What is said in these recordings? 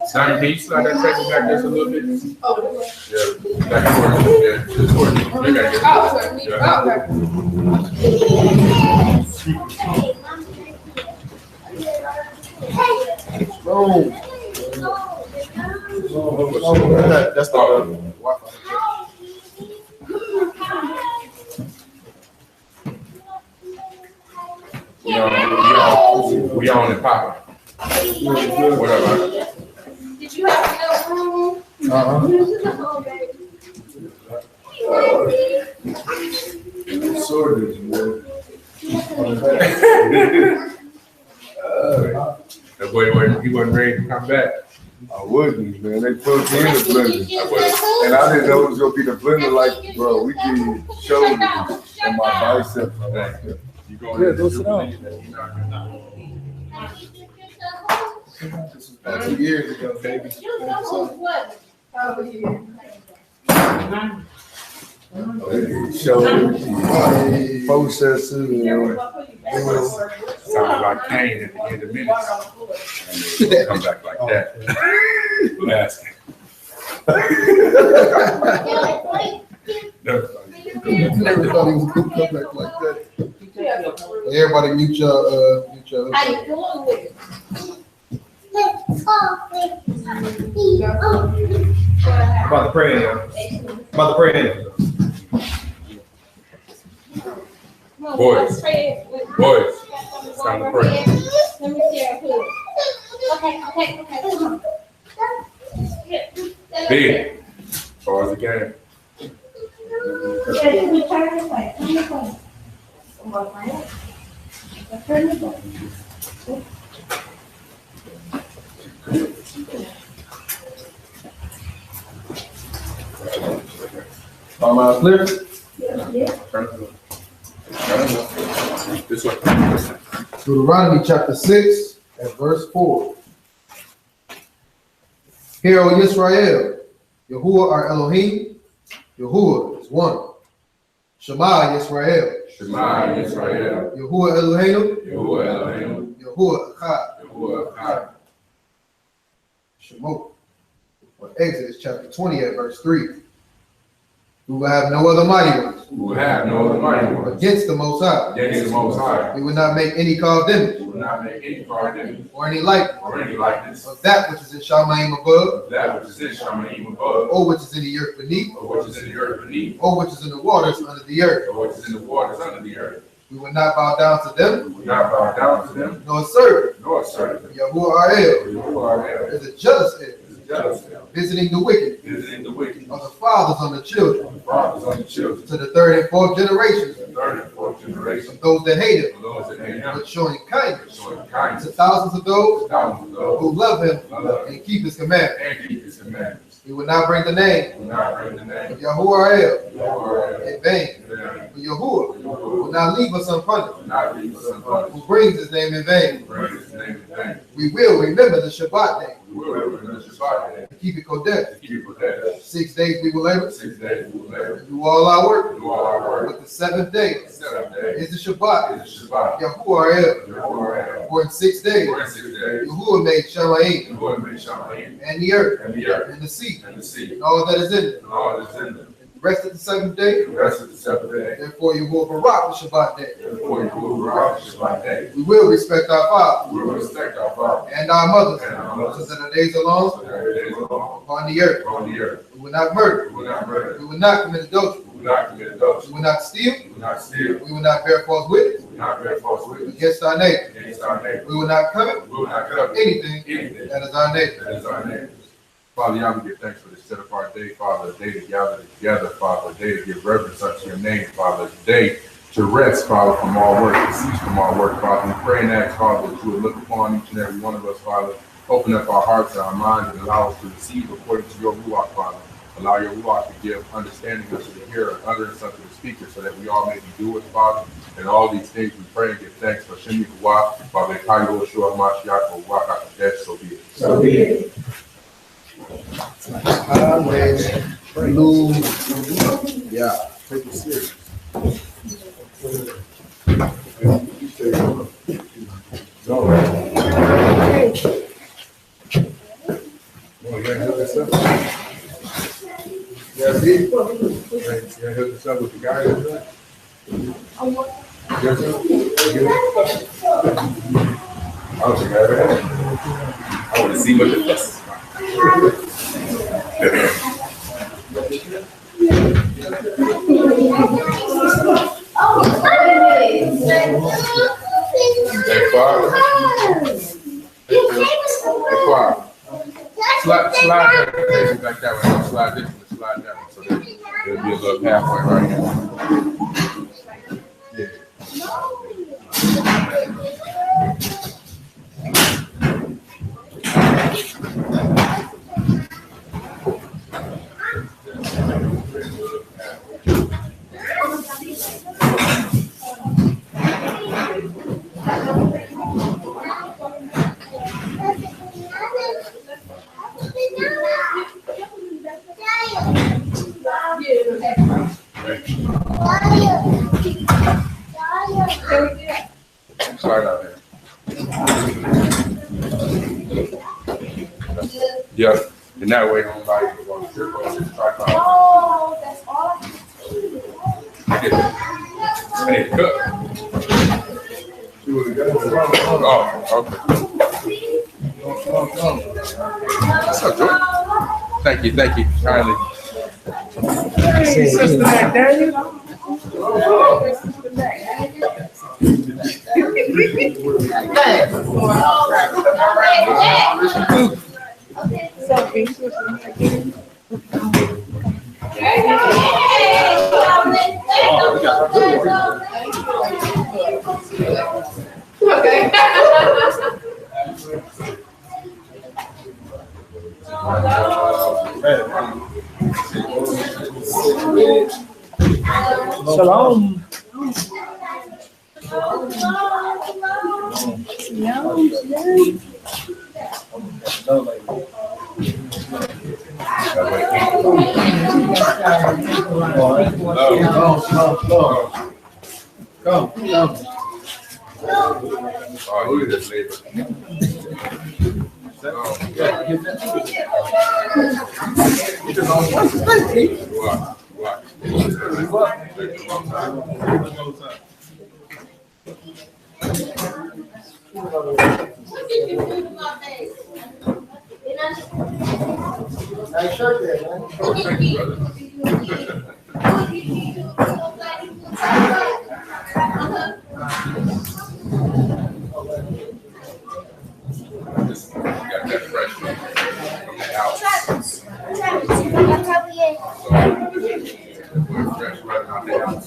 Simon, can you slide that table back just a little bit? Yeah, back towards you. Yeah, just towards you. You gotta That's the Wi-Fi. We on it, Papa. Whatever. Did you have enough room? Sorted, man. That boy he wasn't ready to come back. I wouldn't, man. They put me in the blender. And I didn't know it was going to be the blender like, bro, we did shoulders and my biceps. You going Yeah, go sit down. This was about 2 years ago, baby. Shoulders, processes, sounded like pain at the end of minutes. And they come back like that. Last. Never thought he was going to come back like that. Everybody mute your How you doing with it? About to pray, about to pray. Boys, it's time to pray. Let me see our food. Okay. Come on. Big. As far as the game. Am I clear? This one. Deuteronomy chapter 6 and verse 4. Hear, O Israel, Yahuwah our Elohim, Yahuwah is one. Shema Yisrael. Shema Yisrael. Yahuwah Eloheinu. Yahuwah Eloheinu. Yahuwah Echad. Yahuwah Echad. Shemot. For Exodus chapter 20 at verse 3. We will have no other mighty ones. We will have no other mighty ones. Against the Most High. Against the Most High. We will not make any carved image. We will not make any carved image. Or any likeness. Or any likeness. Of that which is in Shamayim above. Of that which is in Shamayim above. Or which is in the earth beneath. Or which is in the earth beneath. Or which is in the waters under the earth. Or which is in the waters under the earth. We will not bow down to them. We will not bow down to them. Nor serve. Nor serve them. Yahuwah our El. Yahuwah our El. Is a jealous El. Jealous. Visiting the wicked. Visiting the wicked. Of the fathers on the children. The fathers on the children. To the third and fourth generations. The third and fourth generation. Of those that hate him. Of those that hate him. But showing kindness. Showing kindness. To thousands of those. Thousands of those. Who love him. And keep his commandments. And keep his commandments. We will not bring the name. We will not bring the name. Of Yahuwah our El. Yahuwah our El. In vain. For Yahuwah will not leave us unpunished. Will not leave us unpunished. Who brings his name in vain. Brings his name in vain. We will remember the Shabbat day. We will remember the Shabbat day. To keep it Kodesh. To keep it Kodesh. 6 days we will labor. 6 days we will labor. And do all our work. Do all our work. But the seventh day The seventh day is the Shabbat. is the Shabbat. Yahuwah our El. Yahuwah our El. For in 6 days For in 6 days, Yahuwah made Shamayim Yahuwah made Shamayim and the earth and the earth and the sea and the sea and all that is in it. and all that is in them. The rest of the seventh day, The rest of the seventh day, therefore Yahuwah Barak the Shabbat day. therefore you will rock the Shabbat day. We will respect our fathers We will respect our father and our mothers, and our mothers, so that our days are long so that our days are long upon the earth. on the earth. We will not murder. We will not murder. We will not commit adultery. We will not commit adultery. We will not steal. We will not steal. We will not bear false witness We will not bear false witness against our neighbor. against our neighbor. We will not covet We will not covet anything anything that is our neighbor. that is our neighbor. Father, Yah, we give thanks for this set apart day, Father, a day to gather together, Father, a day to give reverence unto your name, Father, a day to rest, Father, from all work, to cease from all work, Father. We pray and ask, Father, that you would look upon each and every one of us, Father, open up our hearts and our minds and allow us to receive according to your Ruach, Father. Allow your Ruach to give understanding unto the hearer, utterance unto the speaker, so that we all may be doers, Father. And all these things we pray and give thanks for Shemi Ruach, Father, Kayo, Shua, Mashiach, or Ruach, HaKodesh, so be it. So be it. Yeah, take it serious. Oh, you ain't hooked this up? Yeah, see? You ain't hooked this up with the guy that's doing it? Yes, sir. I don't think I ever had it. I want to see what the fuss Hey, Father. Hey, Father. Slide that places like that one. Slide this one, slide that one. So there'll be a little pathway right here. Yeah. Slide out there. Yeah, and that way on like on the trip on this tripod. Oh, that's all I can Hey, cook. Oh, okay. What's up, Joe? Thank you, kindly. Hey, Sister Daniel. Shalom. Come. Oh, who is this labor? Nice shirt there, man. Oh, thank you, brother. Just got that fresh from the house. Fresh right out the house.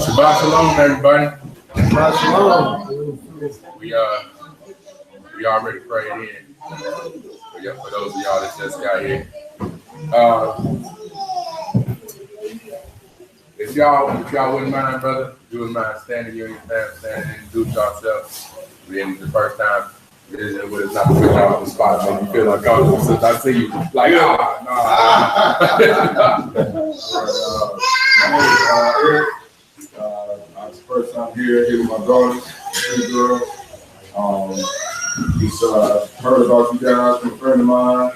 Shabbat Shalom, everybody. Shabbat Shalom. We already prayed in. But yeah, for those of y'all that just got here. If y'all wouldn't mind, brother, you wouldn't mind standing here in your family, standing and introduce yourselves. This is the first time. It is not to put y'all on the spot, man. You feel uncomfortable since I see you like, Eric. It's the first time here with my daughter, two girls. Just heard about you guys from a friend of mine.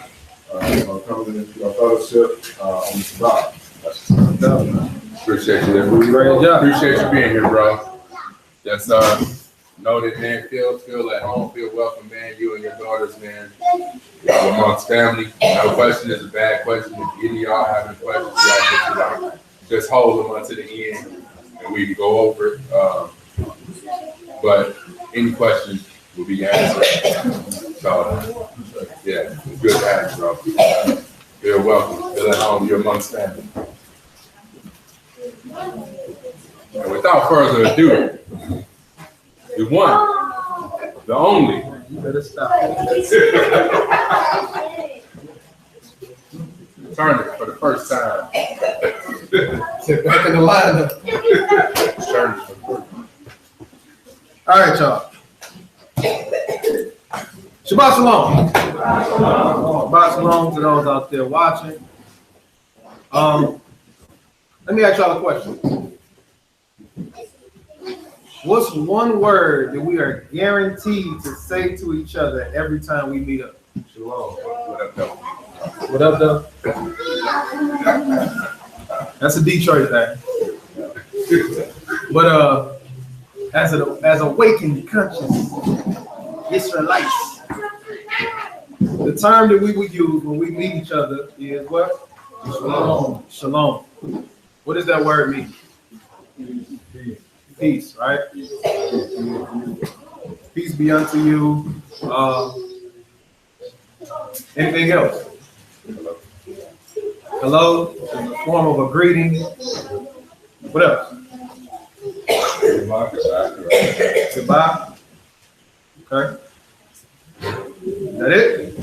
Coming into our fellowship on the Sabbath. That's what's up, man. Appreciate you. Great job. Appreciate you being here, bro. Just know that, man, feel at home, feel welcome, man. You and your daughters, man. Y'all amongst family. No question is a bad question. If any of y'all have any questions, y'all just hold them until the end, and we can go over it. But any questions will be answered. So, yeah, it's good to have you, bro. Feel welcome. Feel at home. You're amongst family. And without further ado, the one, the only. You better stop. Turn it for the first time. Sit back in the lineup. Turn it for the first time. All right, y'all. Shabbat Shalom. Shabbat Shalom to those out there watching. Let me ask y'all a question. What's one word that we are guaranteed to say to each other every time we meet up? Shalom. What up, though? What up, though? That's a Detroit thing. But as awakened conscious Israelites, the term that we would use when we meet each other is what? Shalom. Shalom. What does that word mean? Peace, right? Peace be unto you. Anything else? Hello, in the form of a greeting. What else? Goodbye. Okay. Is that it?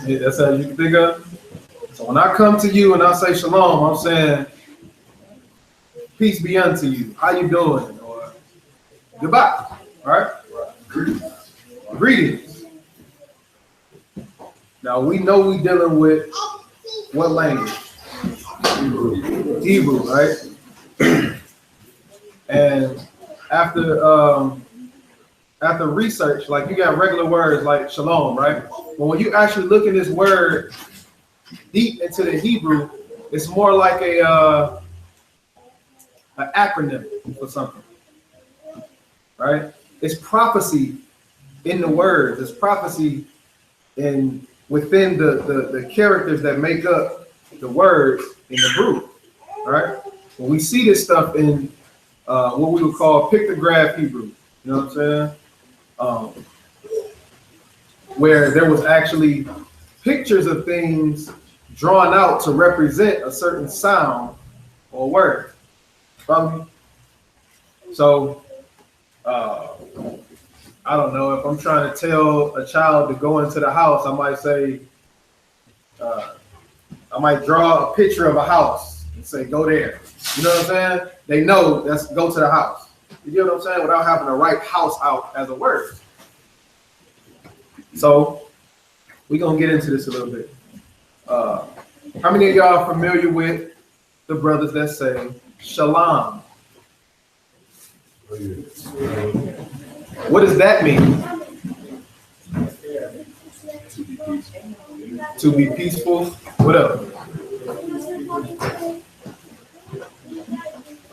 Yeah, that's how you can think of. So when I come to you and I say shalom, I'm saying peace be unto you. How you doing? Or goodbye. Right? Greetings. Now we know we're dealing with what language? Hebrew, right? And after research, like you got regular words like shalom, right? But when you actually look at this word deep into the Hebrew, it's more like an acronym for something, right? It's prophecy in the words. It's prophecy within the characters that make up the words in the Hebrew, right? When we see this stuff in what we would call pictograph Hebrew, you know what I'm saying? Where there was actually pictures of things drawn out to represent a certain sound or word. Follow me? So, I don't know, if I'm trying to tell a child to go into the house, I might say, I might draw a picture of a house and say, go there. You know what I'm saying? They know that's go to the house. You know what I'm saying? Without having to write house out as a word. So we're going to get into this a little bit. How many of y'all are familiar with the brothers that say Shalom? What does that mean? To be peaceful. What up?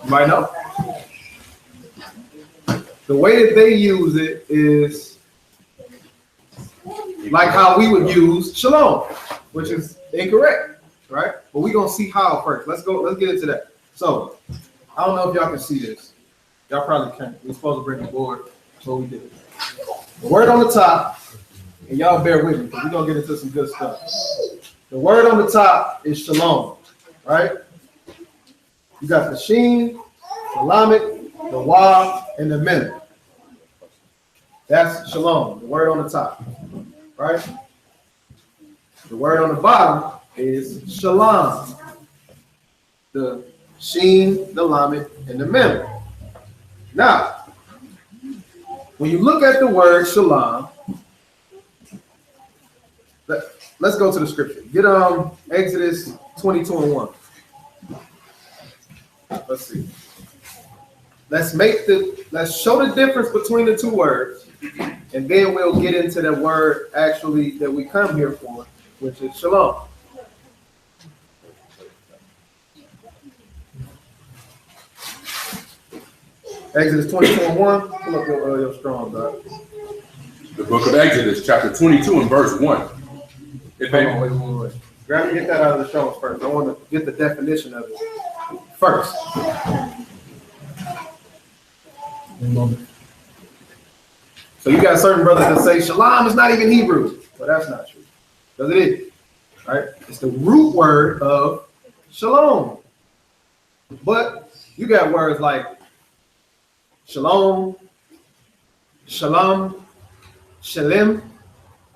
You might know. The way that they use it is like how we would use shalom, which is incorrect, right? But we're gonna see how first. Let's get into that. So I don't know if y'all can see this. Y'all probably can't. We're supposed to bring the board, so we did. The word on the top, and y'all bear with me because we're gonna get into some good stuff. The word on the top is shalom, right? You got the sheen, the lamed, the wa, and the mem. That's shalom, the word on the top, right? The word on the bottom is shalom, the sheen, the lamed, and the mem. Now, when you look at the word shalom, let's go to the scripture. Get Exodus 22:1. Let's see. Let's show the difference between the two words, and then we'll get into the word actually that we come here for, which is shalom. Exodus 22:1. Pull up your strong, God. The book of Exodus, chapter 22 and verse 1. Wait. Grab get that out of the Strong's first. I want to get the definition of it first. So you got certain brothers that say Shalom is not even Hebrew. Well, that's not true. Because it is. Right? It's the root word of Shalom. But you got words like Shalom, Shalom, Shalem.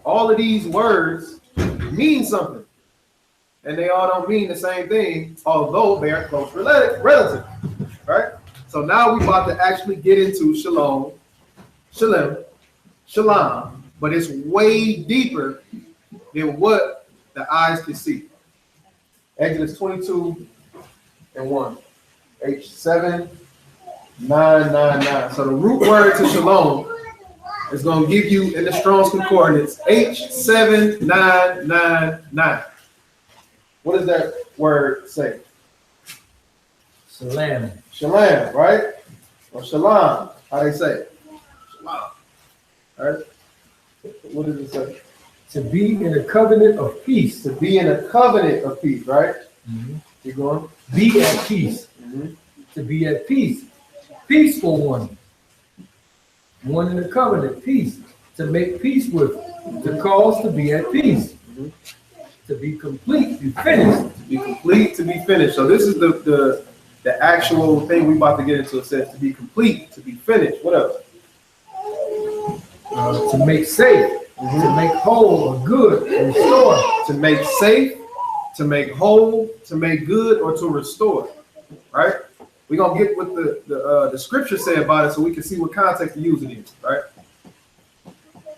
All of these words mean something. And they all don't mean the same thing, although they are close relative. Right? So now we're about to actually get into Shalom, Shalem, Shalom, but it's way deeper than what the eyes can see. Exodus 22:1. H7999. So the root word to Shalom is going to give you in the Strong's Concordance H7999. What does that word say? Shalom. Shalom, right? Or Shalom. How they say it? Shalom. All right. What does it say? To be in a covenant of peace. To be in a covenant of peace, right? Mm-hmm. Keep going. Be at peace. Mm-hmm. To be at peace. Peaceful one. One in a covenant, peace. To make peace with. To cause to be at peace. Mm-hmm. To be complete, be finished. To be complete, to be finished. So this is the actual thing we about to get into. It says to be complete, to be finished. What else? To make safe. Mm-hmm. To make whole or good, or restore. To make safe, to make whole, to make good, or to restore. Right? We're gonna get what the scripture say about it so we can see what context to use it in, right?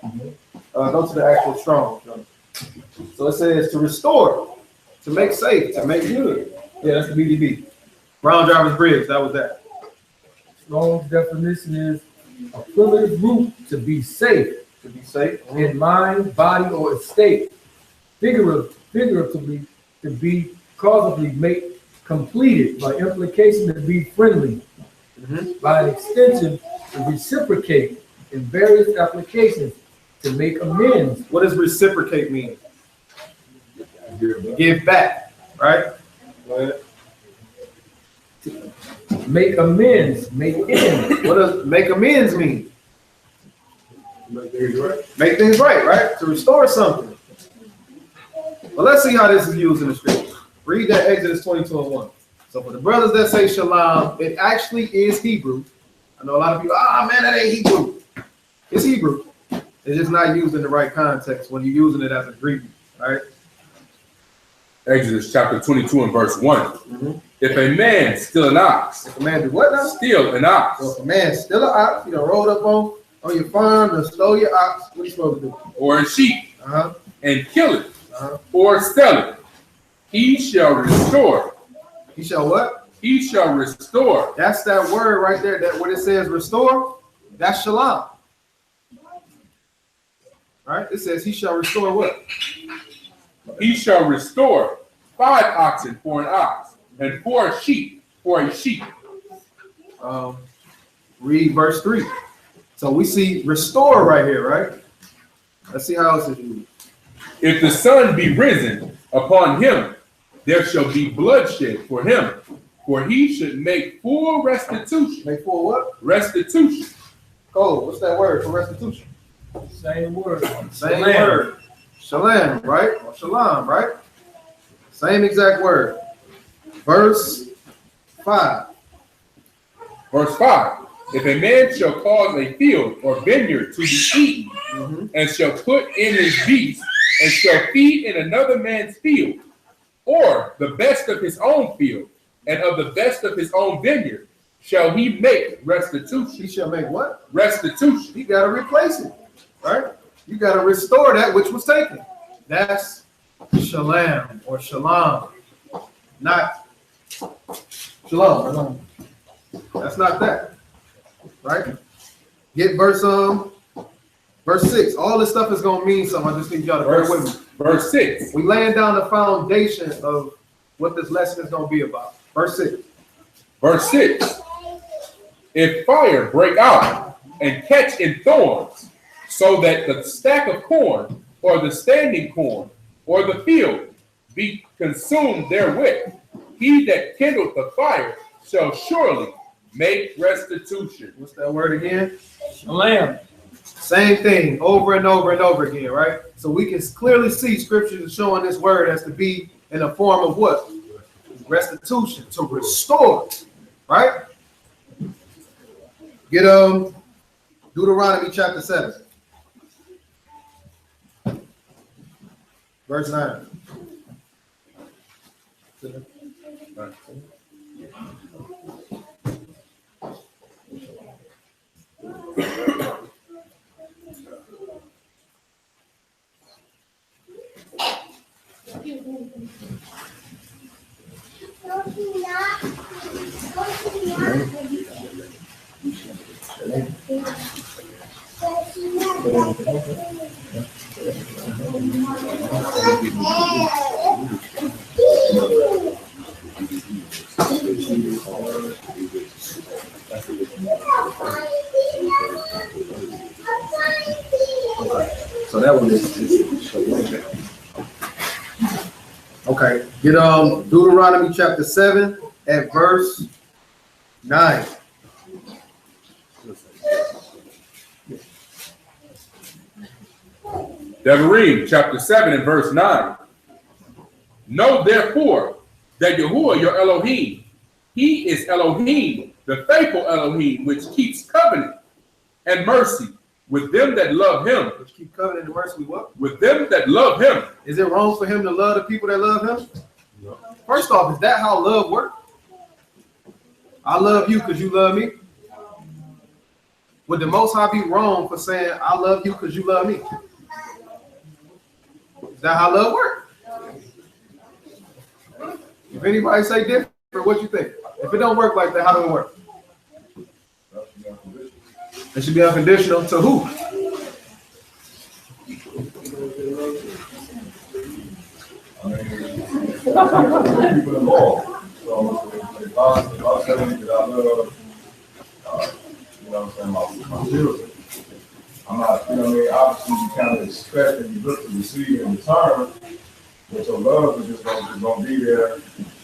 Mm-hmm. Go to the actual Strong. So it says to restore, to make safe, to make good. Yeah, that's the BDB. Brown Drivers Bridge, that was that. Strong's definition is a primitive root to be safe. To be safe. In mind, body, or estate. Figuratively, to be causally make completed, by implication to be friendly. Mm-hmm. By an extension, to reciprocate in various applications, to make amends. What does reciprocate mean? Give back, right? Go ahead. Make amends, make ends. What does make amends mean? Make things right. Make things right, right? To restore something. Well, let's see how this is used in the scripture. Read that Exodus 22:1. So for the brothers that say Shalom, it actually is Hebrew. I know a lot of people, man, that ain't Hebrew. It's Hebrew. It's just not used in the right context when you're using it as a greeting, right? Exodus chapter 22 and verse 1. Mm-hmm. If a man steal an ox. If a man do what now? Steal an ox. So if a man steal an ox, you know, rolled up on your farm and stole your ox, what are you supposed to do? Or a sheep. Uh-huh. And kill it. Uh-huh. Or sell it. He shall restore. He shall what? He shall restore. That's that word right there. That what it says restore, that's Shalom. Right? It says he shall restore what? He shall restore 5 oxen for an ox, and 4 sheep for a sheep. Read verse 3. So we see restore right here, right? Let's see how else it is. If the sun be risen upon him, there shall be bloodshed for him, for he should make full restitution. Make full what? Restitution. Oh, what's that word for restitution? Same word. Same word. Shalom, right? Or shalom, right? Same exact word. Verse 5. Verse 5. If a man shall cause a field or vineyard to be eaten, Mm-hmm. and shall put in his beast, and shall feed in another man's field, or the best of his own field, and of the best of his own vineyard, shall he make restitution. He shall make what? Restitution. You got to replace it, right? You got to restore that which was taken. That's shalom or shalom, not shalom. That's not that, right? Get verse 6. All this stuff is gonna mean something. I just need y'all to bear with me. Verse 6. We laying down the foundation of what this lesson is gonna be about. Verse 6. Verse 6. if fire break out and catch in thorns, so that the stack of corn, or the standing corn, or the field be consumed therewith, he that kindleth the fire shall surely make restitution. What's that word again? Shalom. Same thing over and over and over again, right? So we can clearly see scriptures are showing this word as to be in a form of what? Restitution, to restore, right? Get Deuteronomy chapter 7, verse 9. So that one is okay. Get Deuteronomy chapter 7 at verse 9. Devarim chapter 7 and verse 9. Know therefore that Yahuwah your Elohim, he is Elohim, the faithful Elohim, which keeps covenant and mercy with them that love him. Which keep covenant and mercy with what? With them that love him. Is it wrong for him to love the people that love him? No. First off, is that how love works? I love you because you love me. Would the Most High be wrong for saying, I love you because you love me? Is that how love works? If anybody say different, what you think? If it don't work like that, how do it work? It should be unconditional to who? People involved. So if I tell you that I love, you know what I'm saying, my children, I'm not, you know what I mean, obviously you kind of expect and you look to receive in return, but your love is just gonna be there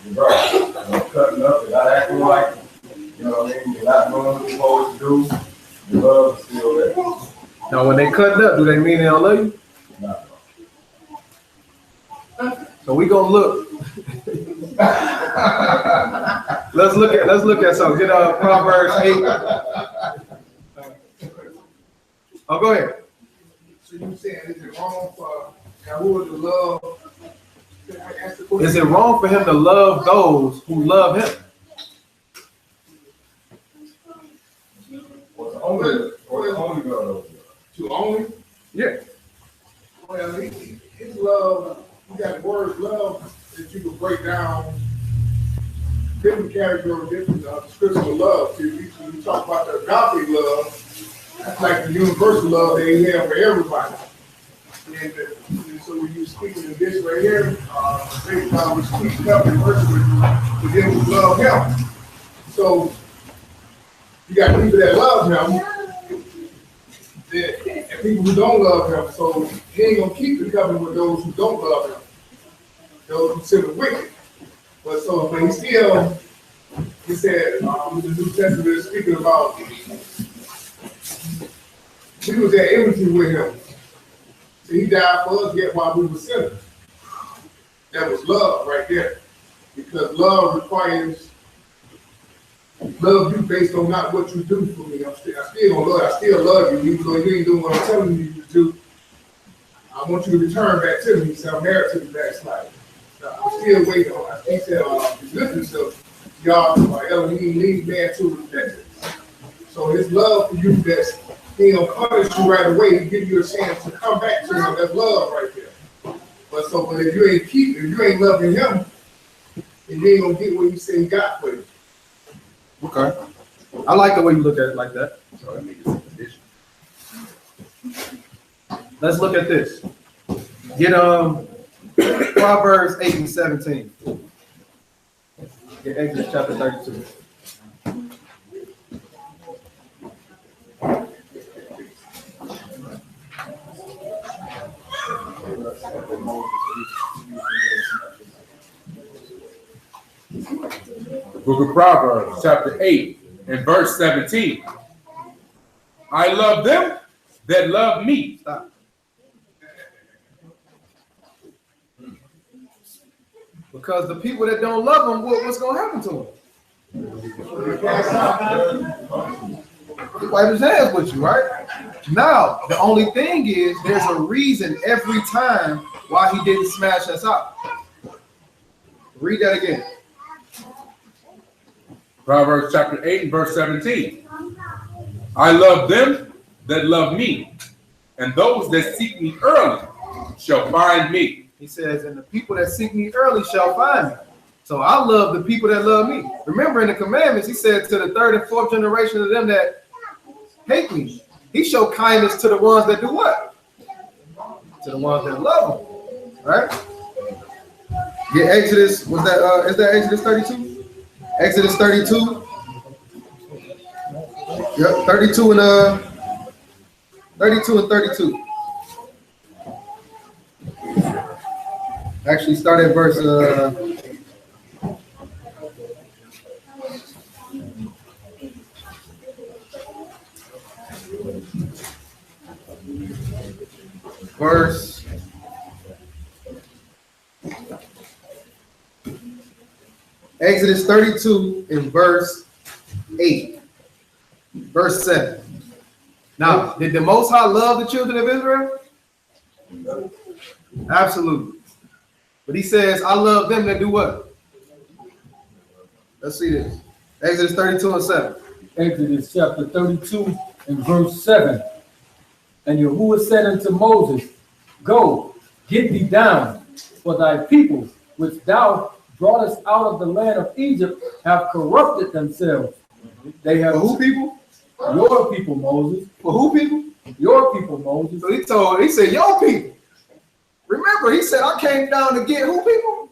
regardless. You know, cutting up, you're not acting like, you know what I mean, you're not doing what you're supposed to do, your love is still there. Now when they cut up, do they mean they don't love you? No. So we gonna look. let's look at something. Get Proverbs 8. Oh, go ahead. So you saying is it wrong for Yahuwah to love? Is it wrong for him to love those who love him? Or the only God. To only? Yeah. Well, his love, you got words love that you can break down different categories, different description of love. So you talk about the agape love, that's like the universal love that he has for everybody. And so when you speak in this right here, we speak up and mercy with them who love him. So you got people that love him and people who don't love him. So he ain't gonna keep the covenant with those who don't love him, those who consider wicked. But so, but he still, he said, the New Testament is speaking about, we was at enmity with him. So he died for us yet while we were sinners. That was love right there. Because love requires love you based on not what you do for me. I still gonna love. I still love you, even though you ain't doing what I'm telling you to do. I want you to return back to me. So I'm married to the backslider. I'm still waiting on. He said, listen to y'all, Elohim lead man to repentance. So his love for you, that's he don't punish you right away. He give you a chance to come back to him. That's love right there. But if you ain't loving him, then you ain't gonna get what he said he got for you. Okay. I like the way you look at it like that. So that means it's a condition. Let's look at this. Get Proverbs 8 and 17. Get Exodus chapter 32. The book of Proverbs, chapter 8, and verse 17. I love them that love me. Stop. Because the people that don't love him, what's going to happen to him? He wipe his hands with you, right? Now, the only thing is there's a reason every time why he didn't smash us out. Read that again. Proverbs chapter 8 and verse 17. I love them that love me, and those that seek me early shall find me. He says, and the people that seek me early shall find me. So I love the people that love me. Remember in the commandments, he said to the third and fourth generation of them that hate me, he showed kindness to the ones that do what? To the ones that love him, right? Yeah, Exodus, was that, is that Exodus 32? Exodus 32. Yep, 32 and 32. Actually, start at verse Exodus 32 and verse 8, verse 7. Now, did the Most High love the children of Israel? Absolutely. But he says, I love them that do what? Let's see this. Exodus 32 and 7. Exodus chapter 32 and verse 7. And Yahuwah said unto Moses, Go, get thee down, for thy people, which thou broughtest out of the land of Egypt, have corrupted themselves. They have. For who people? Your people, Moses. For who people? Your people, Moses. So he said, your people. Remember, he said, I came down to get who people?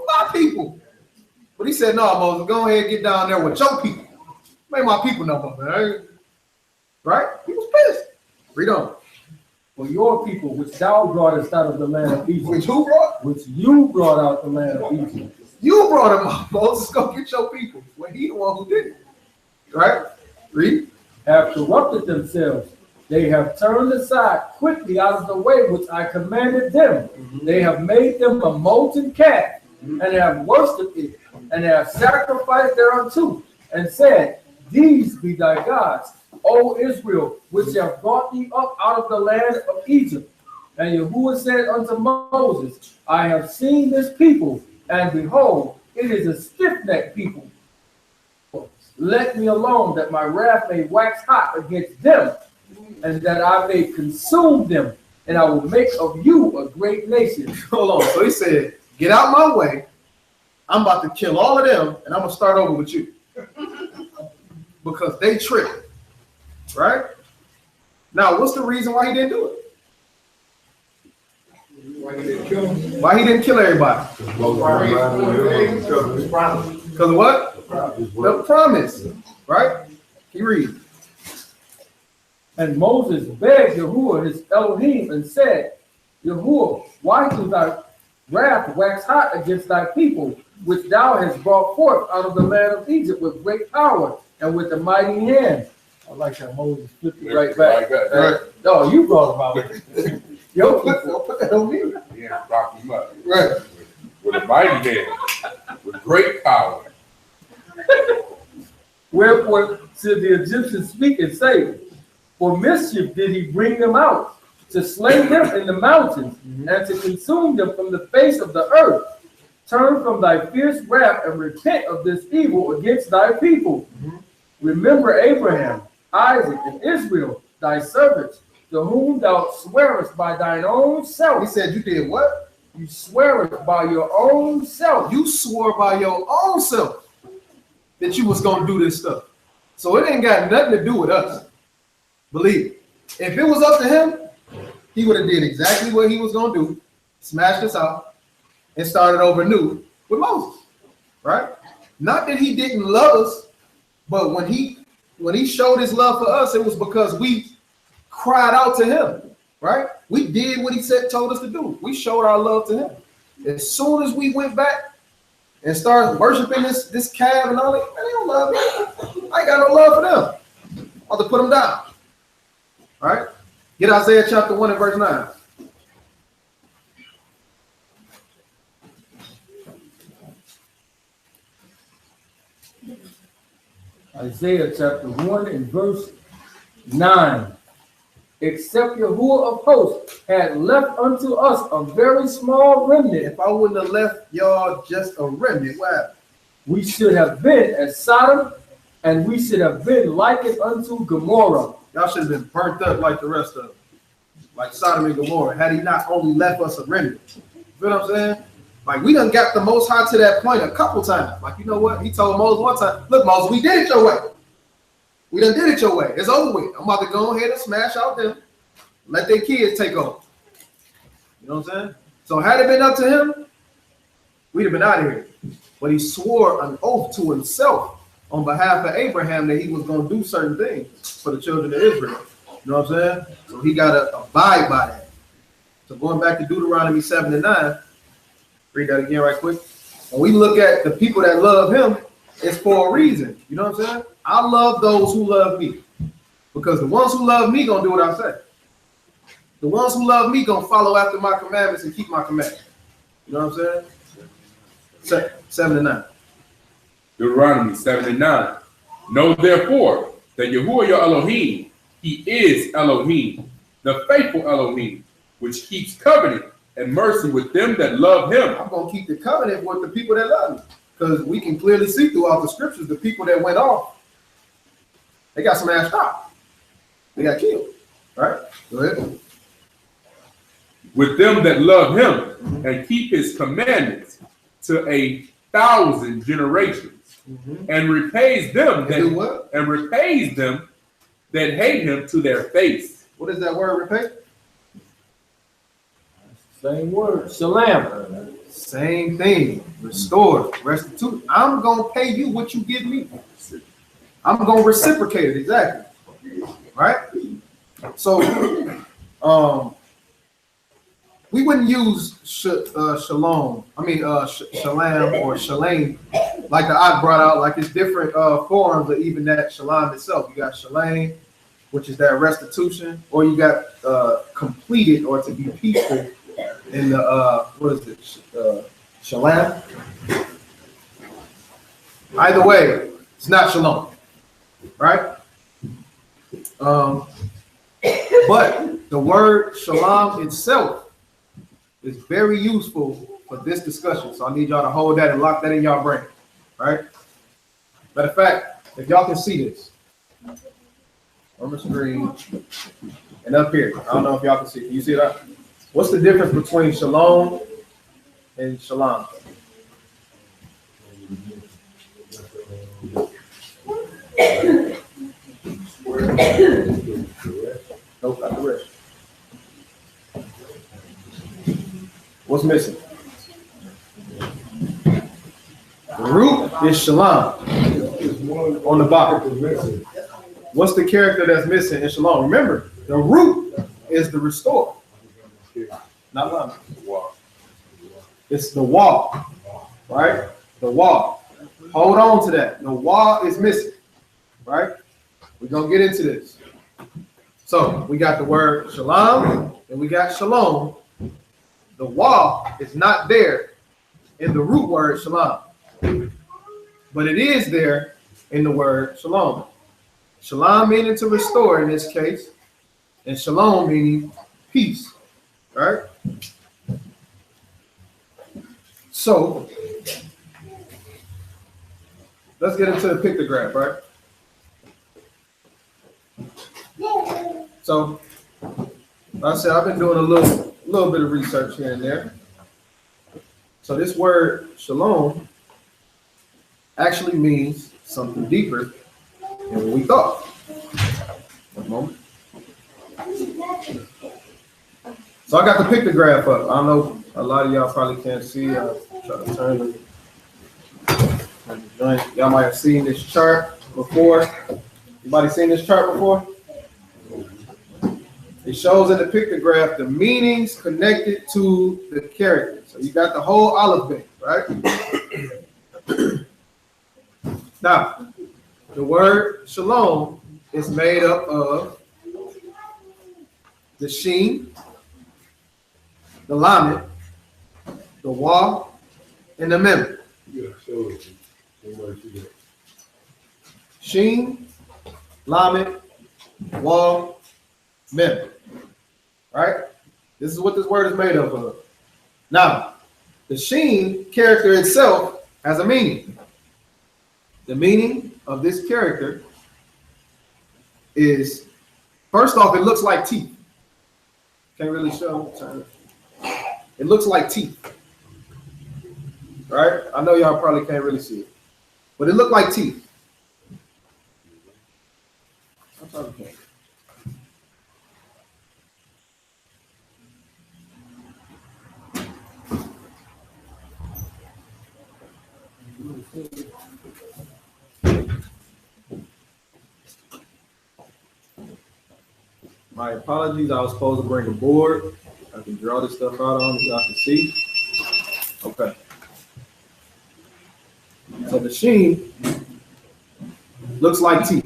My people. But he said, no, Moses, go ahead and get down there with your people. Make my people know, man. Right? He was pissed. Read on. For your people, which thou broughtest out of the land of Egypt. Which who brought? Which you brought out the land of Egypt. You brought him up, Moses. Go get your people. Well, he the one who did it. Right? Read. Have corrupted themselves. They have turned aside quickly out of the way which I commanded them. They have made them a molten calf, and have worshipped it, and have sacrificed thereunto, and said, These be thy gods, O Israel, which have brought thee up out of the land of Egypt. And Yahuwah said unto Moses, I have seen this people, and behold, it is a stiff-necked people. Let me alone, that my wrath may wax hot against them, and that I may consume them, and I will make of you a great nation. Hold on. So he said, get out my way. I'm about to kill all of them, and I'm going to start over with you. Because they tripped. Right? Now, what's the reason why he didn't do it? Why he didn't kill him? Why he didn't kill everybody? Because of what? The promise. Right? He read. And Moses begged Yahuwah his Elohim and said, Yahuwah, why do thy wrath wax hot against thy people, which thou hast brought forth out of the land of Egypt with great power and with a mighty hand? I like how Moses flipped it right back. Right. No, you brought him out. Yo, Don't put that on me. Yeah, rock him up. Right. With a mighty hand, with great power. Wherefore should the Egyptians speak and say, For mischief did he bring them out, to slay them in the mountains, and to consume them from the face of the earth. Turn from thy fierce wrath and repent of this evil against thy people. Remember Abraham, Isaac, and Israel, thy servants, to whom thou swearest by thine own self. He said you did what? You swearest by your own self. You swore by your own self that you was going to do this stuff. So it ain't got nothing to do with us. Believe it. If it was up to him, he would have did exactly what he was going to do, smashed us out, and started over new with Moses, right? Not that he didn't love us, but when he showed his love for us, it was because we cried out to him, right? We did what he told us to do. We showed our love to him. As soon as we went back, and start worshiping this calf and all that, man, they don't love me. I ain't got no love for them. I'll have to put them down. All right? Get Isaiah chapter 1 and verse 9. Isaiah chapter 1 and verse 9. Except Yahuwah of hosts had left unto us a very small remnant. If I wouldn't have left y'all just a remnant, what happened? We should have been as Sodom, and we should have been likened unto Gomorrah. Y'all should have been burnt up like the rest of them, like Sodom and Gomorrah, had he not only left us a remnant. You know what I'm saying? Like, we done got the Most High to that point a couple times. Like, you know what? He told Moses one time, look, Moses, we did it your way. We done did it your way. It's over with. I'm about to go ahead and smash out them. Let their kids take over. You know what I'm saying? So had it been up to him, we'd have been out of here. But he swore an oath to himself on behalf of Abraham that he was going to do certain things for the children of Israel. You know what I'm saying? So he got to abide by that. So going back to Deuteronomy 7 and 9, read that again right quick. When we look at the people that love him, it's for a reason. You know what I'm saying? I love those who love me. Because the ones who love me gonna do what I say. The ones who love me gonna follow after my commandments and keep my commandments. You know what I'm saying? 7 and 9. Deuteronomy 7 and 9. Know therefore that Yahuwah your Elohim, he is Elohim, the faithful Elohim, which keeps covenant and mercy with them that love him. I'm gonna keep the covenant with the people that love me. Because we can clearly see throughout the scriptures the people that went off, they got smashed up. They got killed. All right? Go ahead. With them that love him and keep his commandments to 1,000 generations, and repays them that hate him to their face. What is that word, repay? Same word. Shalom. Same thing. Restore, restitute. I'm gonna pay you what you give me. I'm gonna reciprocate it, exactly. Right? So we wouldn't use shalom. I mean shalom or shalem, like the Ak brought out. Like, it's different forms of even that shalom itself. You got shalem, which is that restitution, or you got completed or to be peaceful in the what is it? Shalom. Either way, it's not shalom, right? But the word shalom itself is very useful for this discussion. So I need y'all to hold that and lock that in y'all brain, right? Matter of fact, if y'all can see this on the screen and up here, I don't know if y'all can see. Can you see that? What's the difference between shalom and shalom? Nope, not the rest. What's missing? The root is shalom on the bottom. What's the character that's missing in shalom? Remember, the root is the restore. Not love. It's the wall, right? The wall. Hold on to that. The wall is missing, right? We're going to get into this. So we got the word shalom and we got shalom. The wall is not there in the root word shalom, but it is there in the word shalom. Shalom meaning to restore in this case, and shalom meaning peace, right? So let's get into the pictograph, right? So like I said, I've been doing a little bit of research here and there. So this word shalom actually means something deeper than what we thought. One moment. So I got the pictograph up. I know a lot of y'all probably can't see. I'll try to turn it. Y'all might have seen this chart before. Anybody seen this chart before? It shows in the pictograph the meanings connected to the character. So you got the whole alphabet, right? Now, the word shalom is made up of the sheen, the lamed, the waw, and the mem. Sheen, lamed, waw, mem. Right? This is what this word is made up of. Now, the sheen character itself has a meaning. The meaning of this character is, first off, it looks like teeth. Can't really show. It looks like teeth. Right? I know y'all probably can't really see it, but it looked like teeth. I probably can't. My apologies. I was supposed to bring a board. I can draw this stuff out on it. Y'all can see. Okay. So the sheen looks like teeth,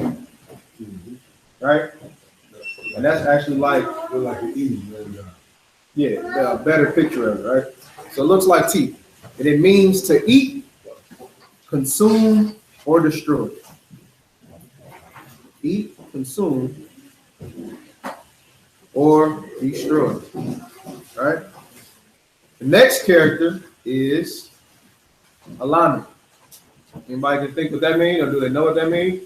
right? And that's actually like an E. Yeah, a better picture of it, right? So it looks like teeth, and it means to eat, consume, or destroy. Eat, consume, or destroy. All right. The next character is a lamed. Anybody can think what that means, or do they know what that means?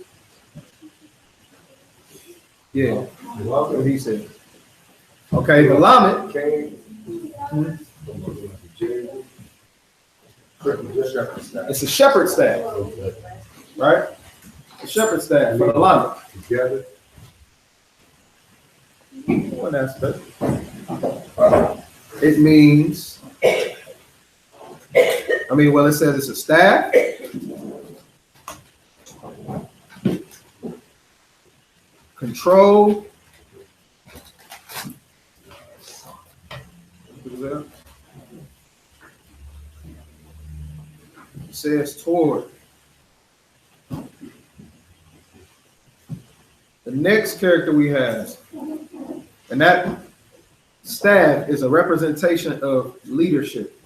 Yeah. What he said. Okay, the lamed. It's a shepherd staff, right? A shepherd staff for the lamed. Together. One aspect. It means, well, it says it's a staff. Control. It says toward. The next character we have, and that staff is a representation of leadership,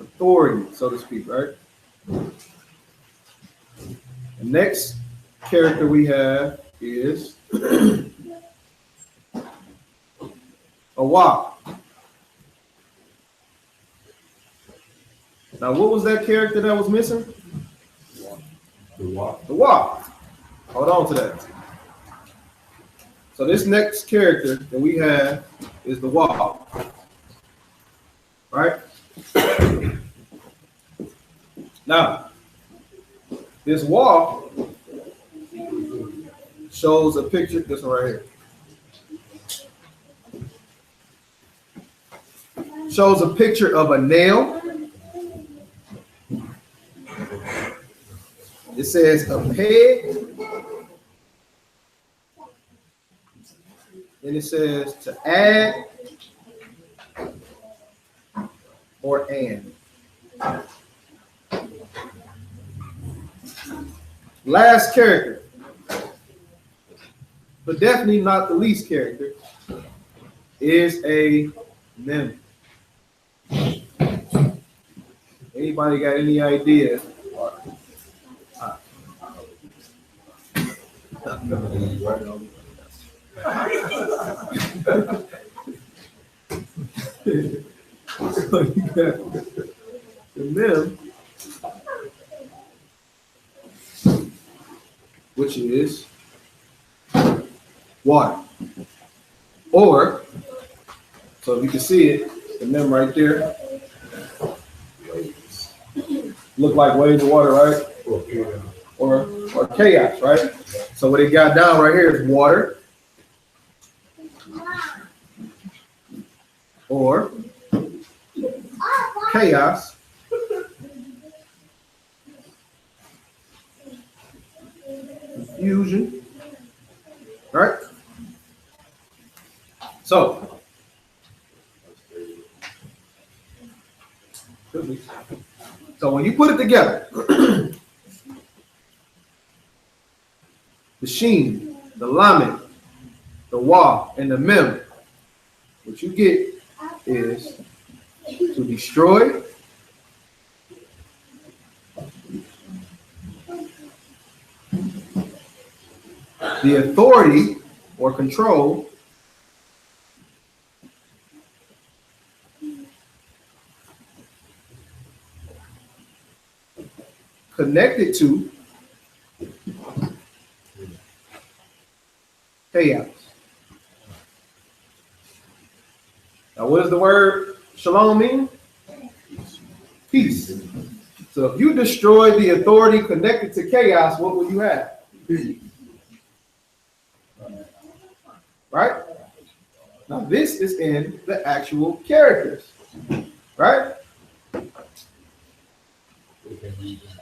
authority, so to speak, right? The next character we have is a waw. Now, what was that character that was missing? The waw. The waw. Hold on to that. So this next character that we have is the waw. Right? Now, this waw shows a picture, this one right here. Shows a picture of a nail. It says a peg. And it says to add or and. Last character, but definitely not the least character, is a mem. Anybody got any idea? So you got the mem, which is water. Or, so if you can see it, the mem right there, look like waves of water, right? Or chaos, right? So what it got down right here is water, or chaos, confusion, right? So, So when you put it together, the sheen, the lamed, the wa, and the mem, what you get is to destroy, the authority or control connected to chaos. Now, what does the word shalom mean? Peace. So if you destroy the authority connected to chaos, what will you have? Peace. Right? Now, this is in the actual characters. Right?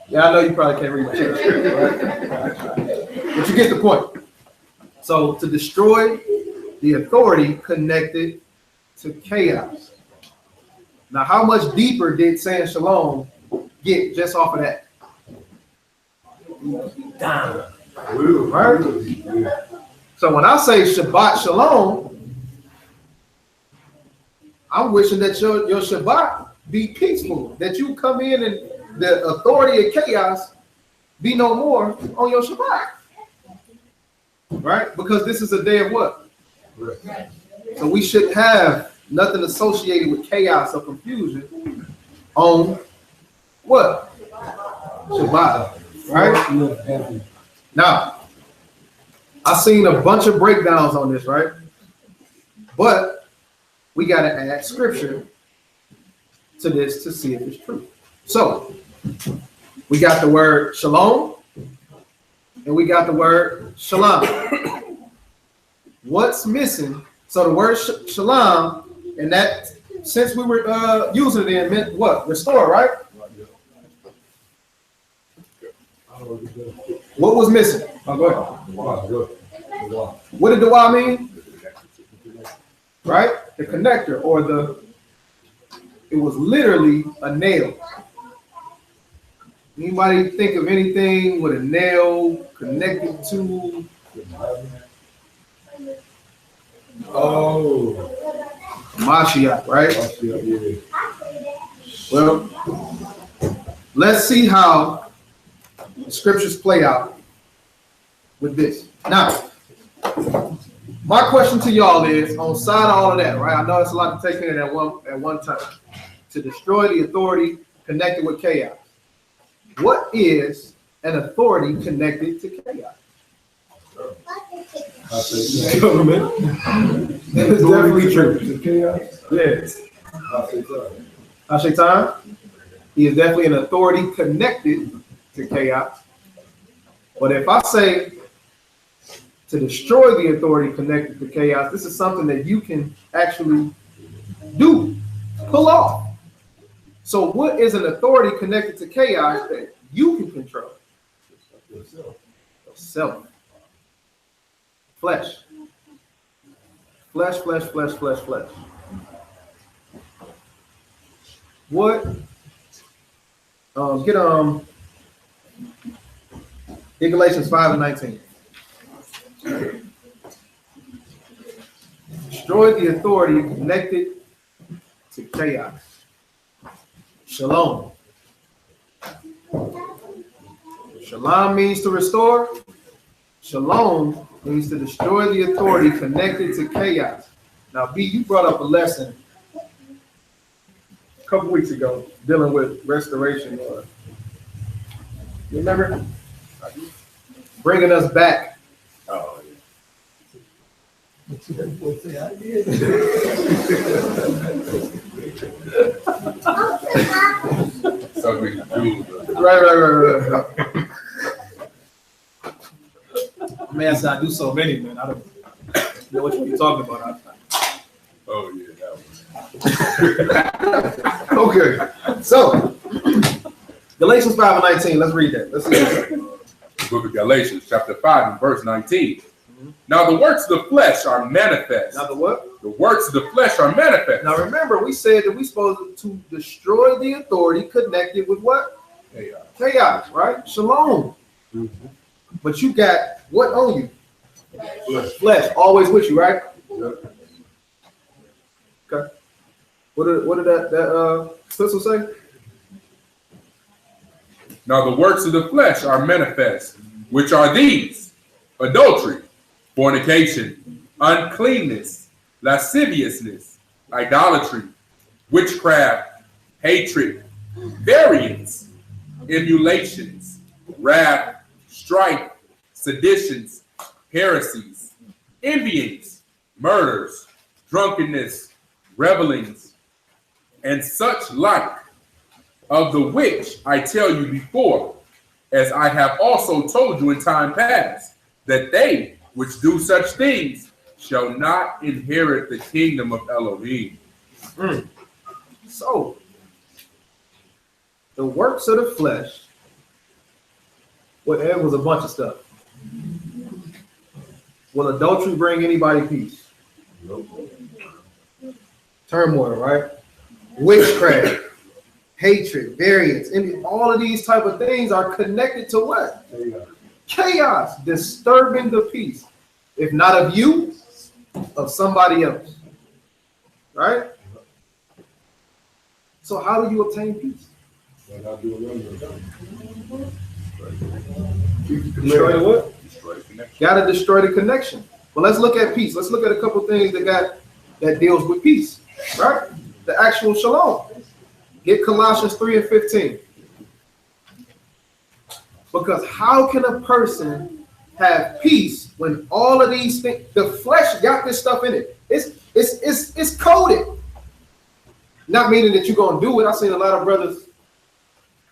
Yeah, I know you probably can't read my text, right? But you get the point. So to destroy the authority connected to chaos. Now, how much deeper did saying shalom get just off of that? Down. Right? So when I say Shabbat Shalom, I'm wishing that your Shabbat be peaceful, that you come in and the authority of chaos be no more on your Shabbat. Right? Because this is a day of what? So we should have nothing associated with chaos or confusion on what? Shabbat. Right? Now, I've seen a bunch of breakdowns on this, right? But we got to add scripture to this to see if it's true. So, we got the word shalom, and we got the word shalom. What's missing? So the word shalom, and that, since we were using it in, meant what? Restore, right? What was missing? Oh, go ahead. What did the wa mean? Right? The connector, or it was literally a nail. Anybody think of anything with a nail connected to? Oh, Mashiach, right? Well, let's see how the scriptures play out with this. Now, my question to y'all is, on side of all of that, right? I know it's a lot to take in at one time. To destroy the authority connected with chaos. What is an authority connected to chaos? Government. It's definitely true. Chaos? Yes. Shaitan. He is definitely an authority connected to chaos. But if I say to destroy the authority connected to chaos, this is something that you can actually do, pull off. So what is an authority connected to chaos that you can control? Yourself. Flesh. Flesh, flesh, flesh, flesh, flesh. What? Get Galatians 5:19. Destroy the authority connected to chaos. Shalom. Shalom means to restore. Shalom means to destroy the authority connected to chaos. Now, B, you brought up a lesson a couple weeks ago dealing with restoration. You remember? Bringing us back. Oh, Right. Man, said I do so many, man. I don't know what you're talking about. Oh, yeah, that was. Okay, so Galatians 5:19. Let's read that. Let's see. The book of Galatians, chapter 5, and verse 19. Now the works of the flesh are manifest. Now the what? The works of the flesh are manifest. Now remember, we said that we're supposed to destroy the authority connected with what? Chaos. Chaos, right? Shalom. Mm-hmm. But you got what on you? Flesh. Flesh, always with you, right? Yep. Okay. What did that epistle say? Now the works of the flesh are manifest, which are these: adultery, fornication, uncleanness, lasciviousness, idolatry, witchcraft, hatred, variance, emulations, wrath, strife, seditions, heresies, envyings, murders, drunkenness, revelings, and such like, of the which I tell you before, as I have also told you in time past, that they which do such things shall not inherit the kingdom of Elohim. So, the works of the flesh, well, it was a bunch of stuff. Will adultery bring anybody peace? Nope. Turmoil, right? Witchcraft, hatred, variance, and all of these type of things are connected to what? Chaos, disturbing the peace. If not of you, of somebody else. Right? So how do you obtain peace? Destroy the what? Destroy the connection. Gotta destroy the connection. But let's look at peace. Let's look at a couple things that deals with peace. Right? The actual shalom. Get Colossians 3:15. Because how can a person have peace when all of these things, the flesh got this stuff in it? It's coded. Not meaning that you're gonna do it. I've seen a lot of brothers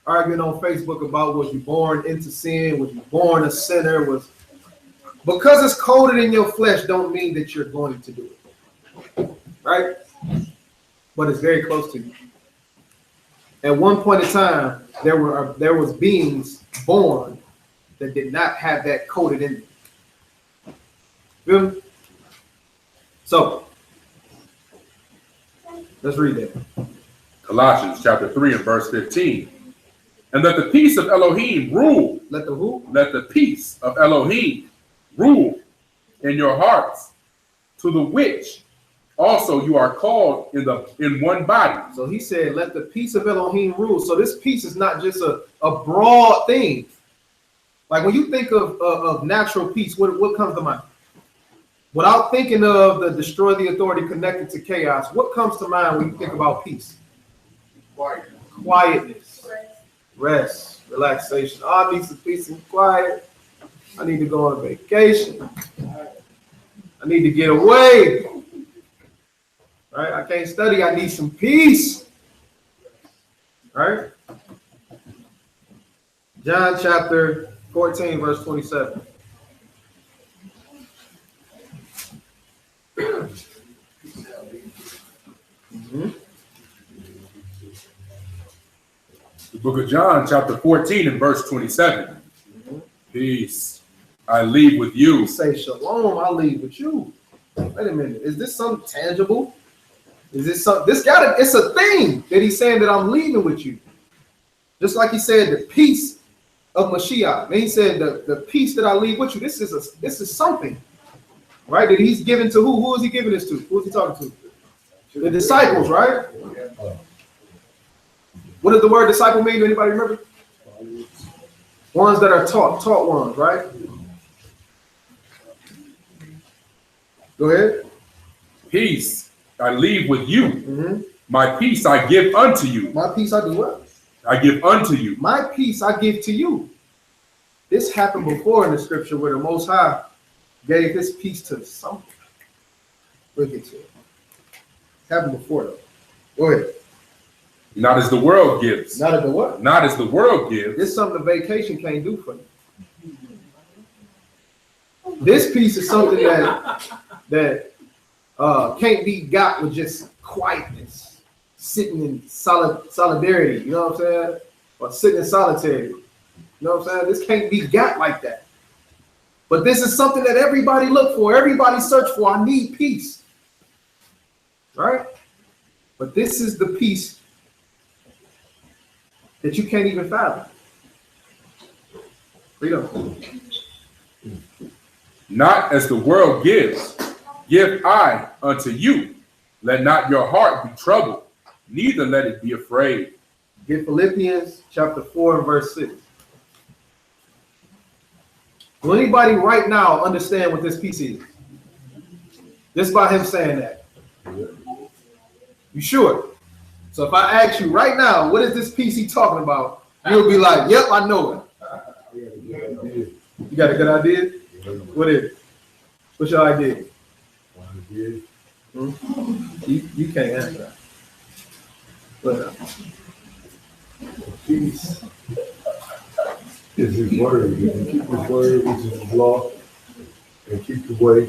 arguing on Facebook about was you born into sin, was you born a sinner, because it's coded in your flesh don't mean that you're going to do it. Right? But it's very close to you. At one point in time, there was beings born that did not have that coded in them. Feel me? So let's read that. Colossians chapter 3 and verse 15. And let the peace of Elohim rule. Let the who? Let the peace of Elohim rule in your hearts, to the which also you are called in one body. So he said, let the peace of Elohim rule. So this peace is not just a broad thing. Like when you think of natural peace, what comes to mind? Without thinking of the destroy the authority connected to chaos, what comes to mind when you think about peace? Quietness, rest, relaxation. Oh, I need some peace and quiet. I need to go on a vacation. I need to get away. Right? I can't study. I need some peace. Right? John chapter 14, verse 27. The book of John, chapter 14 and verse 27. Peace I leave with you. You say shalom, I leave with you. Wait a minute. Is this something tangible? Is this something? It's a thing that he's saying that I'm leaving with you. Just like he said, the peace of Mashiach. And he said the peace that I leave with you. This is something, right? That he's given to who? Who is he giving this to? Who is he talking to? The disciples, right? What does the word disciple mean? Anybody remember? Ones that are taught ones, right? Go ahead. Peace I leave with you. My peace I give unto you. My peace I do what? I give unto you. My peace I give to you. This happened before in the scripture where the Most High gave his peace to something. We'll get to it. It happened before though. Go ahead. Not as the world gives. Not as the what? Not as the world gives. This is something a vacation can't do for you. This peace is something that can't be got with just quietness, sitting in solidarity, you know what I'm saying? Or sitting in solitary. You know what I'm saying? This can't be got like that. But this is something that everybody look for, everybody search for. I need peace. right? But this is the peace that you can't even fathom. Read on. Not as the world gives, give I unto you. Let not your heart be troubled, neither let it be afraid. Get Philippians chapter 4 and verse 6. Will anybody right now understand what this peace is? Just by him saying that. You sure? So if I ask you right now, what is this peace he talking about? You'll be like, yep, I know it. You got a good idea? What is it? What's your idea? You can't answer that. But, peace is his word. If you keep his word, which is his law, and keep the way,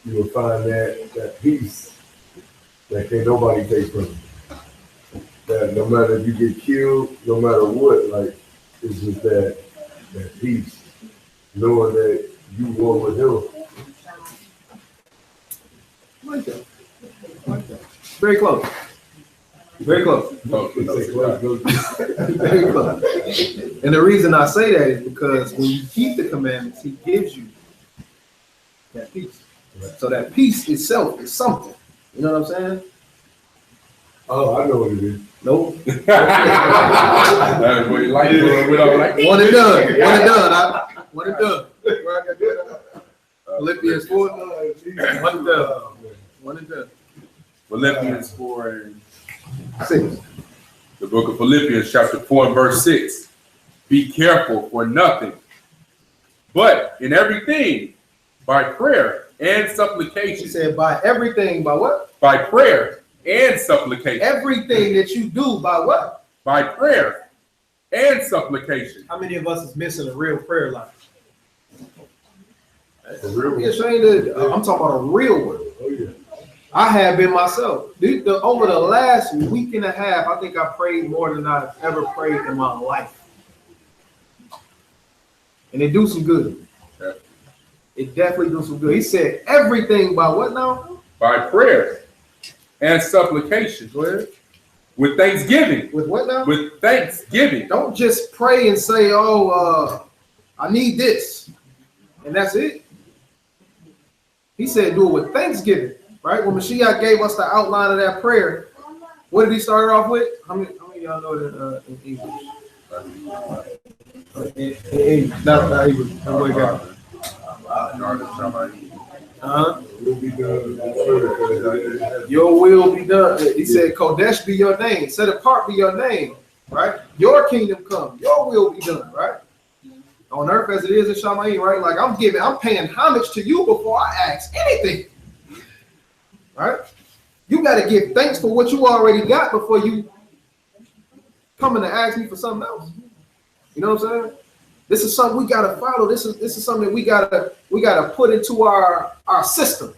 you will find that peace that can't nobody take from you. That no matter if you get killed, no matter what, like, it's just that peace, knowing that you one with him. like that. Like that. Very close. Very close. Very close. And the reason I say that is because when you keep the commandments, he gives you that peace. So that peace itself is something. You know what I'm saying? Oh, I know what it is. Nope. That's what you like. We don't like. One and done. One and done. One and done. Philippians 4. One and done. One and done. Philippians 4 and 6. the book of Philippians, chapter 4 and verse 6. Be careful for nothing, but in everything, by prayer and supplication. He said, by everything, by what? By prayer and supplication. Everything that you do, by what? By prayer and supplication. How many of us is missing a real prayer life? A real one. I'm talking about a real one. Oh, yeah. I have been myself. Over the last week and a half, I think I prayed more than I've ever prayed in my life. And it do some good. Yeah. It definitely do some good. He said everything by what now? By prayer and supplication. Go ahead. With thanksgiving. With what now? With thanksgiving. Don't just pray and say, oh, I need this. And that's it. He said do it with thanksgiving. Right? When Mashiach gave us the outline of that prayer, what did he start off with? How many of y'all know that in English? Not English. Will be done. Your will be done. He said, Kodesh be your name. Set apart be your name. Right? Your kingdom come. Your will be done. Right? On earth as it is in Shalom. Right? Like I'm paying homage to you before I ask anything. Right? You got to give thanks for what you already got before you coming to ask me for something else. You know what I'm saying? This is something we got to follow. This is something that we gotta put into our system.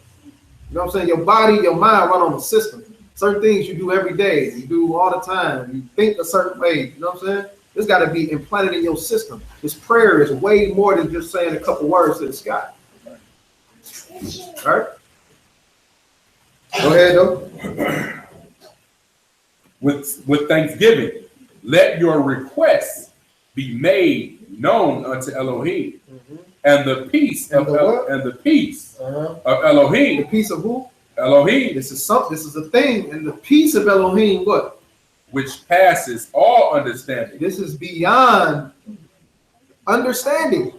You know what I'm saying? Your body, your mind run on the system. Certain things you do every day, you do all the time. You think a certain way. You know what I'm saying? This got to be implanted in your system. This prayer is way more than just saying a couple words to the sky. All right? Go ahead, though. With thanksgiving, let your requests be made known unto Elohim, and the peace of Elohim. The peace of who? Elohim. This is a thing, and the peace of Elohim, what? Which passes all understanding. This is beyond understanding.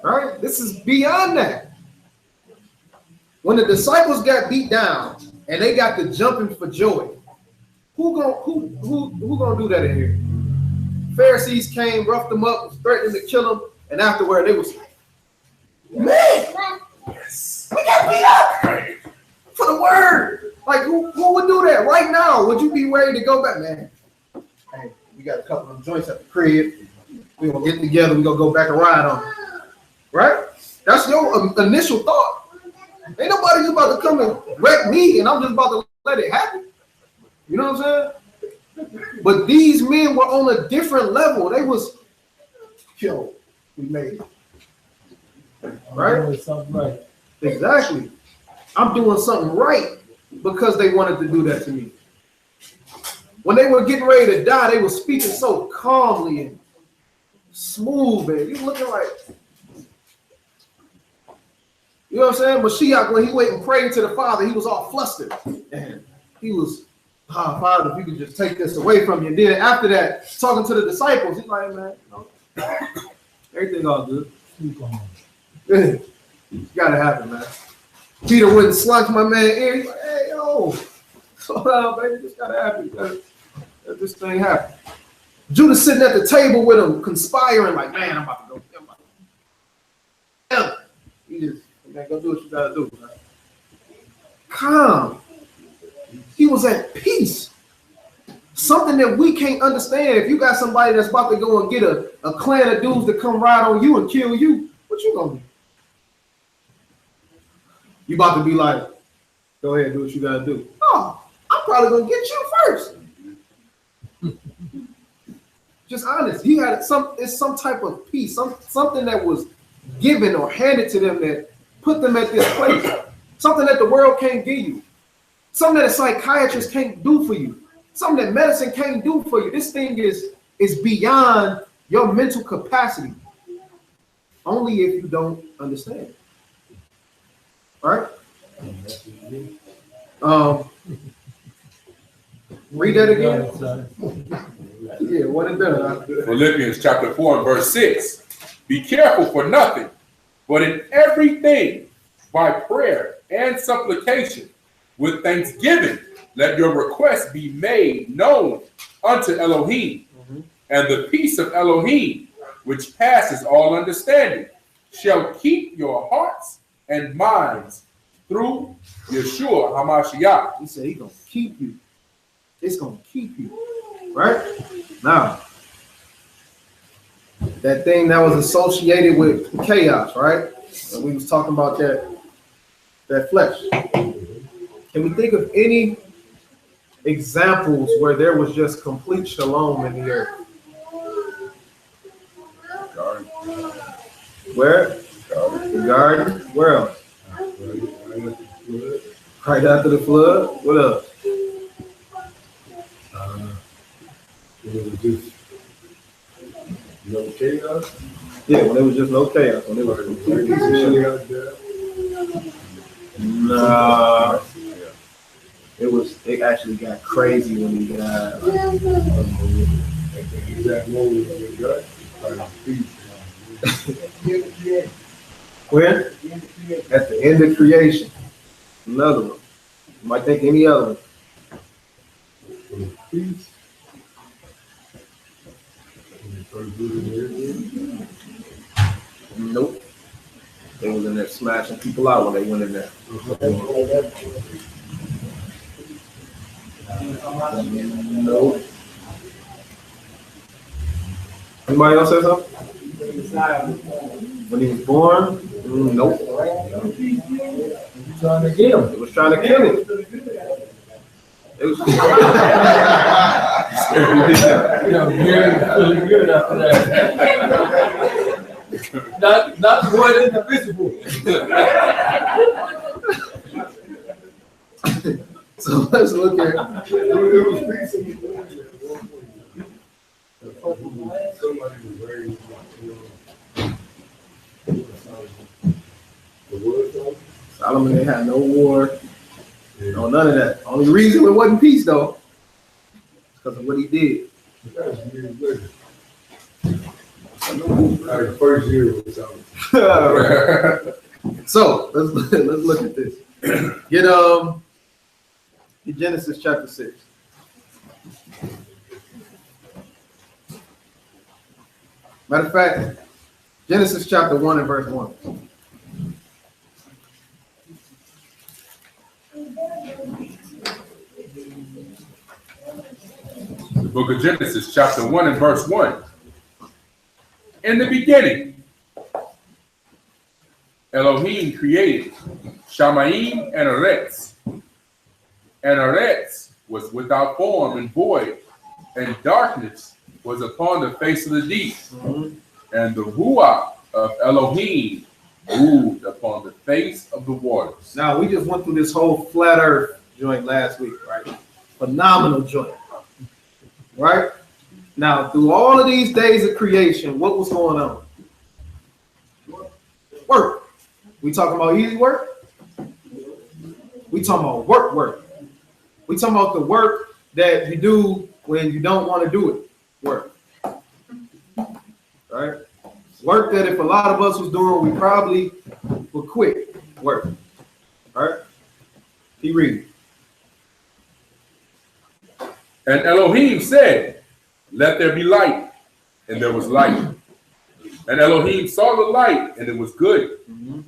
Right? This is beyond that. When the disciples got beat down and they got to jumping for joy, who gonna do that in here? Pharisees came, roughed them up, was threatening to kill them, and afterward they was like, man, yes, we got beat up for the word. Like who would do that right now? Would you be ready to go back, man? Hey, we got a couple of joints at the crib. We gonna get together. We gonna go back and ride on it, right? That's your initial thought. Ain't nobody just about to come and wreck me, and I'm just about to let it happen. You know what I'm saying? But these men were on a different level. They was, yo, we made it. Right? Something right. Exactly. I'm doing something right because they wanted to do that to me. When they were getting ready to die, they were speaking so calmly and smooth, man. You looking like, you know what I'm saying? Mashiach, when he went and prayed to the Father, he was all flustered. And he was, Father, if you could just take this away from you. And then after that, talking to the disciples, he's like, man, everything all good. It's gotta happen, man. Peter went and slugged my man ear. He's like, hey, yo, slow down, baby. This gotta happen. Let this thing happen. Judas sitting at the table with him, conspiring, like, man, I'm about to go. He just, man, go do what you gotta do, man. Calm. He was at peace. Something that we can't understand. If you got somebody that's about to go and get a clan of dudes to come ride on you and kill you, what you gonna do? You about to be like, go ahead, do what you gotta do. Oh, I'm probably gonna get you first. Just honest. He had some type of peace, something that was given or handed to them that put them at this place. Something that the world can't give you. Something that a psychiatrist can't do for you. Something that medicine can't do for you. This thing is beyond your mental capacity. Only if you don't understand. All right? Read that again. Yeah, what is that? Philippians chapter 4 and verse 6. Be careful for nothing, but in everything, by prayer and supplication, with thanksgiving, let your requests be made known unto Elohim. And the peace of Elohim, which passes all understanding, shall keep your hearts and minds through Yeshua HaMashiach. He said he's going to keep you. It's going to keep you. Right? Now, that thing that was associated with chaos, right? And we was talking about that flesh. Can we think of any examples where there was just complete shalom in the earth? Garden. Where? The garden. Where else? Right after the flood. What else? It was just no chaos. Yeah, when there was just no chaos. When it was completely chill. Nah. It actually got crazy when he died. When? At the end of creation. Another one. You might think any other one. Peace. Nope. They was in there smashing people out when they went in there. Nope. Anybody else say something? When he was born? Nope. Trying to get him. It was trying to kill him. It was feeling good after that. Not one individual. So let's look at Somebody was very, Solomon ain't had no war, no none of that. Only reason it wasn't peace though, is because of what he did. The first year was something. So let's look at this. Get Genesis chapter 6. Matter of fact, Genesis chapter 1 and verse 1. The book of Genesis, chapter 1 and verse 1. In the beginning, Elohim created Shamayim and Eretz. And Eretz was without form and void, and darkness was upon the face of the deep. And the Ruach of Elohim moved upon the face of the waters. Now, we just went through this whole flat earth joint last week, right? Phenomenal joint, right? Now, through all of these days of creation, what was going on? Work. We talking about easy work? We talking about work. We talking about the work that you do when you don't want to do it. Work. Right? Work that if a lot of us was doing, we probably would quit. Work. Right? Keep reading. And Elohim said, let there be light. And there was light. And Elohim saw the light, and it was good. And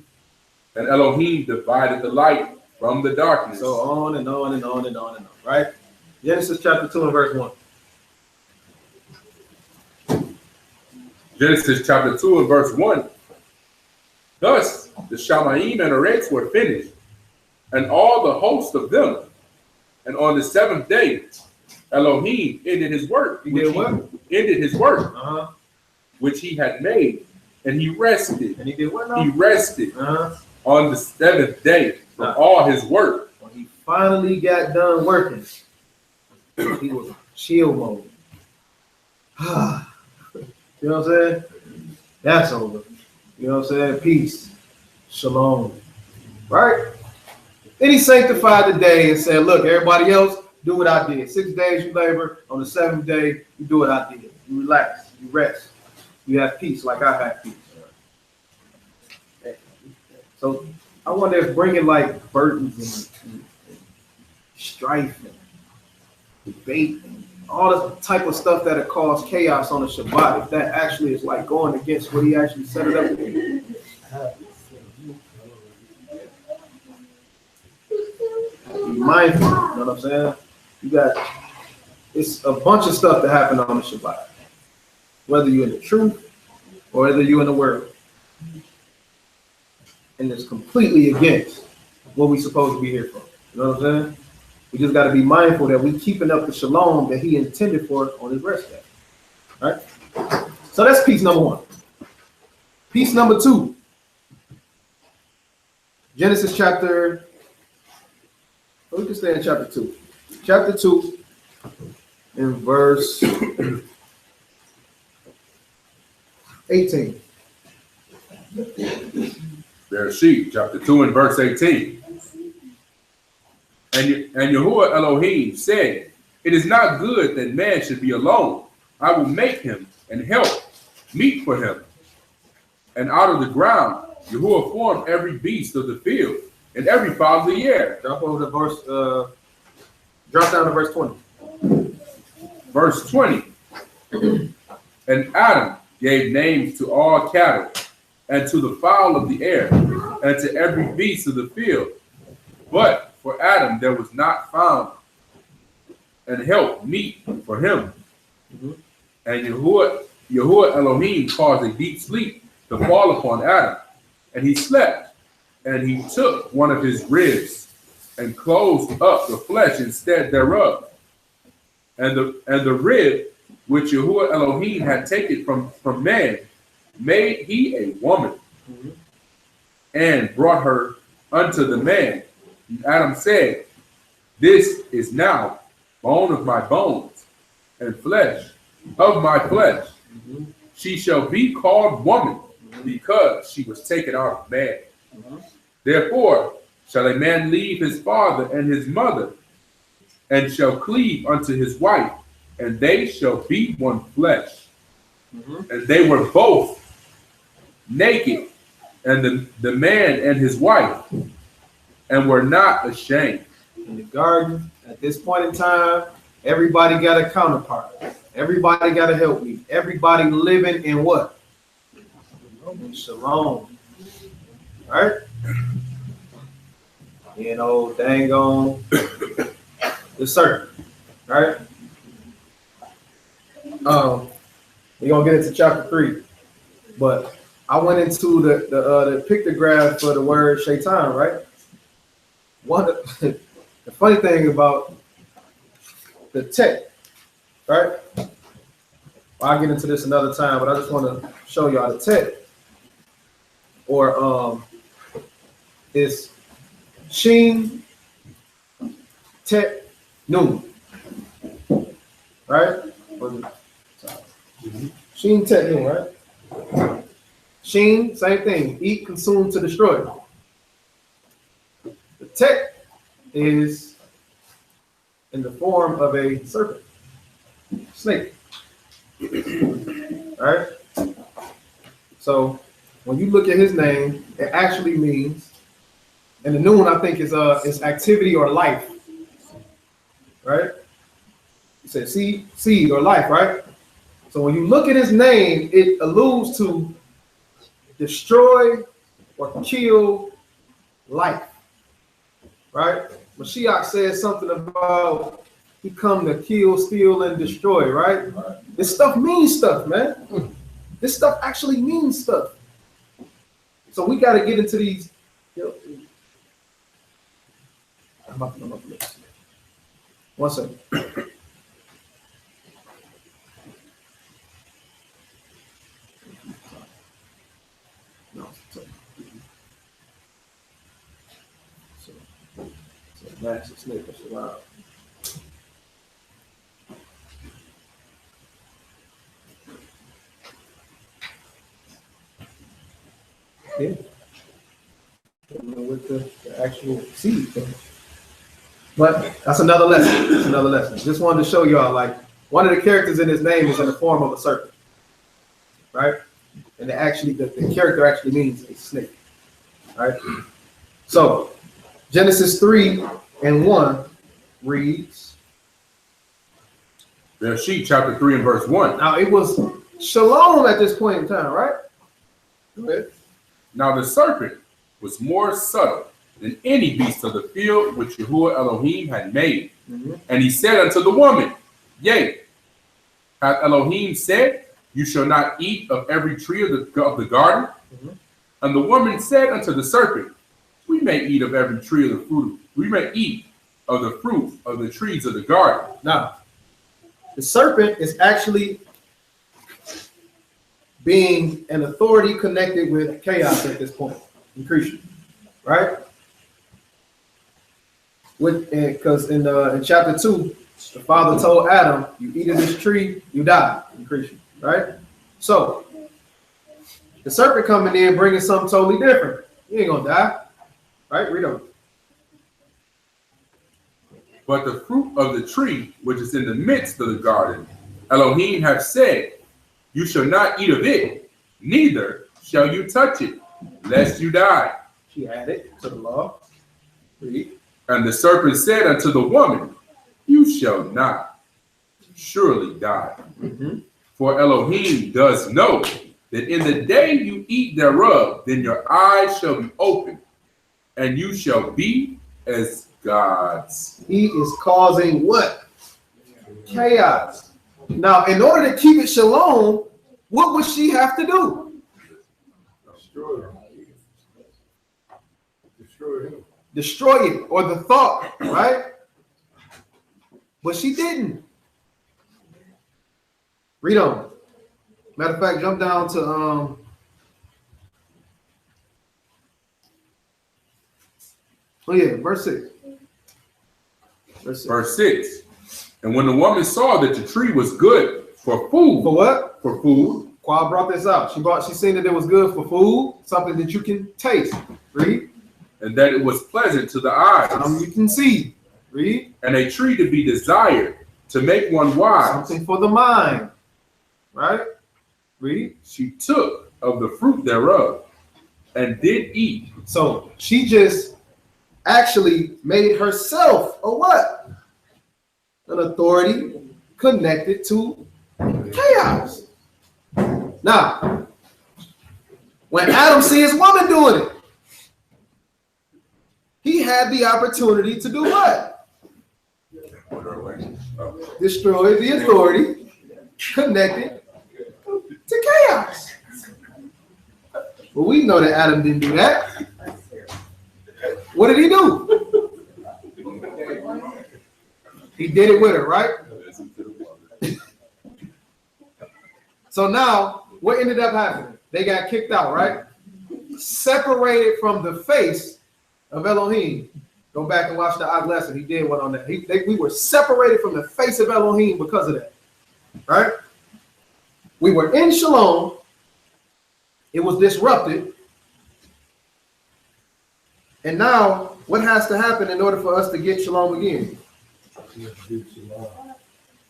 Elohim divided the light from the darkness. So on and on and on and on and on, right? Genesis chapter 2 and verse 1. Genesis chapter 2 and verse 1. Thus the Shamaim and Arets were finished, and all the host of them. And on the seventh day, Elohim ended his work. He did what? Ended his work, which he had made, and he rested. And he did what now? He rested on the seventh day from all his work. When he finally got done working, he was chill mode. You know what I'm saying? That's over. You know what I'm saying? Peace. Shalom. Right? Then he sanctified the day and said, look, everybody else, do what I did. 6 days you labor. On the seventh day, you do what I did. You relax. You rest. You have peace like I have peace. So I wonder if bringing like burdens and strife and debate and all this type of stuff that cause chaos on the Shabbat, if that actually is like going against what he actually set it up to be. Be mindful, you know what I'm saying? You got, it's a bunch of stuff that happen on the Shabbat, whether you're in the truth or whether you're in the world. And it's completely against what we're supposed to be here for. You know what I'm saying? We just got to be mindful that we're keeping up the shalom that he intended for on his rest day. All right? So that's piece number one. Piece number two. Genesis chapter, we can stay in chapter 2. Chapter 2 in verse 18. Bereshit, chapter 2 and verse 18. And Yahuwah Elohim said, it is not good that man should be alone. I will make him and help meet for him. And out of the ground, Yahuwah formed every beast of the field and every fowl of the air. Drop over the verse, drop down to verse 20. Verse 20. And Adam gave names to all cattle, and to the fowl of the air, and to every beast of the field. But for Adam there was not found an help meet for him. And Yahuwah Elohim caused a deep sleep to fall upon Adam. And he slept, and he took one of his ribs and closed up the flesh instead thereof. And the rib which Yahuwah Elohim had taken from man, made he a woman, and brought her unto the man. And Adam said, this is now bone of my bones and flesh of my flesh. She shall be called woman, because she was taken out of man. Therefore shall a man leave his father and his mother, and shall cleave unto his wife, and they shall be one flesh. And they were both naked, and the man and his wife, and were not ashamed. In the garden, at this point in time, everybody got a counterpart. Everybody got a help me. Everybody living in what? In shalom. Right? You know, dang on the serpent. Right? We're gonna get into chapter 3, but I went into the pictograph for the word shaitan, right? The funny thing about the text, right? I'll get into this another time, but I just want to show y'all the text. or it's Shin Tet Nun, right? Shin Tet Nun, right? Shin, same thing. Eat, consume, to destroy. The Tet is in the form of a serpent, snake. All right. So when you look at his name, it actually means, and the Nun I think is activity or life, right? You said seed or life, right? So when you look at his name, it alludes to destroy or kill life, right? Mashiach says something about he come to kill, steal, and destroy, right? This stuff means stuff, man. This stuff actually means stuff. So we got to get into these. One second. No. So Max is snake. That's wild. Yeah. With the actual seed thing. But that's another lesson. That's another lesson. Just wanted to show y'all, like, one of the characters in his name is in the form of a serpent, right? And the character actually means a snake, right? So Genesis 3:1 reads. Bereshit chapter 3 and verse 1. Now it was Shalom at this point in time, right? Go ahead. Now the serpent was more subtle than any beast of the field which Yahuwah Elohim had made. And he said unto the woman, Yea, hath Elohim said, You shall not eat of every tree of the garden? And the woman said unto the serpent, We may eat of every tree of the fruit. We may eat of the fruit of the trees of the garden. Now, the serpent is actually being an authority connected with chaos at this point in creation, right? Because in chapter 2, the Father told Adam, "You eat of this tree, you die." In creation, right? So the serpent coming in bringing something totally different. You ain't gonna die, right? Read on. But the fruit of the tree which is in the midst of the garden, Elohim hath said, You shall not eat of it, neither shall you touch it, lest you die. She added to the law. Read. And the serpent said unto the woman, You shall not surely die. For Elohim does know that in the day you eat thereof, then your eyes shall be opened, and you shall be as gods. He is causing what? Chaos. Now, in order to keep it shalom, what would she have to do? Destroy him. Destroy him. Destroy it, or the thought, right? But she didn't. Read on. Matter of fact, jump down to verse 6. Verse 6. And when the woman saw that the tree was good for food. For what? For food. Qua brought this out. She seen that it was good for food, something that you can taste. Read. And that it was pleasant to the eyes. You can see. Read. And a tree to be desired, to make one wise. Something for the mind. Right? Read. She took of the fruit thereof and did eat. So she just actually made herself a what? An authority connected to chaos. Now, when Adam sees his woman doing it, he had the opportunity to do what? Destroy the authority connected to chaos. Well, we know that Adam didn't do that. What did he do? He did it with her, right? So now, what ended up happening? They got kicked out, right? separated from the face of Elohim. Go back and watch the odd lesson. He did one on that. We were separated from the face of Elohim because of that. Right? We were in Shalom. It was disrupted. And now, what has to happen in order for us to get Shalom again? We have to do Shalom.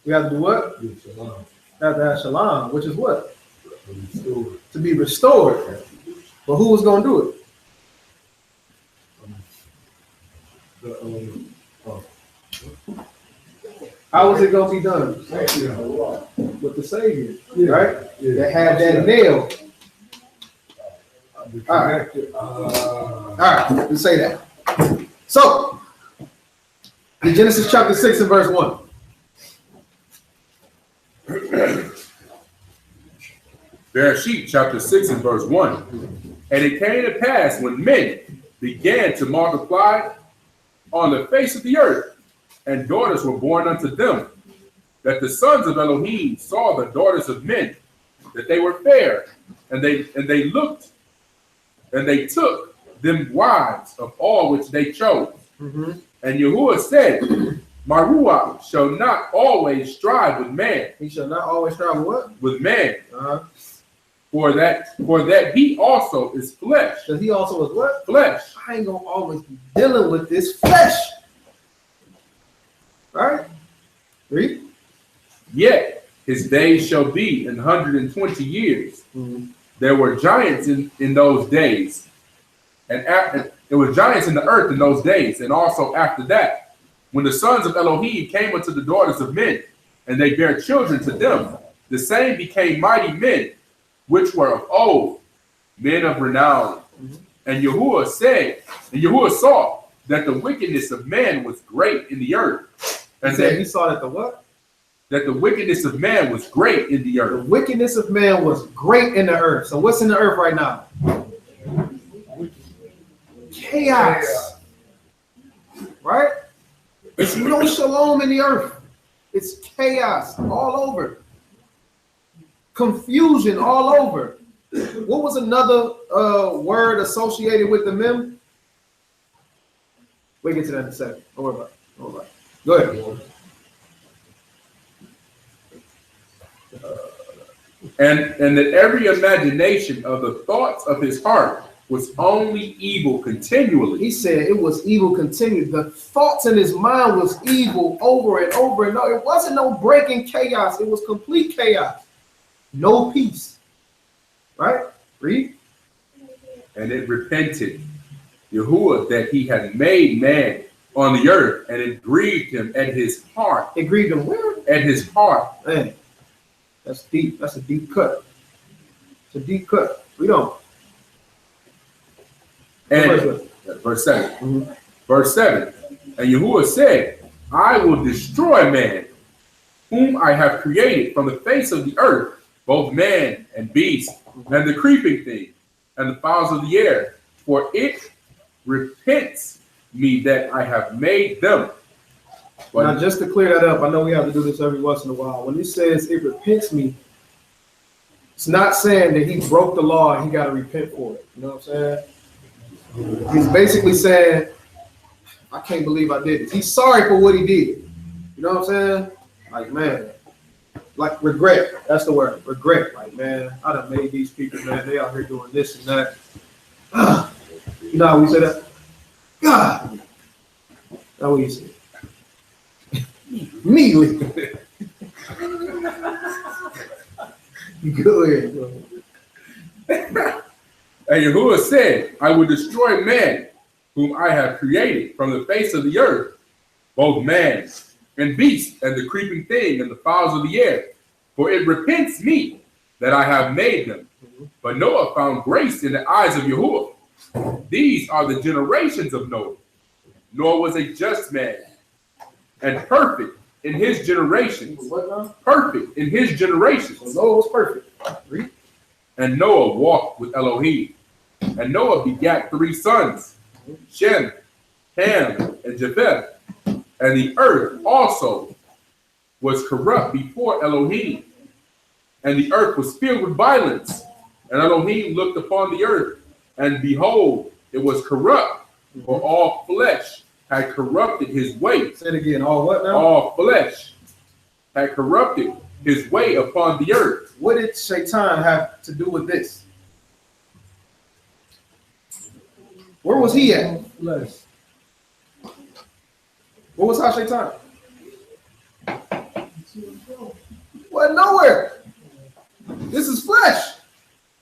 We have to do what? Do Shalom. We have to have Shalom, which is what? Restore. To be restored. But who was going to do it? How was it going to be done? With the Savior, right? That had that nail. All right, let's say that. So, in Genesis chapter 6 and verse 1. Bereshit chapter 6 and verse 1. And it came to pass when men began to multiply on the face of the earth, and daughters were born unto them, that the sons of Elohim saw the daughters of men, that they were fair, and they looked, and they took them wives of all which they chose. And Yahuwah said, my ruach shall not always strive with man. He shall not always strive with what? With man. For that he also is flesh. Because he also is what? Flesh. I ain't gonna always be dealing with this flesh. Right? Read. Yet his days shall be 120 years. There were giants in those days, and there were giants in the earth in those days, and also after that, when the sons of Elohim came unto the daughters of men, and they bare children to them, the same became mighty men, which were of old, men of renown. And Yahuwah said, and Yahuwah saw that the wickedness of man was great in the earth. And he saw that the what? That the wickedness of man was great in the earth. The wickedness of man was great in the earth. So what's in the earth right now? Chaos. Right? There's no shalom in the earth. It's chaos all over. Confusion all over. What was another word associated with the mem? We'll get to that in a second. Don't worry about it. Don't worry about it. Go ahead. And that every imagination of the thoughts of his heart was only evil continually. He said it was evil continually. The thoughts in his mind was evil over and over and over. It wasn't no breaking chaos. It was complete chaos. No peace. Right? Read. And it repented Yahuwah that he had made man on the earth, and it grieved him at his heart. It grieved him where? At his heart. Man, that's deep. That's a deep cut. It's a deep cut. We don't. And verse 7. Verse 7. And Yahuwah said, I will destroy man, whom I have created from the face of the earth, both man and beast, and the creeping thing, and the fowls of the air, for it repents me that I have made them. But now, just to clear that up, I know we have to do this every once in a while. When it says it repents me, it's not saying that he broke the law and he got to repent for it. You know what I'm saying? He's basically saying, I can't believe I did this. He's sorry for what he did. You know what I'm saying? Like, man, like regret. That's the word, regret. Like, man, I done made these people, man, they out here doing this and that. You know how we say that? God. That's what you say. Immediately. Go ahead, bro. And Yahuwah said, I will destroy man, whom I have created from the face of the earth, both man and beast, and the creeping thing, and the fowls of the air. For it repents me that I have made them. But Noah found grace in the eyes of Yahuwah. These are the generations of Noah. Noah was a just man, and perfect in his generations. Perfect in his generations. So Noah was perfect. And Noah walked with Elohim. And Noah begat 3 sons, Shem, Ham, and Japheth. And the earth also was corrupt before Elohim. And the earth was filled with violence. And Elohim looked upon the earth, And behold, it was corrupt, for all flesh had corrupted his way. Say it again. All what now? All flesh had corrupted his way upon the earth. What did Shaitan have to do with this? Where was he at? Flesh. What was Shaitan? Well, nowhere. This is flesh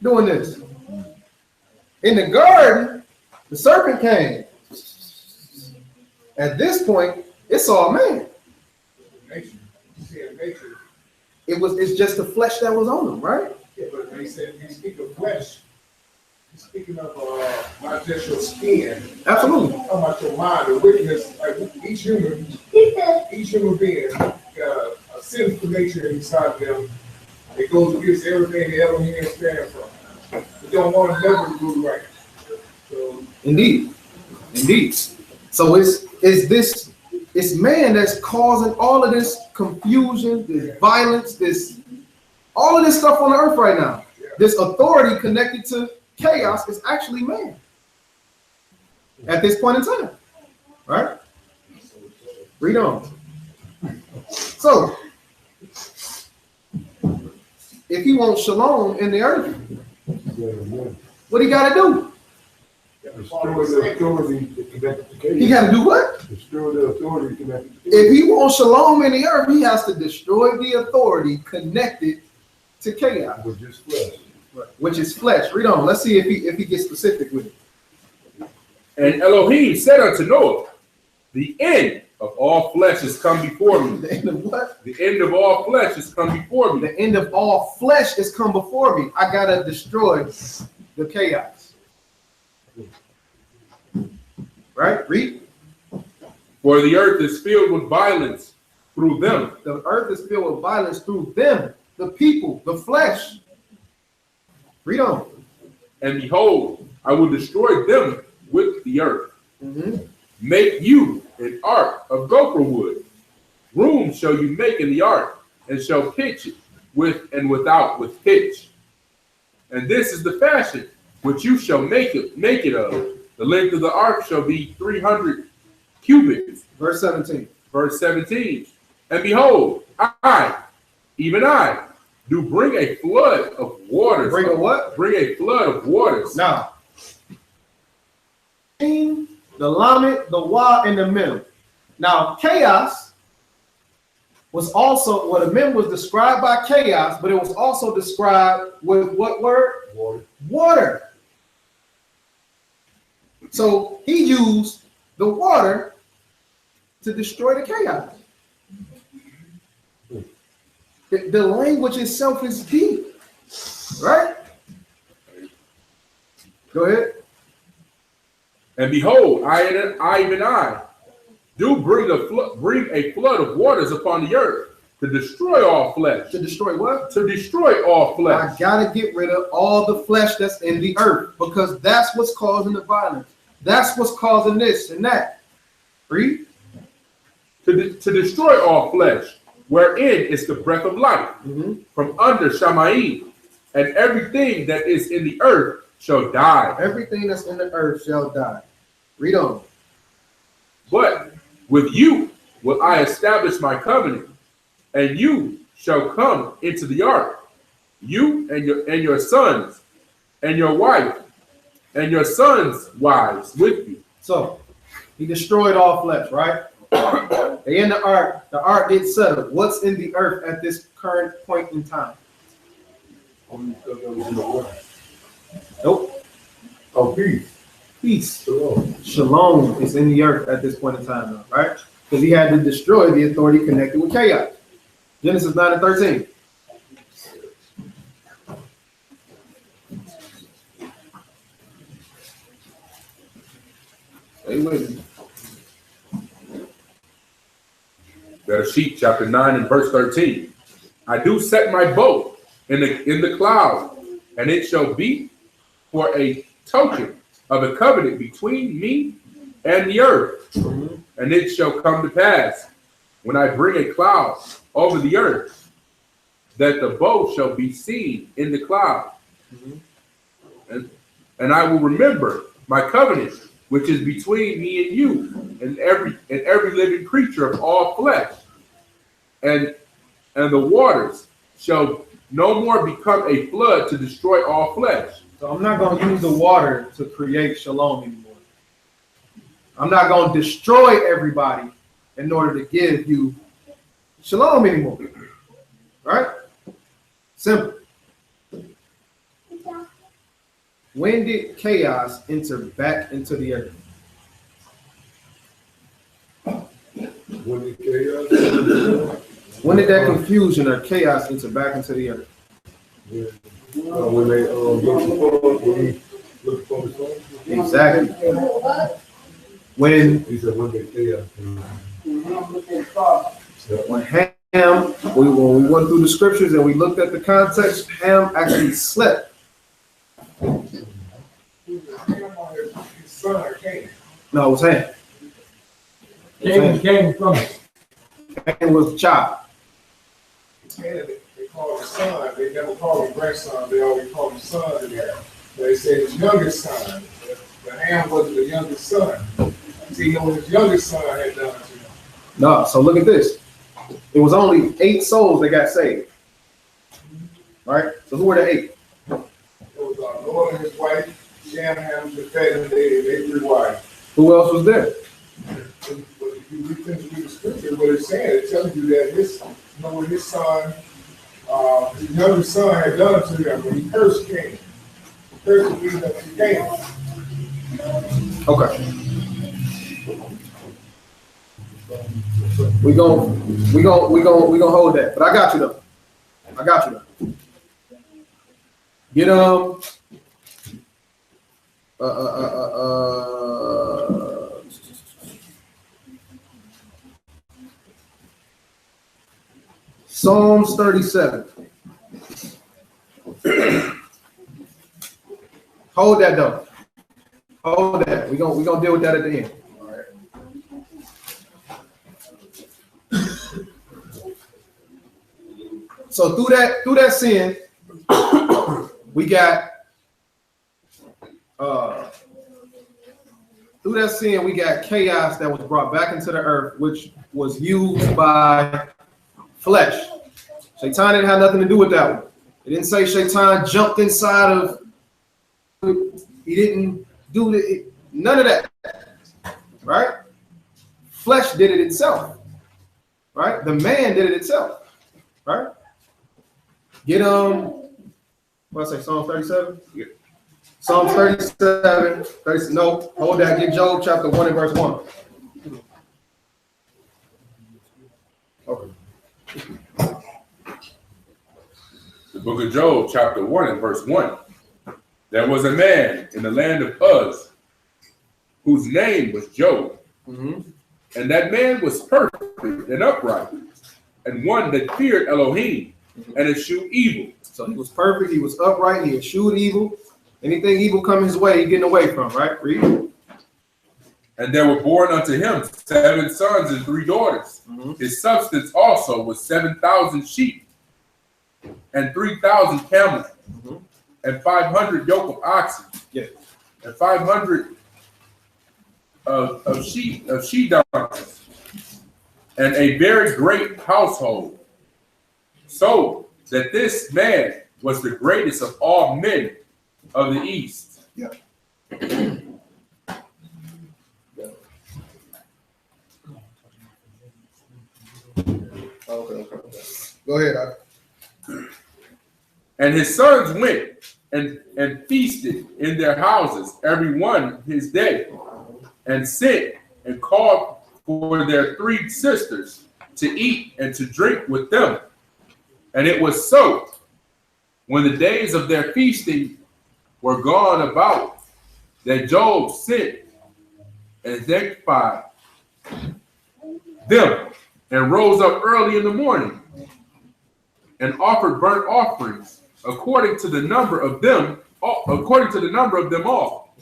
doing this. In the garden, the serpent came. At this point, it's all man. Nature. You see in nature. It's just the flesh that was on him, right? Yeah, but they said he speak of flesh. He's speaking of not just your skin. Absolutely. Talking about your mind, the wickedness. Like each human being got a sinful nature inside them. It goes against everything the Elohim stand for. They don't want to never do right. So, Indeed. So it's man that's causing all of this confusion, this violence, all of this stuff on the earth right now. This authority connected to chaos is actually man at this point in time, right? Read on. So, if he wants shalom in the earth, what he got to do? Destroy the authority connected to chaos. He got to do what? Destroy the authority connected to chaos. If he wants shalom in the earth, he has to destroy the authority connected to chaos, Which is flesh. which is flesh. Read on. Let's see if he gets specific with it. And Elohim said unto Noah, the end of all flesh is come before me. The end of what? The end of all flesh is come before me. The end of all flesh is come before me. I gotta destroy the chaos. Right? Read. For the earth is filled with violence through them. The earth is filled with violence through them, the people, the flesh. Read on. And behold, I will destroy them with the earth. Mm-hmm. Make you an ark of gopher wood. Room shall you make in the ark, and shall pitch it with and without with pitch. And this is the fashion which you shall make it of. The length of the ark shall be 300 cubits. Verse 17. Verse 17. And behold, I, even I, do bring a flood of waters. Bring a what? Bring a flood of waters. Now, the Lamed, the Wa, and the Mem. Now, chaos was also, the Mem was described by chaos, but it was also described with what word? Water. So he used the water to destroy the chaos. The language itself is deep, right? Go ahead. And behold, I even I do bring a flood of waters upon the earth to destroy all flesh. To destroy what? To destroy all flesh. I gotta get rid of all the flesh that's in the earth, because that's what's causing the violence. That's what's causing this and that. Read. To destroy all flesh, wherein is the breath of life, from under Shamayim, and everything that is in the earth shall die. Everything that's in the earth shall die. Read on. But with you will I establish my covenant, and you shall come into the ark, you and your sons, and your wife, and your sons' wives with you. So he destroyed all flesh, right? They in the ark gets settled. What's in the earth at this current point in time? Nope. Oh, peace. Peace. Shalom is in the earth at this point in time, now, right? Because he had to destroy the authority connected with chaos. Genesis 9:13. Stay with me. Bereshit chapter 9 and verse 13. I do set my boat in the cloud, and it shall be for a token of a covenant between me and the earth. And it shall come to pass, when I bring a cloud over the earth, that the bow shall be seen in the cloud. and I will remember my covenant, which is between me and you, and every living creature of all flesh, and the waters shall no more become a flood to destroy all flesh. So I'm not going to use the water to create shalom anymore. I'm not going to destroy everybody in order to give you shalom anymore. Right? Simple. When did chaos enter back into the earth? When did that confusion or chaos enter back into the earth? When they look for the sun. Exactly. When He said when they chaos. when Ham, when we went through the scriptures and we looked at the context, Ham actually slept. His son came. No, it was Ham. Came from it. Ham was the child. And they call him son. They never call him grandson. They always call him son in there. They say his youngest son. But Ham wasn't the youngest son. See, when his youngest son had done it to him. No, so look at this. It was only 8 souls that got saved. Right? So who were the 8? It was Lord and his wife, Shem, Ham, Japheth, and they 3 wives. Who else was there? But if you read the scripture, what it's saying, it tells you that his son, his youngest son had done it to him when he cursed Cain. Cursed means that he came. Okay. We gonna hold that. But I got you though. Get Psalms 37. Hold that though. Hold that. We're gonna deal with that at the end. All right. So through that sin, we got chaos that was brought back into the earth, which was used by flesh. Shaitan didn't have nothing to do with that one. It didn't say Shaitan jumped inside of. He didn't do it. None of that. Right? Flesh did it itself. Right? The man did it itself. Right? Get what I say, Psalm 37? Yeah. Psalm 37, no, hold that. Get Job chapter 1 and verse 1. Okay. The book of Job, chapter 1 and verse 1. There was a man in the land of Uz whose name was Job. Mm-hmm. And that man was perfect and upright, and one that feared Elohim and eschewed evil. So he was perfect, he was upright, he eschewed evil. Anything evil come his way, he's getting away from, right? Read. And there were born unto him 7 sons and 3 daughters. Mm-hmm. His substance also was 7,000 sheep and 3,000 camels, Mm-hmm. and 500 yoke of oxen, Yeah. and 500 of she donkeys, and a very great household, so that this man was the greatest of all men of the East. Yeah. Okay. Go ahead. And his sons went and feasted in their houses, every one his day, and sent and called for their 3 sisters to eat and to drink with them. And it was so, when the days of their feasting were gone about, that Job sent and sanctified them, and rose up early in the morning, and offered burnt offerings according to the number of them all.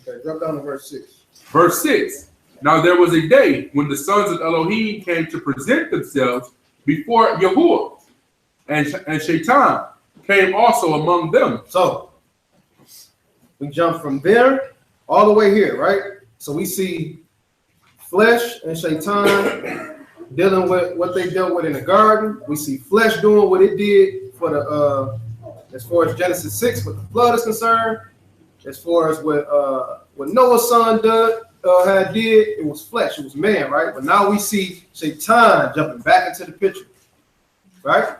Okay, drop down to verse 6. Verse 6. Now there was a day when the sons of Elohim came to present themselves before Yahuwah, and Shaitan came also among them. So We jump from there all the way here, right? So we see flesh and Shaitan dealing with what they dealt with in the garden. We see flesh doing what it did for the as far as Genesis 6 with the flood is concerned. As far as what Noah's son did, it was flesh, it was man, right? But now we see Shaitan jumping back into the picture, right?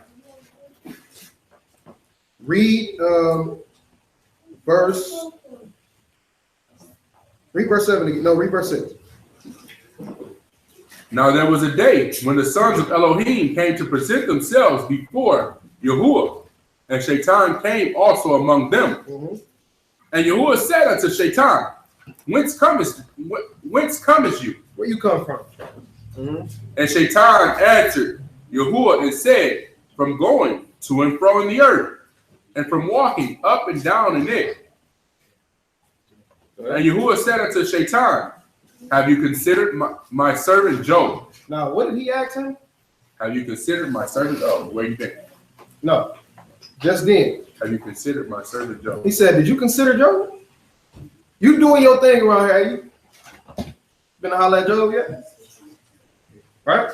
Read verse 7 again. No, read verse 6. Now there was a day when the sons of Elohim came to present themselves before Yahuwah, and Shaitan came also among them. Mm-hmm. And Yahuwah said unto Shaitan, Whence comest you? Where you come from? Mm-hmm. And Shaitan answered Yahuwah and said, From going to and fro in the earth, and from walking up and down in it. And Yahuwah said unto Shaitan, Have you considered my servant Job? Now, what did he ask him? Have you considered my servant Job? Where you been? No, just then. Have you considered my servant Job? He said, Did you consider Job? You doing your thing around here, you? Been to holler at Job yet? Right?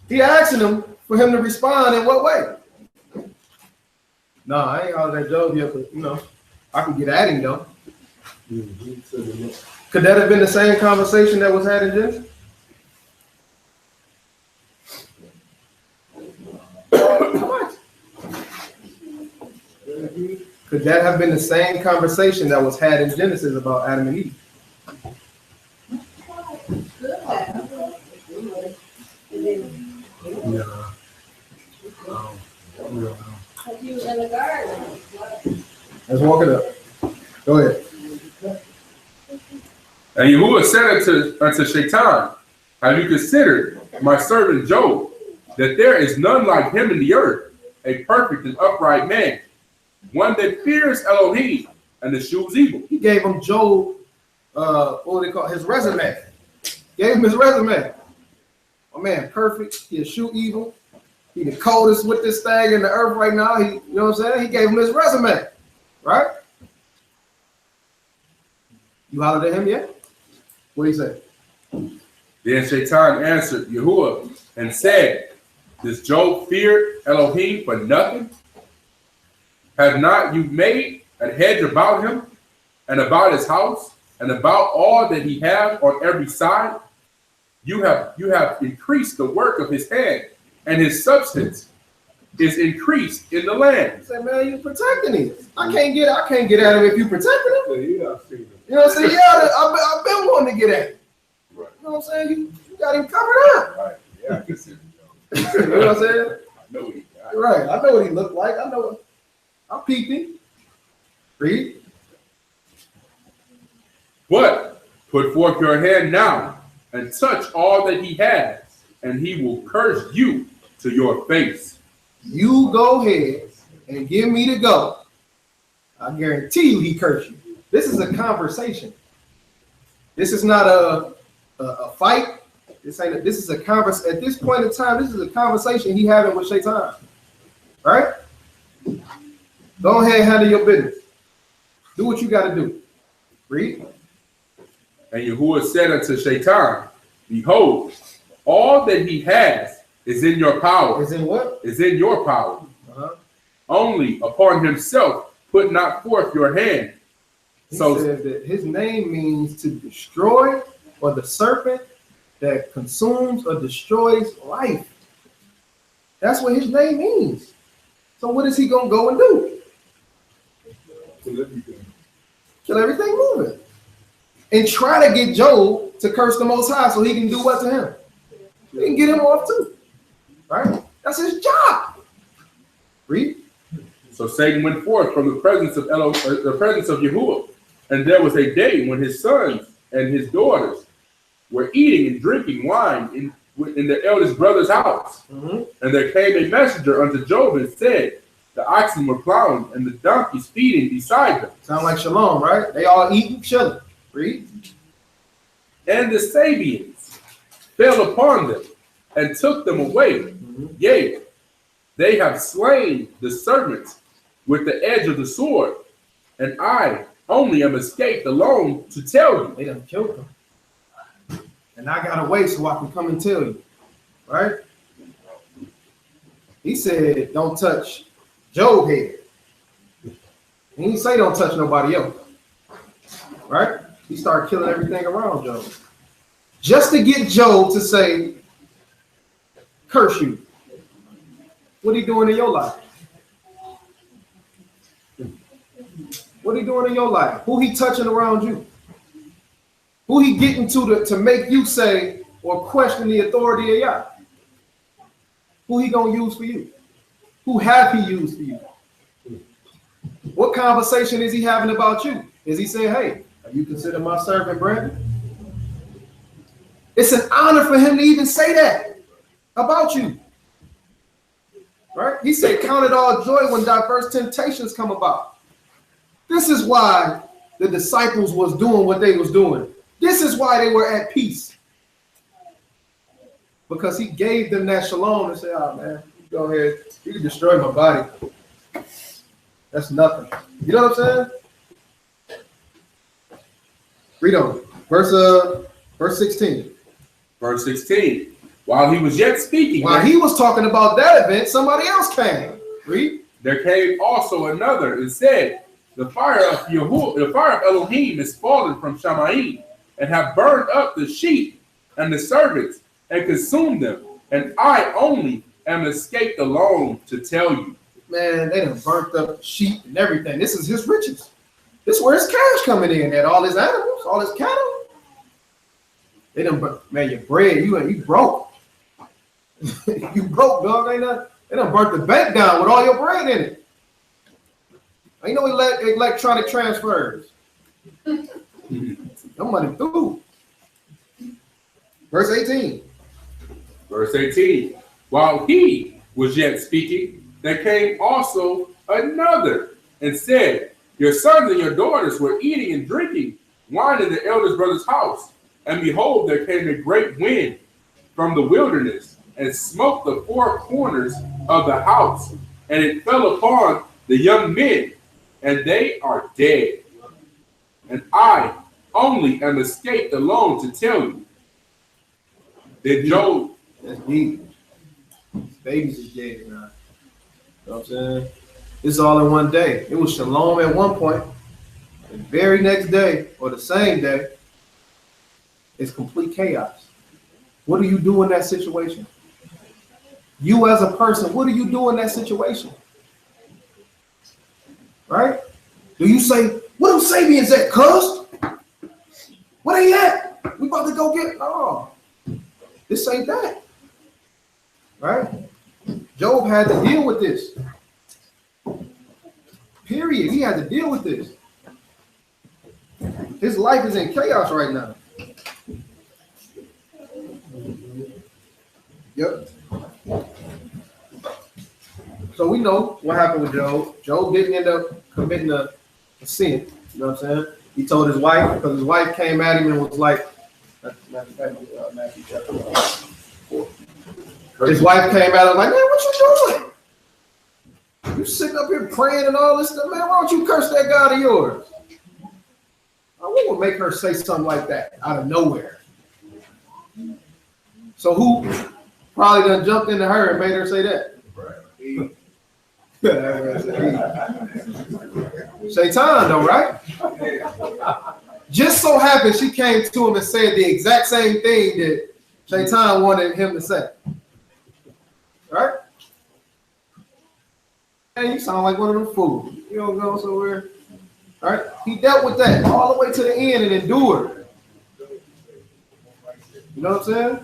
He asking him for him to respond in what way? No, I ain't hollered at Job yet, but I can get at him though. Could that have been the same conversation that was had in Genesis? Could that have been the same conversation that was had in Genesis about Adam and Eve? Let's walk it up. Go ahead. And Yahuwah said unto Shaitan, Have you considered my servant Job, that there is none like him in the earth, a perfect and upright man, one that fears Elohim and eschews evil? He gave him Job, what do they call it? His resume. Gave him his resume. Oh man, perfect. He eschew evil. He the coldest with this thing in the earth right now. You know what I'm saying? He gave him his resume, right? You hollered at him yet? What did he say? Then Shaitan answered Yahuwah and said, Does Job fear Elohim for nothing? Have not you made a hedge about him, and about his house, and about all that he hath on every side? You have increased the work of his hand, and his substance is increased in the land. Say, man, you protecting him. I can't get at him if you protecting him. Yeah, you not seeing it. You know what I'm saying? Yeah, I've been wanting to get at him. Right. You know what I'm saying? You got him covered up. Right. Yeah, I consider You know what I'm saying? I know he got. Right. I know what he looked like. I peeped him. Read. But put forth your hand now and touch all that he has, and he will curse you to your face. You go ahead and give me the go. I guarantee you he cursed you. This is a conversation. This is not a fight. This is a conversation. At this point in time, this is a conversation he having with Shaitan. Right? Go ahead and handle your business. Do what you got to do. Read. And Yahuwah said unto Shaitan, Behold, all that he has is in your power. Is in what? Is in your power. Uh-huh. Only upon himself put not forth your hand. He says that his name means to destroy, or the serpent that consumes or destroys life. That's what his name means. So what is he going to go and do? Kill everything moving. And try to get Job to curse the Most High so he can do what to him? He can get him off too. Right? That's his job. Read. So Satan went forth from the presence of Yahuwah. And there was a day when his sons and his daughters were eating and drinking wine in their eldest brother's house. Mm-hmm. And there came a messenger unto Job and said, The oxen were plowing and the donkeys feeding beside them. Sound like Shalom, right? They all eating, chilling. Read. And the Sabians fell upon them and took them away. Mm-hmm. Yea, they have slain the servants with the edge of the sword, and I only am escaped alone to tell you. They done killed him. And I got away so I can come and tell you. Right? He said, don't touch Job's head. He didn't say don't touch nobody else. Right? He started killing everything around Job. Just to get Job to say, curse you. What are you doing in your life? What are you doing in your life? Who he touching around you? Who he getting to make you say or question the authority of Yah? Who he gonna use for you? Who have he used for you? What conversation is he having about you? Is he saying, hey, are you consider my servant, Brandon? It's an honor for him to even say that about you. Right? He said, count it all joy when diverse temptations come about. This is why the disciples was doing what they was doing. This is why they were at peace. Because he gave them that shalom and said, oh man, go ahead. You can destroy my body. That's nothing. You know what I'm saying? Read on. Verse 16. Verse 16. While he was yet speaking, while he was talking about that event, somebody else came. Read. There came also another and said, the fire of Elohim is fallen from Shamayim, and have burned up the sheep and the servants, and consumed them. And I only am escaped alone to tell you. Man, they done burnt up the sheep and everything. This is his riches. This is where his cash coming in at. All his animals, all his cattle. They done, man, your bread, you broke. You broke, dog. Ain't that? They done burnt the bank down with all your bread in it. Ain't no electronic transfers. No money through. Verse 18. Verse 18. While he was yet speaking, there came also another and said, your sons and your daughters were eating and drinking wine in the eldest brother's house. And behold, there came a great wind from the wilderness and smote the four corners of the house. And it fell upon the young men, and they are dead. And I only am escaped alone to tell you. Then Job, that's deep. Babies is dead now. You know what I'm saying? It's all in one day. It was shalom at one point. The very next day, or the same day, it's complete chaos. What do you do in that situation? You as a person, what do you do in that situation? Right? Do you say, what them Sabians at, cuz? Where they at? We about to go get, no. This ain't that. Right? Job had to deal with this. Period. He had to deal with this. His life is in chaos right now. Yep. So we know what happened with Job. Job didn't end up committing a sin. You know what I'm saying? He told his wife, because his wife came at him and was like, Matthew chapter 4. His wife came at him like, man, what you doing? You sitting up here praying and all this stuff, man. Why don't you curse that God of yours? What would make her say something like that out of nowhere? So who probably done jumped into her and made her say that? Shaitan, though, right? Just so happened she came to him and said the exact same thing that Shaitan wanted him to say. Right? Hey, you sound like one of them fools. You don't go somewhere. All right? He dealt with that all the way to the end and endured. You know what I'm saying?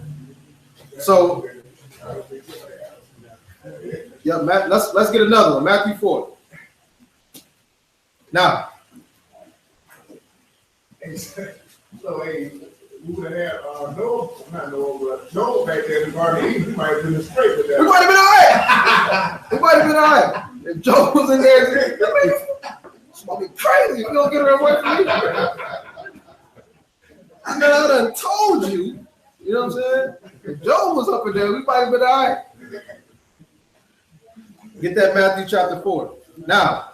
So, yeah, let's get another one. Matthew 4. Now. So, hey, we would have had Noah back there in the Garden of Eden. We might have been straight with that. We might have been all right. It might have been all right. If Job was in there, it's gonna be crazy. If you don't get her away from me. I done told you. You know what I'm saying? If Job was up in there, we might have been all right. Get that Matthew chapter 4. Now,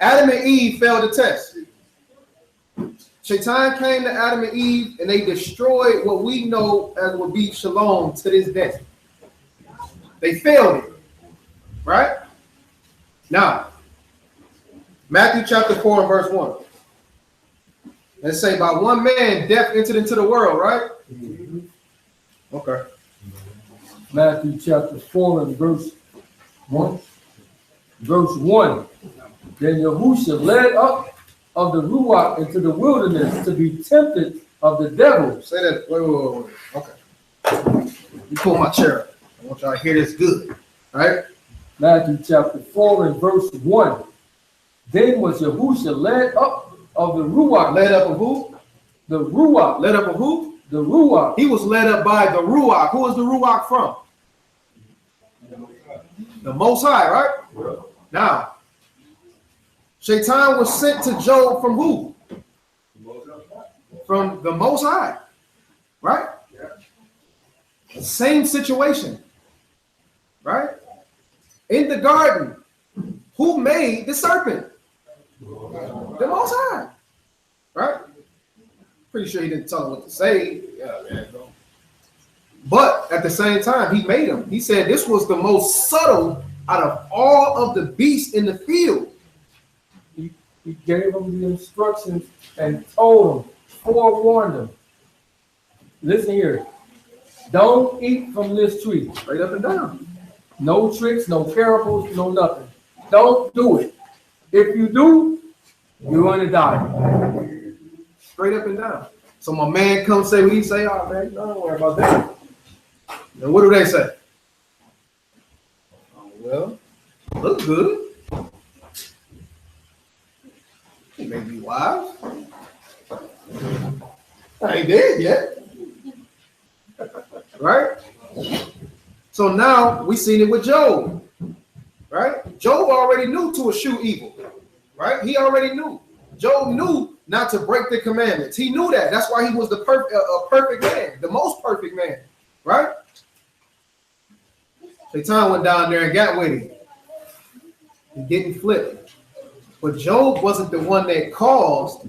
Adam and Eve failed the test. Shaitan came to Adam and Eve, and they destroyed what we know as would be Shalom to this day. They failed it, right? Now, Matthew chapter 4 and verse 1. Let's say by one man death entered into the world, right? Okay. Matthew chapter 4 and verse 1. Verse 1. Then Yahusha led up of the Ruach into the wilderness to be tempted of the devil. Say that. Wait. Okay. You pull my chair up. I want y'all to hear this good. All right? Matthew chapter 4 and verse 1. Then was Yahusha led up of the Ruach. Led up of who? The Ruach. Led up of who? The Ruach. He was led up by the Ruach. Who is the Ruach from? The Most High, right? Now, Shaitan was sent to Job from who? From the Most High, right? Same situation, right? In the garden, who made the serpent? The Most High, right? Pretty sure he didn't tell him what to say. Yeah. But at the same time, he made him. He said this was the most subtle out of all of the beasts in the field. He gave them the instructions and told them, forewarned them. Listen here. Don't eat from this tree. Straight up and down. No tricks, no parables, no nothing. Don't do it. If you do, you're going to die. Straight up and down. So my man comes say what he say, oh man, don't worry about that. And what do they say? Oh, well, look good. He may be wise. I ain't dead yet. Right? So now we seen it with Job. Right? Job already knew to eschew evil. Right? He already knew. Job knew not to break the commandments. He knew that. That's why he was the perfect man, the most perfect man. Right? Shaitan went down there and got with him. He didn't flip. But Job wasn't the one that caused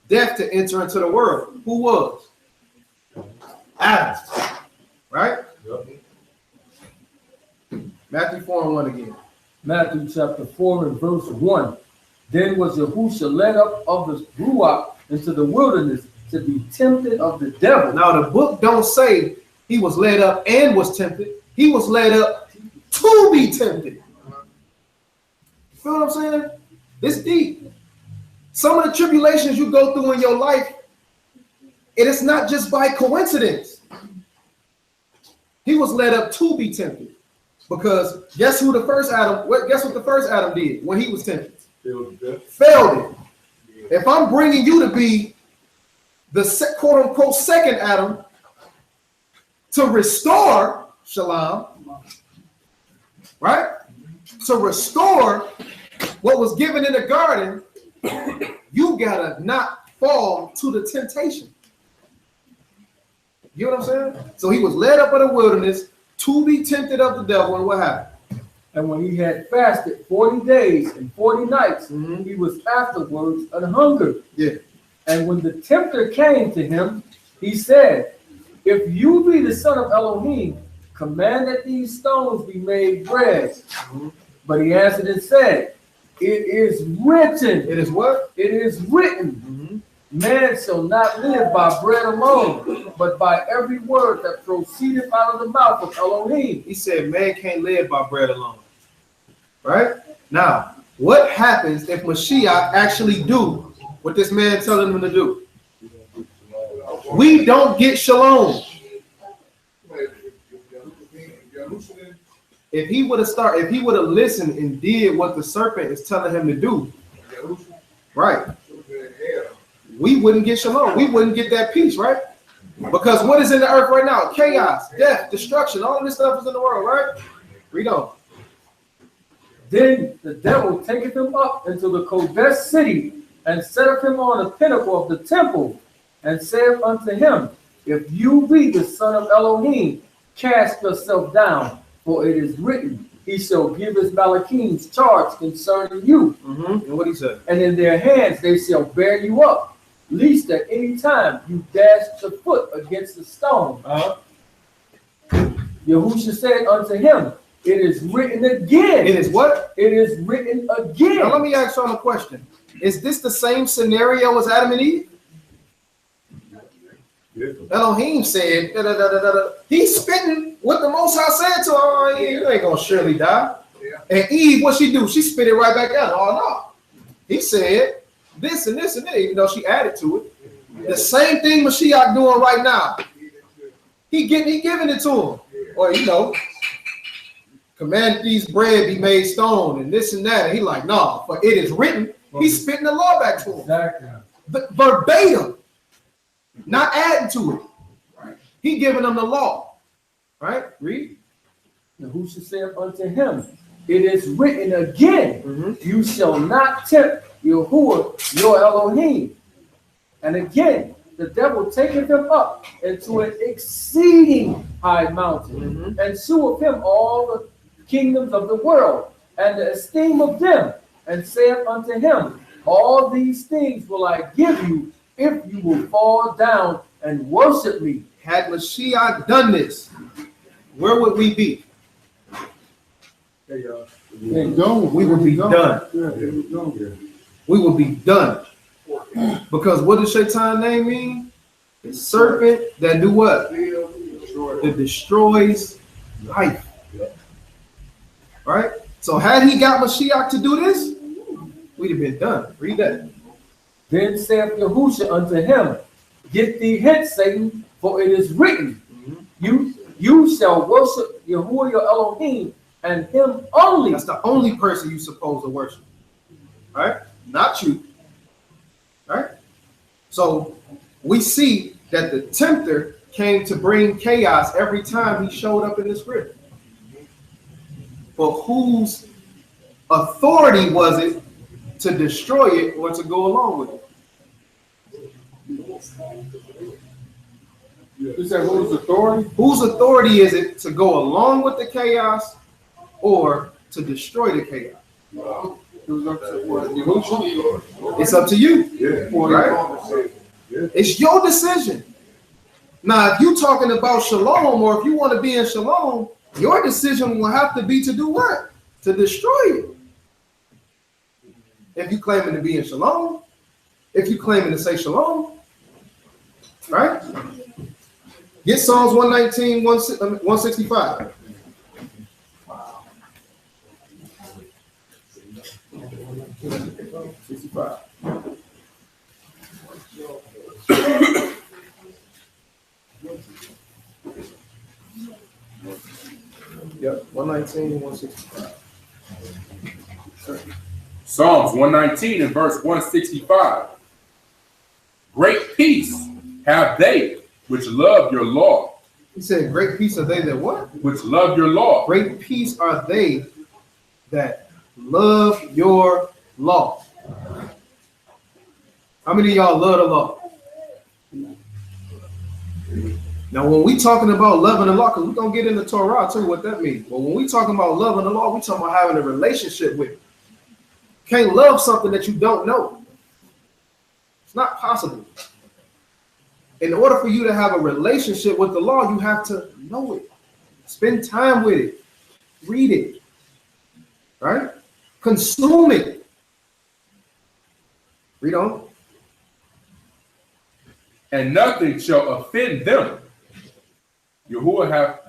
death to enter into the world. Who was? Adam. Right? Yep. Matthew 4 and 1 again. Matthew chapter 4 and verse 1. Then was Yahusha led up of the Ruach into the wilderness to be tempted of the devil. Now the book don't say he was led up and was tempted. He was led up to be tempted. You feel what I'm saying? It's deep. Some of the tribulations you go through in your life, it is not just by coincidence. He was led up to be tempted. Because guess what the first Adam did when he was tempted? Failed it. If I'm bringing you to be the quote unquote second Adam to restore Shalom, right? To restore what was given in the garden, you gotta not fall to the temptation. You know what I'm saying? So he was led up in the wilderness to be tempted of the devil, and what happened? And when he had fasted 40 days and 40 nights, he was afterwards an hunger. Yeah. And when the tempter came to him, he said, if you be the son of Elohim, command that these stones be made bread. But he answered and said, it is written. It is what? It is written. Man shall not live by bread alone, but by every word that proceedeth out of the mouth of Elohim. He said man can't live by bread alone. Right? Now, what happens if Mashiach actually do what this man telling him to do? We don't get shalom. If he would have listened and did what the serpent is telling him to do, right? We wouldn't get shalom. We wouldn't get that peace, right? Because what is in the earth right now? Chaos, death, destruction, all of this stuff is in the world, right? Read on. Then the devil taketh him up into the Kodesh city, and setteth him on the pinnacle of the temple, and saith unto him, if you be the son of Elohim, cast yourself down, for it is written, he shall give his Malachim's charge concerning you. And what he said? And in their hands they shall bear you up, lest at any time you dash your foot against a stone. Yahusha said unto him, it is written again. It is what? It is written again. Now let me ask y'all a question. Is this the same scenario as Adam and Eve? Elohim said, da, da, da, da, da. He's spitting what the Most High said to her. Oh, you ain't gonna surely die. And Eve, what she do? She spit it right back out. Oh no. He said this and this and that, even though she added to it. The same thing Mashiach doing right now. He giving it to him. Or command these bread be made stone and this and that. And he like, no, but it is written. He's spitting the law back to him. Exactly. Verbatim. Not adding to it. Right. He giving them the law. Right? Read. Yahusha said unto him, it is written again, you shall not tempt Yahuwah your Elohim. And again, the devil taketh him up into an exceeding high mountain, and sheweth him all the kingdoms of the world, and the esteem of them, and saith unto him, all these things will I give you, if you will fall down and worship me. Had Mashiach done this, where would we be? There you We would be done. We would be done. Because what does Shaitan name mean? The serpent that do what? That destroys life. Right? So had he got Mashiach to do this, we'd have been done. Read that. Then saith Yahusha unto him, get thee hence, Satan, for it is written, you shall worship Yahuwah your Elohim, and him only. That's the only person you're supposed to worship. Right? Not you. Right? So we see that the tempter came to bring chaos every time he showed up in the script. But whose authority was it to destroy it or to go along with it? You said whose authority? Whose authority is it to go along with the chaos or to destroy the chaos? It's up to you. Right? It's your decision. Now, if you're talking about shalom, or if you want to be in shalom, your decision will have to be to do what? To destroy it. If you claiming to be in shalom, if you claiming to say shalom, right? Get Psalms 119, 165. Yep, 119, 165. Psalms 119 and verse 165. Great peace have they which love your law. He said, great peace are they that what? Which love your law. Great peace are they that love your law. How many of y'all love the law? Now, when we talking about loving the law, because we're going to get into Torah too, what that means. But when we talking about loving the law, we talking about having a relationship with it. Can't love something that you don't know. It's not possible. In order for you to have a relationship with the law, you have to know it. Spend time with it. Read it. Right? Consume it. Read on. And nothing shall offend them. Yahuwah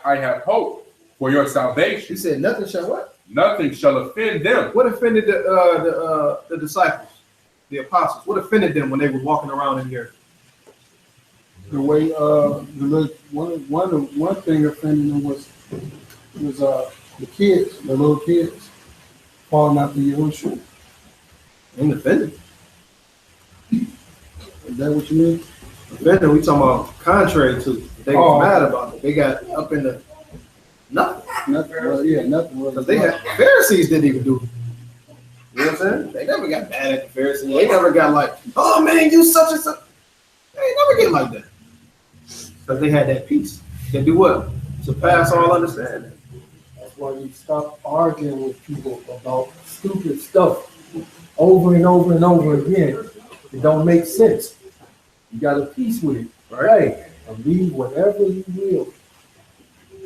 I have hope for your salvation. He said nothing shall what? Nothing shall offend them. What offended the disciples, the apostles? What offended them when they were walking around in here? The way one thing offending them was the kids, the little kids, falling out the Yahushua. Ain't offended. Is that what you mean? Offended, we talking about contrary to. They were mad about it. They got up in the nothing. Nothing. Because they had Pharisees didn't even do it. You know what I'm saying? They never got mad at the Pharisees. They never got like, oh man, you such and such. They never get like that. Because they had that peace. They do what? Surpass all understanding. That's why you stop arguing with people about stupid stuff over and over and over again. It don't make sense. You got a peace with it, right? Believe whatever you will.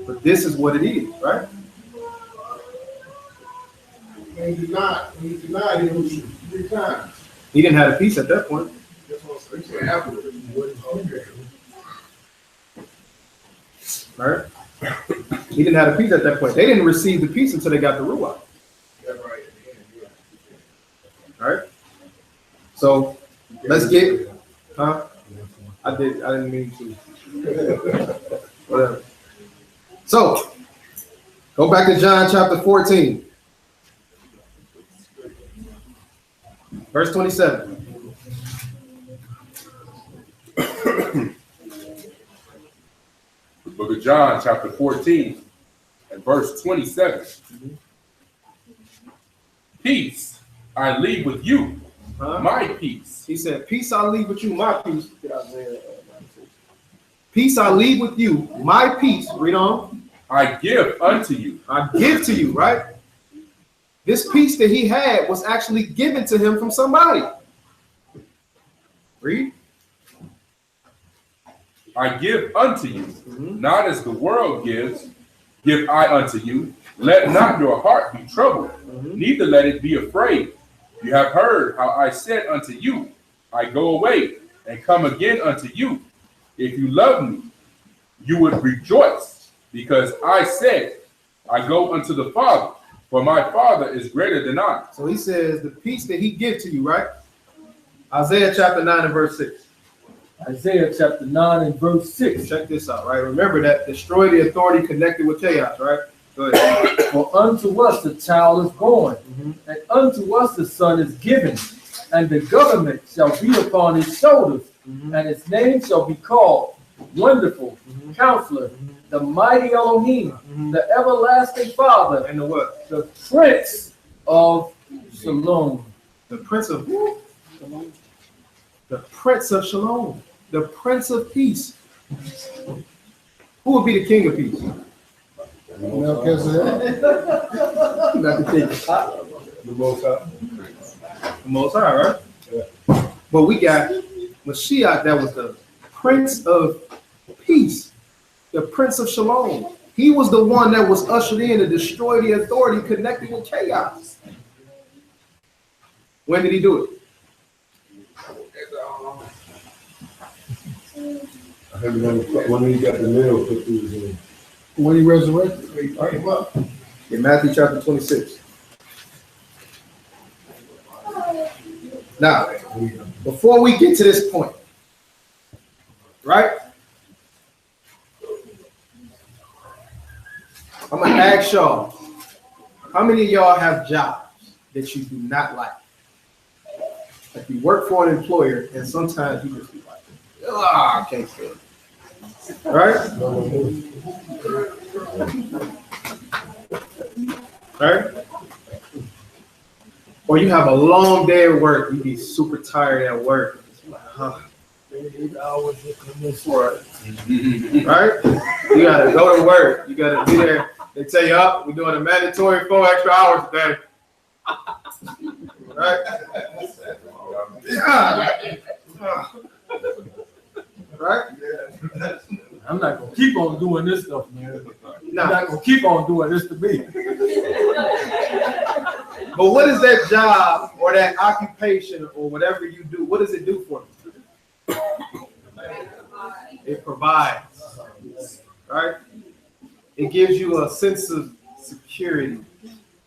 But this is what it is, right? And he denied him 3 times. He didn't have a peace at that point. That's what I'm saying. Afterwards. Right? He didn't have a peace at that point. They didn't receive the peace until they got the Ruach. That's right. Right? So let's get, huh? I didn't mean to. Whatever. So go back to John chapter 14, verse 27. The book of John, chapter 14, and verse 27. Peace I leave with you, my peace. He said, peace I leave with you, my peace. Peace I leave with you, my peace. Read on. I give unto you. I give to you, right? This peace that he had was actually given to him from somebody. Read. I give unto you, not as the world gives, give I unto you. Let not your heart be troubled, neither let it be afraid. You have heard how I said unto you, I go away and come again unto you. If you love me, you would rejoice, because I said, I go unto the Father, for my Father is greater than I. So he says the peace that he gives to you, right? Isaiah chapter 9 and verse 6. Isaiah chapter 9 and verse 6. Check this out, right? Remember that destroy the authority connected with chaos, right? Go ahead. For unto us the child is born, and unto us the son is given, and the government shall be upon his shoulders, and his name shall be called Wonderful, Counselor, the Mighty Elohim, the Everlasting Father, And the what? the Prince of Shalom. The Prince of who? The Prince of Shalom. The Prince of Peace. Who would be the King of Peace? Melchizedek. Not the King. The Most High. The Most High, right? But we got Mashiach, that was the Prince of Peace, the Prince of Shalom. He was the one that was ushered in to destroy the authority connected with chaos. When did he do it? I heard when he got the nail put through his head. When he resurrected, he came up. In Matthew chapter 26. Now, before we get to this point, right? I'm gonna ask y'all, how many of y'all have jobs that you do not like? Like you work for an employer and sometimes you just be like, I can't stand it. Right? Right? Or you have a long day at work, you be super tired at work. Like, huh. 8 hours in this Right? You gotta go to work. You gotta be there. They tell you up, we're doing a mandatory 4 extra hours a day. Right? Right? I'm not gonna keep on doing this stuff, man. No. I'm not gonna keep on doing this to me. But what is that job or that occupation or whatever you do? What does it do for you? It provides, right? It gives you a sense of security,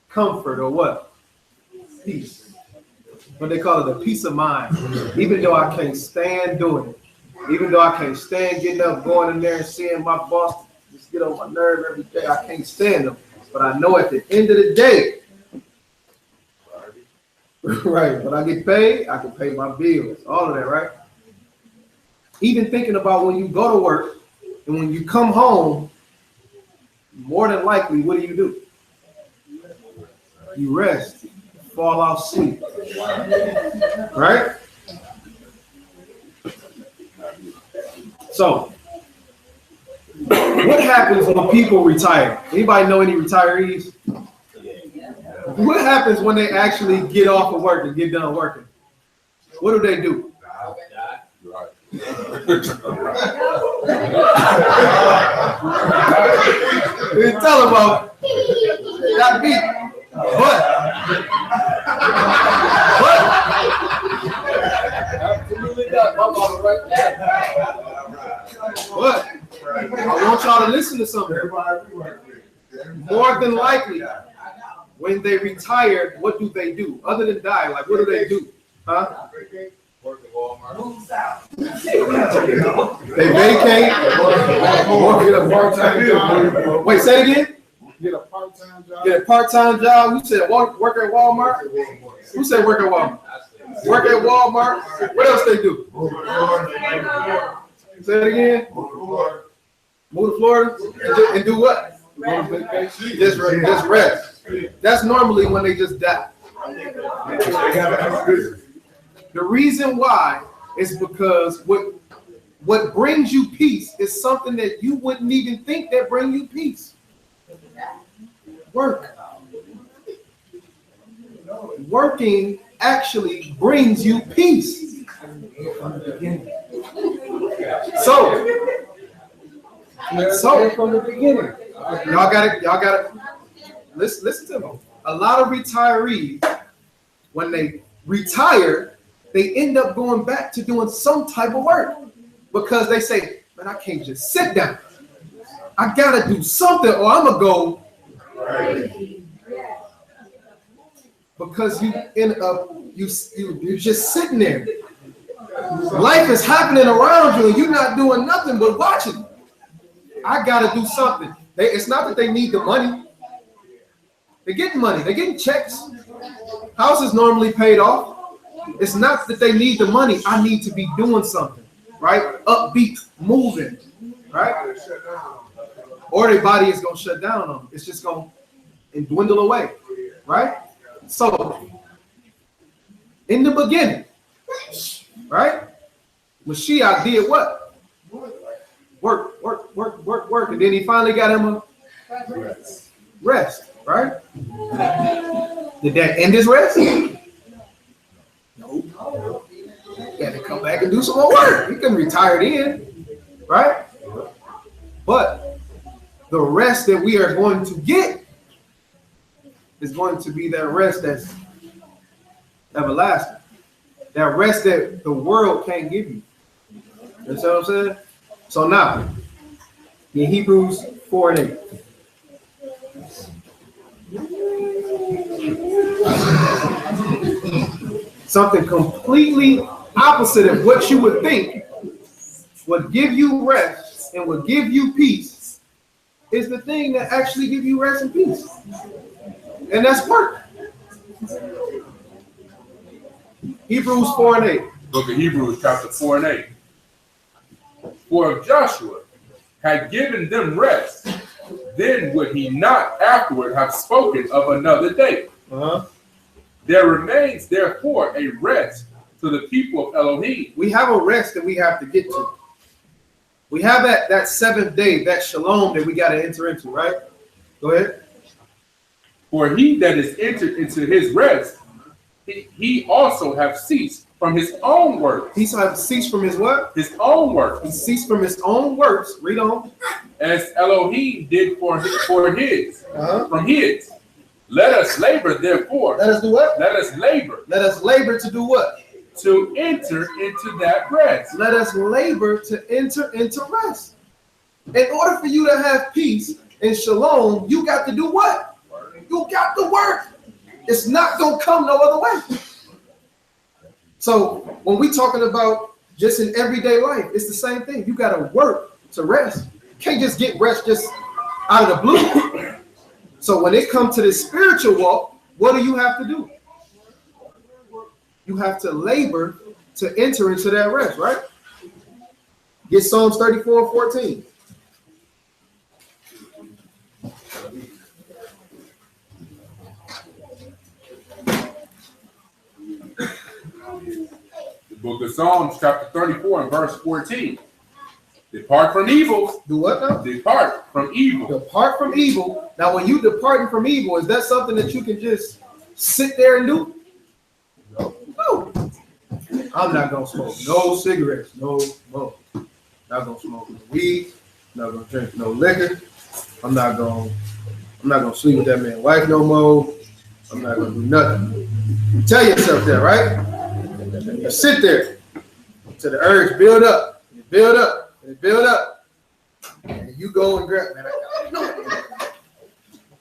comfort, or what? Peace. What they call it, a peace of mind. Even though I can't stand doing it, even though I can't stand getting up, going in there and seeing my boss just get on my nerve every day, I can't stand them. But I know at the end of the day, right, when I get paid, I can pay my bills, all of that, right? Even thinking about when you go to work and when you come home, more than likely, what do? You rest, fall off sleep, right? So, when What happens when people retire? Anybody know any retirees? What happens when they actually get off of work and get done working? What do they do? Tell them about got beat. Absolutely not. My mama right there. What? I want y'all to listen to something. More than likely, when they retire, what do they do? Other than die, like what do they do? Huh? Work at Walmart. They vacate. Get a part-time job. Wait, say it again. Get a part-time job. Get a part-time job. Who said work at Walmart? Who said work at Walmart? Work at Walmart. What else they do? Say it again. Move to Florida and do what? Just rest. That's normally when they just die. The reason why is because what brings you peace is something that you wouldn't even think that bring you peace. Work. Working actually brings you peace. So From the beginning. y'all gotta listen to me. A lot of retirees, when they retire, they end up going back to doing some type of work because they say, man, I can't just sit down. I gotta do something or I'm gonna go. Because you end up, you're just sitting there. Life is happening around you and you're not doing nothing but watching. I gotta do something. It's not that they need the money. They're getting money. They're getting checks. House is normally paid off. It's not that they need the money. I need to be doing something, right? Upbeat, moving, right? Or their body is going to shut down on them. It's just going to dwindle away, right? So, in the beginning, right? Mashiach did what? Work. And then he finally got him a rest, right? Did that end his rest? No. He had to come back and do some more work. He couldn't retire then, right? But the rest that we are going to get is going to be that rest that's everlasting. That rest that the world can't give you. You know what I'm saying? So now, in Hebrews 4:8. Something completely opposite of what you would think would give you rest and would give you peace is the thing that actually give you rest and peace. And that's work. Hebrews 4:8. Book of Hebrews, chapter 4:8. For if Joshua had given them rest, then would he not afterward have spoken of another day? There remains therefore a rest to the people of Elohim. We have a rest that we have to get to. We have that seventh day, that shalom that we got to enter into, right? Go ahead. For he that is entered into his rest, he also have ceased from his own works. He have ceased from his what? His own works. He ceased from his own works. Read on. As Elohim did for his. From his. Let us labor, therefore. Let us do what? Let us labor. Let us labor to do what? To enter into that rest. Let us labor to enter into rest. In order for you to have peace and shalom, you got to do what? You got to work. It's not going to come no other way. So when we talking about just in everyday life, it's the same thing. You got to work to rest. You can't just get rest just out of the blue. So when it comes to the spiritual walk, what do you have to do? You have to labor to enter into that rest, right? Get Psalms 34:14. The book of Psalms, chapter 34 and verse 14. Depart from evil. Do what now? Depart from evil. Depart from evil. Now, when you departing from evil, is that something that you can just sit there and do? No. I'm not gonna smoke no cigarettes, no smoke. Not gonna smoke no weed. Not gonna drink no liquor. I'm not gonna sleep with that man's wife no more. I'm not gonna do nothing. You tell yourself that, right? You sit there till the urge build up, and build up, and build up, and you go and grab. Man,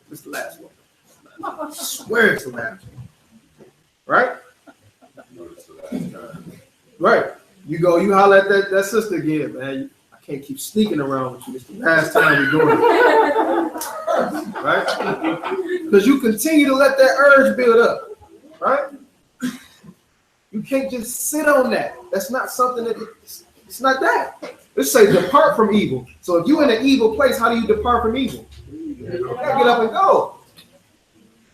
this is the last one. I swear it's the last one. Right? Right. You go, you holler at that sister again, man. I can't keep sneaking around with you. It's the last time we're doing it. Right? Because you continue to let that urge build up. Right? You can't just sit on that. That's not something that it's not that. Let's say depart from evil. So if you're in an evil place, how do you depart from evil? You gotta get up and go.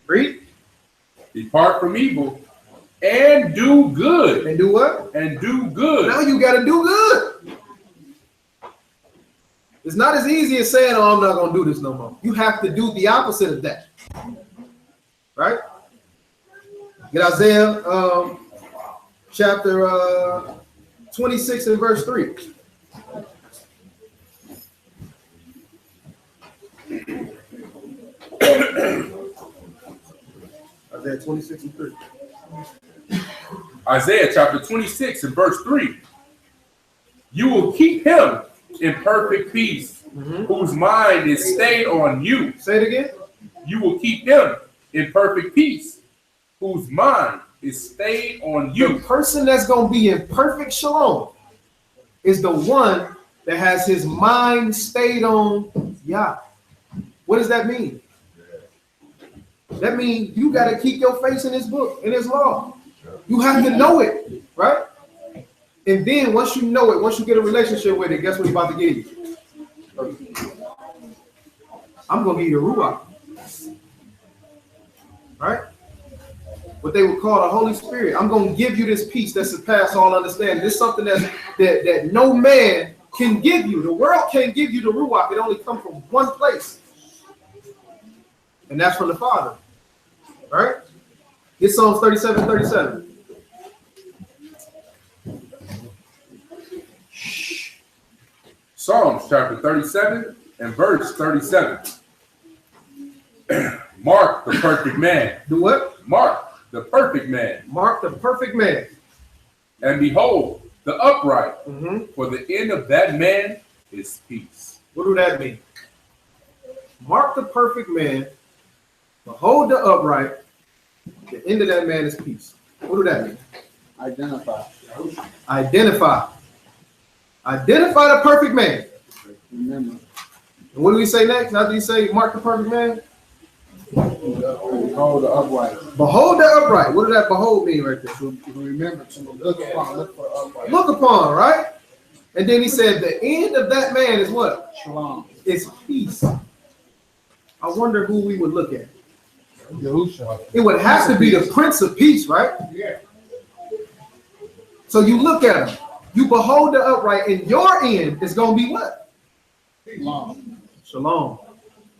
Read. Depart from evil and do good. And do what? And do good. Now you gotta do good. It's not as easy as saying, oh, I'm not gonna do this no more. You have to do the opposite of that. Right? Get Isaiah chapter 26 and verse 3. Isaiah 26 and 3. Isaiah chapter 26 and verse 3. You will keep him in perfect peace, whose mind is stayed on you. Say it again. You will keep him in perfect peace, whose mind is stayed on you. The person that's going to be in perfect shalom is the one that has his mind stayed on Yah. What does that mean? That means you got to keep your face in his book, in his law. You have to know it, right? And then once you know it, once you get a relationship with it, guess what he's about to give you? I'm going to give you the Ruach. Right? What they would call the Holy Spirit. I'm going to give you this peace that surpasses all understanding. This is something that no man can give you. The world can't give you the Ruach. It only comes from one place. And that's from the Father. Right? Get Psalms 37:37. Psalms chapter 37 and verse 37. Mark the perfect man. Do what? Mark the perfect man. Mark the perfect man. And behold, the upright, for the end of that man is peace. What do that mean? Mark the perfect man. Behold the upright. The end of that man is peace. What do that mean? Identify. Identify. Identify the perfect man. Remember. And what do we say next? After you say mark the perfect man? Behold the upright. Behold the upright. What does that behold mean right there? To remember, to look upon, look for upright. Look upon, right? And then he said the end of that man is what? Shalom. It's peace. I wonder who we would look at. Yahusha. It would have to be the Prince of Peace, right? Yeah. So you look at him. You behold the upright, and your end is going to be what? Shalom. Shalom.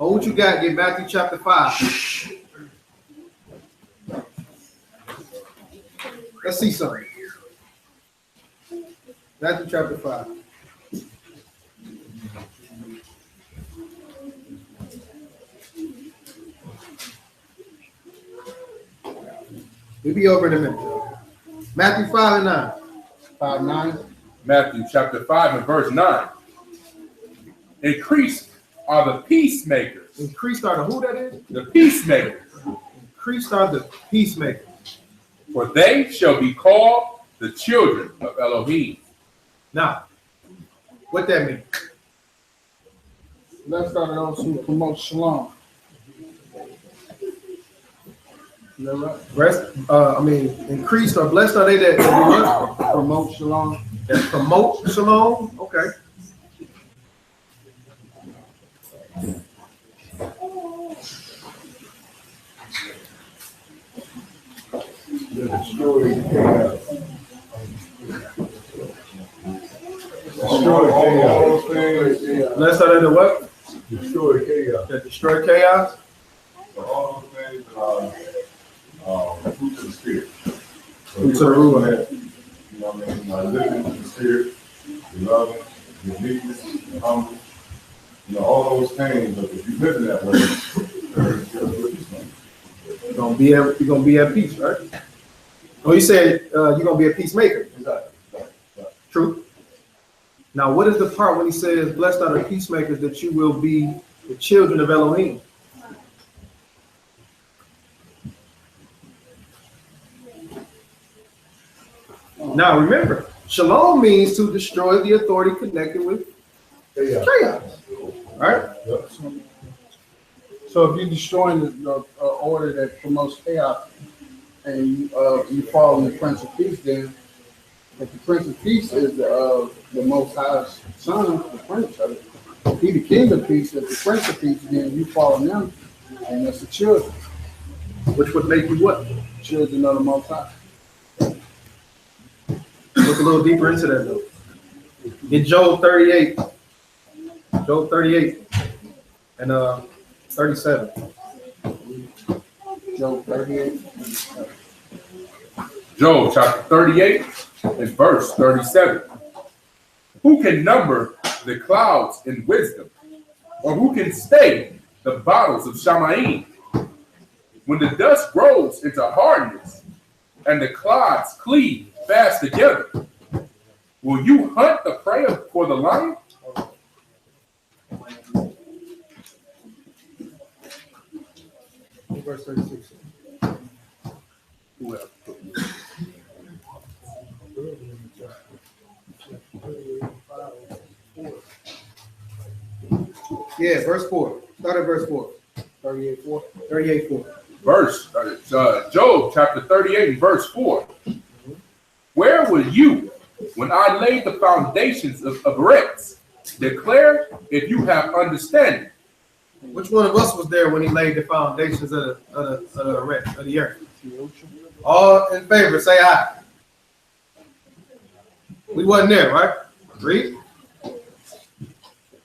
Oh, what you got? Get Matthew chapter 5. Let's see something. Matthew chapter 5. We'll be over in a minute. Matthew 5 and 9. 5:9. Matthew chapter 5 and verse 9. Increased are the peacemakers. Increased are the who that is? The peacemakers. Increased are the peacemakers. For they shall be called the children of Elohim. Now, what that mean? Blessed are those who promote shalom. Is that right? Increased or blessed are they that Promote shalom. that promote shalom? Okay. There's a story came out. All those things. Blessed are they that what? Destroy chaos. That destroy chaos. So all those things are fruits of the spirit. So Fruits of the root. you know what I mean? Living in the spirit, the loving, the meekness, the humble. You know, all those things, but if you live in that way, You're gonna be at peace, right? Oh, you said you're gonna be a peacemaker. exactly. True. Now, what is the part when he says, "Blessed are the peacemakers, that you will be the children of Elohim"? Now, remember, Shalom means to destroy the authority connected with chaos, right? Yep. So if you're destroying the order that promotes chaos, and you follow the Prince of Peace, then if the Prince of Peace is the Most High's son, the Prince of it, he the King of Peace. If the Prince of Peace, then you follow him, and that's the children, Which would make you what? children of the Most High. Look a little deeper into that though. In Job 38, and 37. Job 38. Job chapter 38 and verse 37. Who can number the clouds in wisdom? Or who can stay the bottles of Shamaim? When the dust grows into hardness and the clods cleave fast together, will you hunt the prey for the lion? Verse 36. Yeah, verse 4. Start at verse 4. 38:4. 38:4. Verse, Job chapter 38 and verse 4. Where were you when I laid the foundations of earth? Declare if you have understanding. Which one of us was there when he laid the foundations of the earth? All in favor, say aye. We wasn't there, right? Read.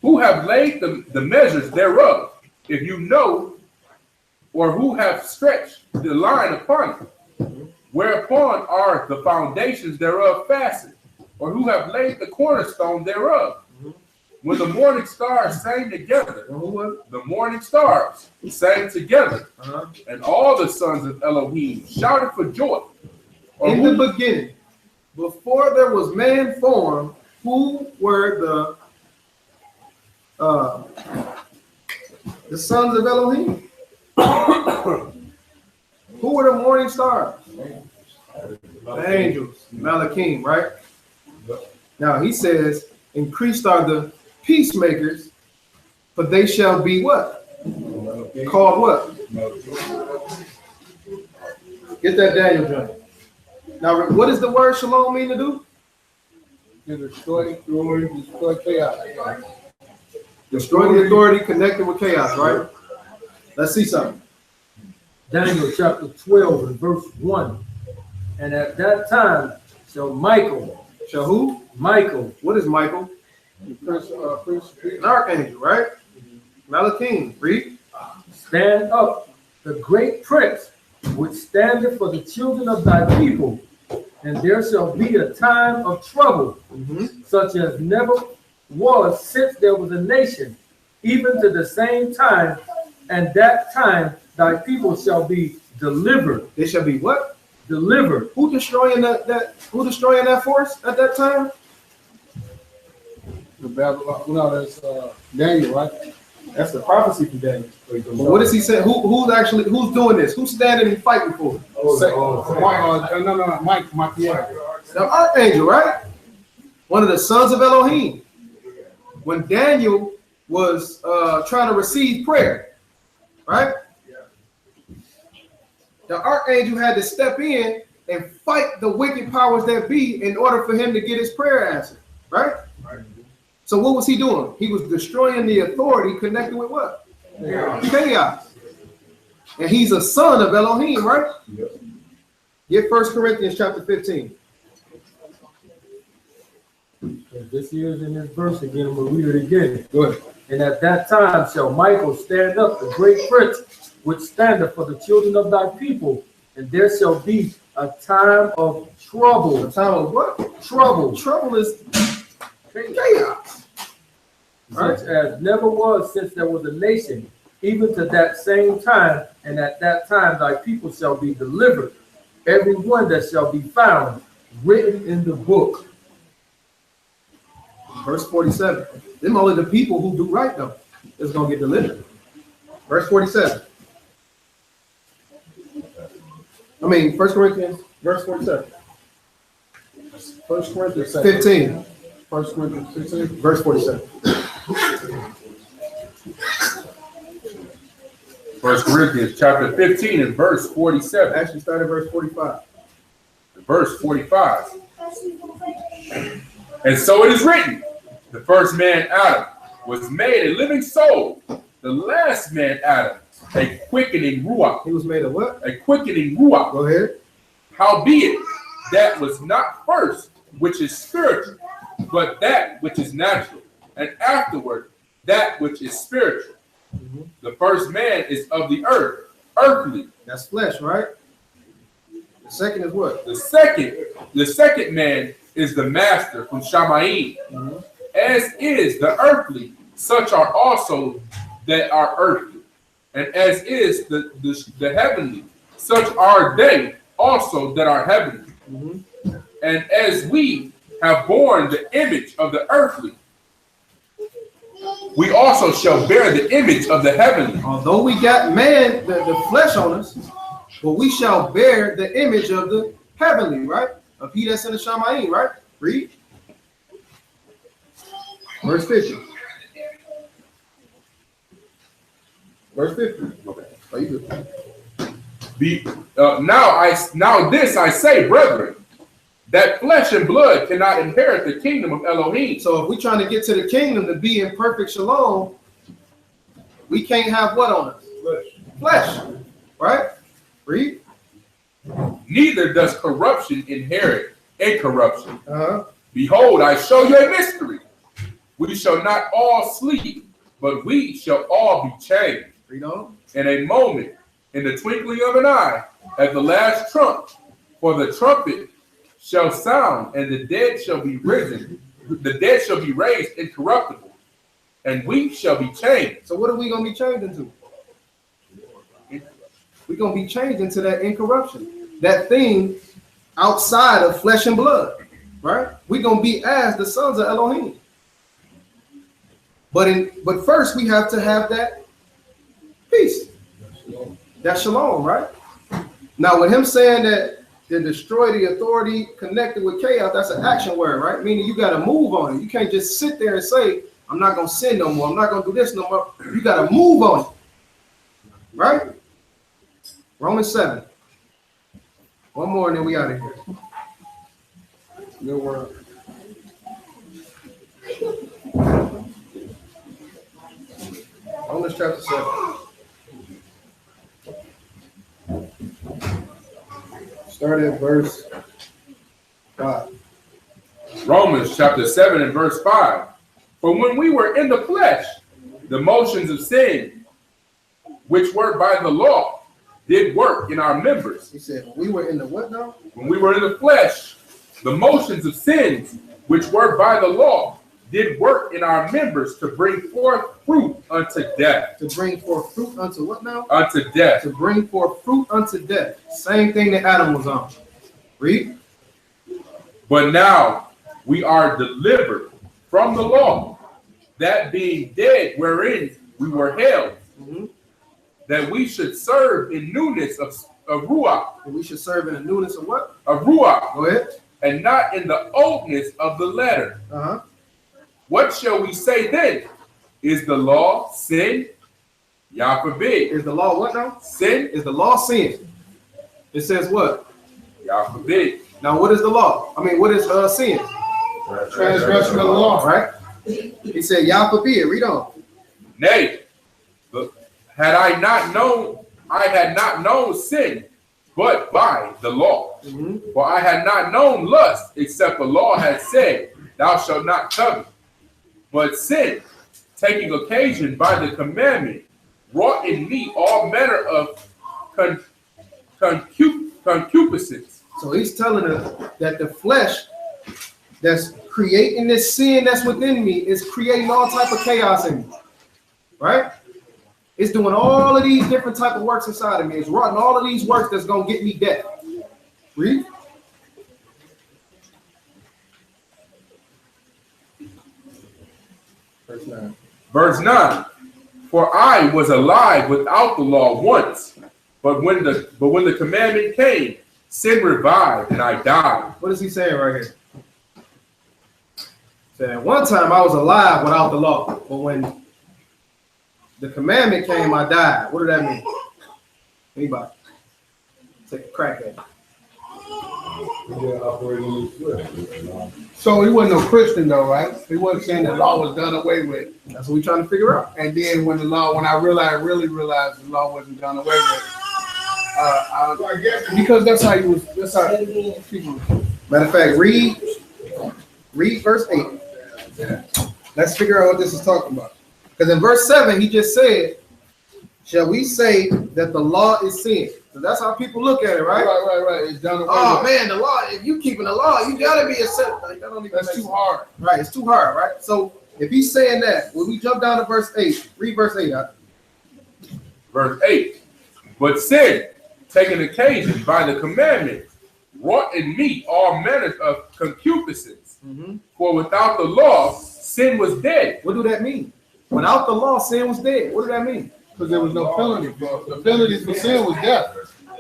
Who have laid the measures thereof, if you know, or who have stretched the line upon it? Whereupon are the foundations thereof fastened, or who have laid the cornerstone thereof? When the morning stars sang together, the morning stars sang together, and all the sons of Elohim shouted for joy. In the beginning, before there was man formed, who were the sons of Elohim? Who were the morning stars? The angels, Malachim, right? Now he says, increased are the peacemakers, for they shall be what? Called what? Get that Daniel joint. Now, what does the word shalom mean to do? To destroy chaos. Destroy the authority connected with chaos, right? Let's see something. Daniel chapter 12 and verse 1. And at that time shall Michael. Shall who? Michael. What is Michael? Prince of Peace. An archangel, right? Malachim, read. Stand up, the great prince, which standeth for the children of thy people, and there shall be a time of trouble, such as never was since there was a nation, even to the same time, and that time thy people shall be delivered. They shall be what? Delivered. Who destroying who destroying that force at that time? The Babylon. No, that's Daniel, right? That's the prophecy for Daniel. But what does he say? Who's doing this? Who's standing and fighting for it? Mike, yeah. The archangel, right? One of the sons of Elohim. When Daniel was trying to receive prayer, right? The archangel had to step in and fight the wicked powers that be in order for him to get his prayer answered, right? So what was he doing? He was destroying the authority connected with what? Chaos. And he's a son of Elohim, right? Get 1 Corinthians chapter 15. And this here is in this verse again. I'm going to read it again. Go ahead. And at that time shall Michael stand up, the great prince, which standeth for the children of thy people. And there shall be a time of trouble. A time of what? Trouble. Trouble is chaos. Such as never was since there was a nation, even to that same time. And at that time thy people shall be delivered, every one that shall be found written in the book. Verse 47. Them only the people who do right though is gonna get delivered. Verse 47. I mean, 1 Corinthians, verse 47. 1 Corinthians 15. 1 Corinthians 15. Verse 47. 1 Corinthians chapter 15 and verse 47. Actually, start at verse 45. Verse 45. And so it is written, the first man, Adam, was made a living soul. The last man, Adam, a quickening ruach. He was made a what? A quickening ruach. Go ahead. Howbeit, that was not first, which is spiritual, but that which is natural. And afterward, that which is spiritual. The first man is of the earth, earthly. That's flesh, right? The second is what? The second man is the master from Shamayim. As is the earthly, such are also that are earthly. And as is the heavenly, such are they also that are heavenly. And as we have borne the image of the earthly, we also shall bear the image of the heavenly. Although we got man, the flesh on us, but we shall bear the image of the heavenly, right? Of he that's in the Shamayim, right? Read. Verse 50. Verse 50. Oh, you good. Now this I say, brethren, that flesh and blood cannot inherit the kingdom of Elohim. So if we're trying to get to the kingdom to be in perfect shalom, we can't have what on us? Flesh. Right? Read. Neither does corruption inherit incorruption. Uh-huh. Behold, I show you a mystery. We shall not all sleep, but we shall all be changed. Read on. In a moment, in the twinkling of an eye, at the last trump, for the trumpet shall sound, and the dead shall be risen. The dead shall be raised incorruptible, and we shall be changed. So what are we going to be changed into? We're going to be changed into that incorruption. That thing outside of flesh and blood, right? We're going to be as the sons of Elohim. But first we have to have that peace. That shalom, right? Now with him saying that to destroy the authority connected with chaos, that's an action word, right? Meaning you got to move on it. You can't just sit there and say, I'm not going to sin no more. I'm not going to do this no more. You got to move on it, right? Romans 7. One more and then we out of here. Good word. Romans chapter 7. Start at verse 5. Romans chapter 7 and verse 5. For when we were in the flesh, the motions of sin, which were by the law, did work in our members. He said, we were in the what now? When we were in the flesh, the motions of sins, which were by the law, did work in our members to bring forth fruit unto death. To bring forth fruit unto what now? Unto death. To bring forth fruit unto death. Same thing that Adam was on. Read. But now we are delivered from the law, that being dead wherein we were held, that we should serve in newness of ruach. And we should serve in the newness of what? Of ruach. Go ahead. And not in the oldness of the letter. Uh-huh. What shall we say then? Is the law sin? Yah forbid. Is the law what now? Sin? Is the law sin? It says what? Yah forbid. Now what is the law? I mean, what is sin? Transgression of the law. Right? He said, Yah forbid. Read on. Nay, had I had not known sin, but by the law. For I had not known lust, except the law had said, thou shalt not covet. But sin, taking occasion by the commandment, wrought in me all manner of concupiscence. So he's telling us that the flesh that's creating this sin that's within me is creating all type of chaos in me, right? It's doing all of these different type of works inside of me. It's wrought all of these works that's going to get me death. Read. Verse 9. Verse 9. For I was alive without the law once, but when the commandment came, sin revived and I died. What is he saying right here? Saying one time I was alive without the law, but when the commandment came, I died. What did that mean? Anybody? Take a crack at it. So he wasn't no Christian though, right? He wasn't saying the law was done away with. That's what we're trying to figure out. And then when I really realized the law wasn't done away with, because that's how people. Matter of fact, read verse 8. Let's figure out what this is talking about. Because in verse 7, he just said, shall we say that the law is sin? So that's how people look at it, right? Right. It's done away with. Man, the law, if you keeping the law, you gotta be a sinner. Like, that's too hard. Right, it's too hard, right? So if he's saying that, when we jump down to verse 8, read verse 8 out. Verse 8. But sin, taking occasion by the commandment, wrought in me all manner of concupiscence. For without the law, sin was dead. What do that mean? Without the law, sin was dead. What do that mean? Because there was no penalty. The penalty for sin was death.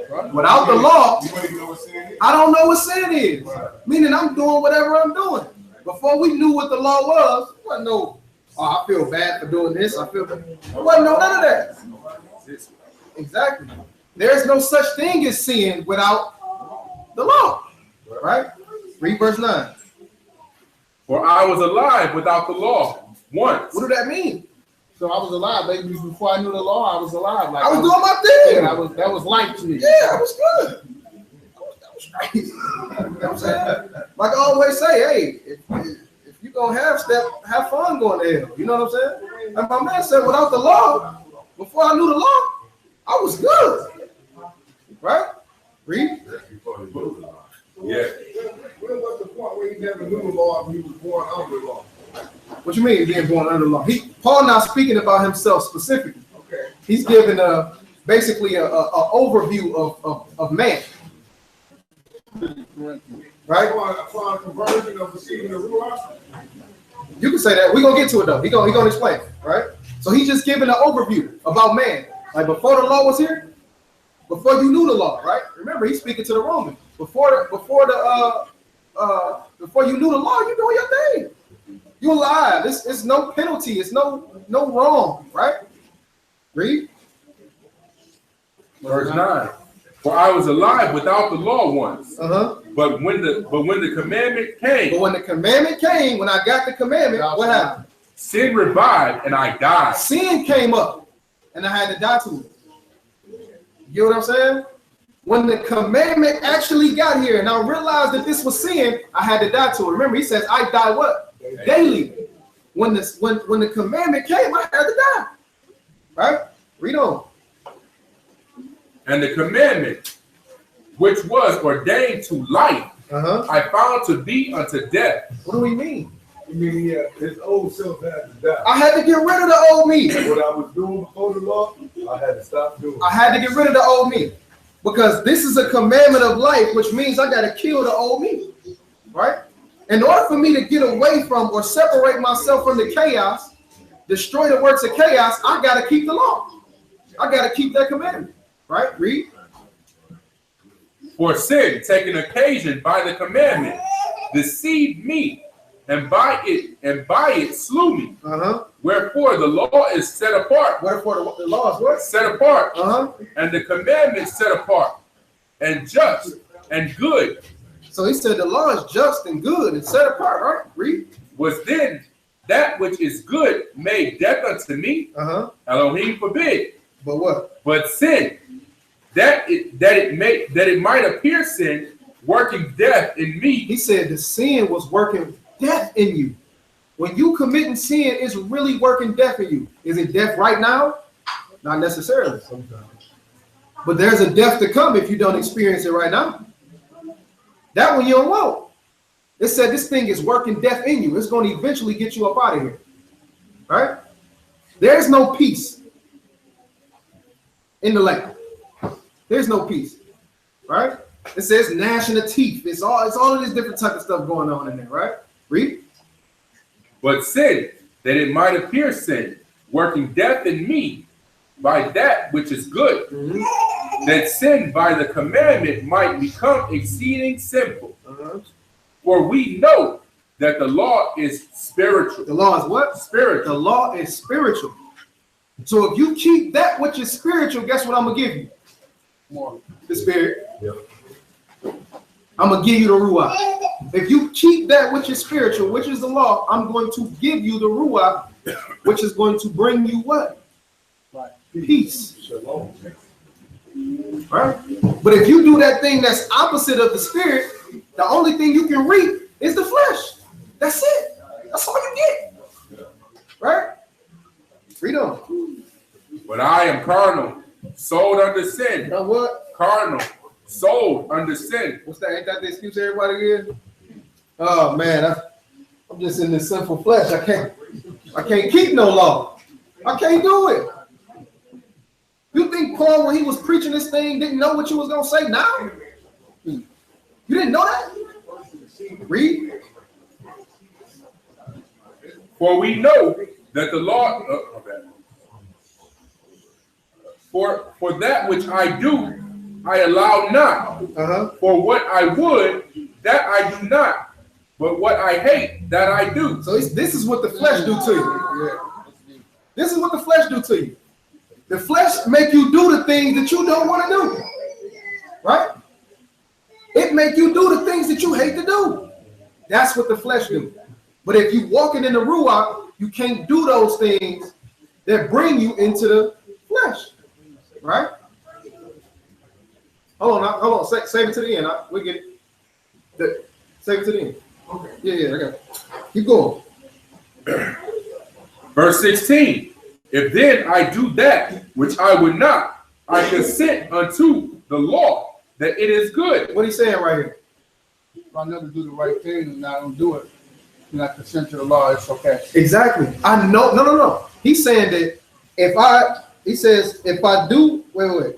Right? Without the law, You want to know what sin is? I don't know what sin is. Meaning I'm doing whatever I'm doing. Before we knew what the law was, there wasn't no, I feel bad for doing this. I feel bad. There wasn't no none of that. Exactly. There's no such thing as sin without the law. Right? Read verse 9. For I was alive without the law once. What do that mean? So I was alive, baby. Before I knew the law, I was alive. Like I was doing my thing. Yeah, that was life to me. Yeah, I was good. That was crazy. You know what I'm saying? Like I always say, hey, if you're going to have fun going to hell. You know what I'm saying? And my man said, without the law, before I knew the law, I was good. Right? Read. Yeah. When was the point where he never knew the law and he was born under the law? What you mean being born under the law? Paul not speaking about himself specifically. Okay. He's giving basically a overview of man. Right? Upon conversion of receiving the Ruach. You can say that. We're gonna get to it though. He gonna explain, right? So he's just giving an overview about man. Like before the law was here, before you knew the law, right? Remember, he's speaking to the Romans. Before you knew the law, you doing your thing. You alive. It's no penalty. It's no wrong, right? Read. Verse 9. For I was alive without the law once. But when the commandment came. But when the commandment came, when I got the commandment, what happened? Sin revived and I died. Sin came up and I had to die to it. You know what I'm saying? When the commandment actually got here and I realized that this was sin, I had to die to it. Remember, he says, I die what? Daily. When the commandment came, I had to die. Right? Read on. And the commandment, which was ordained to life, I found to be unto death. What do we mean? You mean, his old self had to die. I had to get rid of the old me. What I was doing before the law, I had to stop doing. I had to get rid of the old me. Because this is a commandment of life, which means I got to kill the old me. Right? In order for me to get away from or separate myself from the chaos, destroy the works of chaos, I got to keep the law. I got to keep that commandment. Right? Read. For sin, taking occasion by the commandment, deceived me, and by it slew me. Wherefore the law is set apart. Wherefore the law is what? Set apart. And the commandment set apart, and just and good. So he said the law is just and good and set apart, right? Read. Was then that which is good made death unto me? Elohim forbid. But what? But sin, that it might appear sin, working death in me. He said the sin was working death in you. When you committing sin, it's really working death in you. Is it death right now? Not necessarily. Sometimes. But there's a death to come if you don't experience it right now. That one you don't want. It said this thing is working death in you. It's going to eventually get you up out of here. Right? There's no peace in the land. There's no peace. Right? It says gnashing of teeth. It's all of this different type of stuff going on in there, right? Read. But sin, that it might appear sin, working death in me by that which is good, that sin by the commandment might become exceeding sinful. For we know that the law is spiritual. The law is what? Spiritual. The law is spiritual. So if you keep that which is spiritual, guess what I'm going to give you? More. The spirit. Yep. I'm going to give you the ruach. If you keep that which is spiritual, which is the law, I'm going to give you the ruach, which is going to bring you what? Right. Peace. Shalom. Right? But if you do that thing that's opposite of the spirit, the only thing you can reap is the flesh. That's it. That's all you get. Right? Read on. But I am carnal, sold under sin. You know what? Carnal, sold under sin. What's that? Ain't that the excuse everybody gives? Oh man, I'm just in this sinful flesh. I can't keep no law. I can't do it. You think Paul, when he was preaching this thing, didn't know what you was gonna say now? You didn't know that? Read. For we know that the law, for that which I do, I allow not. For what I would, that I do not. But what I hate, that I do. So this is what the flesh do to you. This is what the flesh do to you. The flesh make you do the things that you don't want to do. Right? It make you do the things that you hate to do. That's what the flesh do. But if you walking in the ruach, you can't do those things that bring you into the flesh. Right? Hold on. Save it to the end. We'll get it. Save it to the end. Okay. Yeah, I got it. Keep going. Verse 16. If then I do that which I would not, I consent unto the law that it is good. What he's saying right here? If I never do the right thing and I don't do it, and I consent to the law, it's okay. Exactly. I know. No. He's saying that if I do, wait.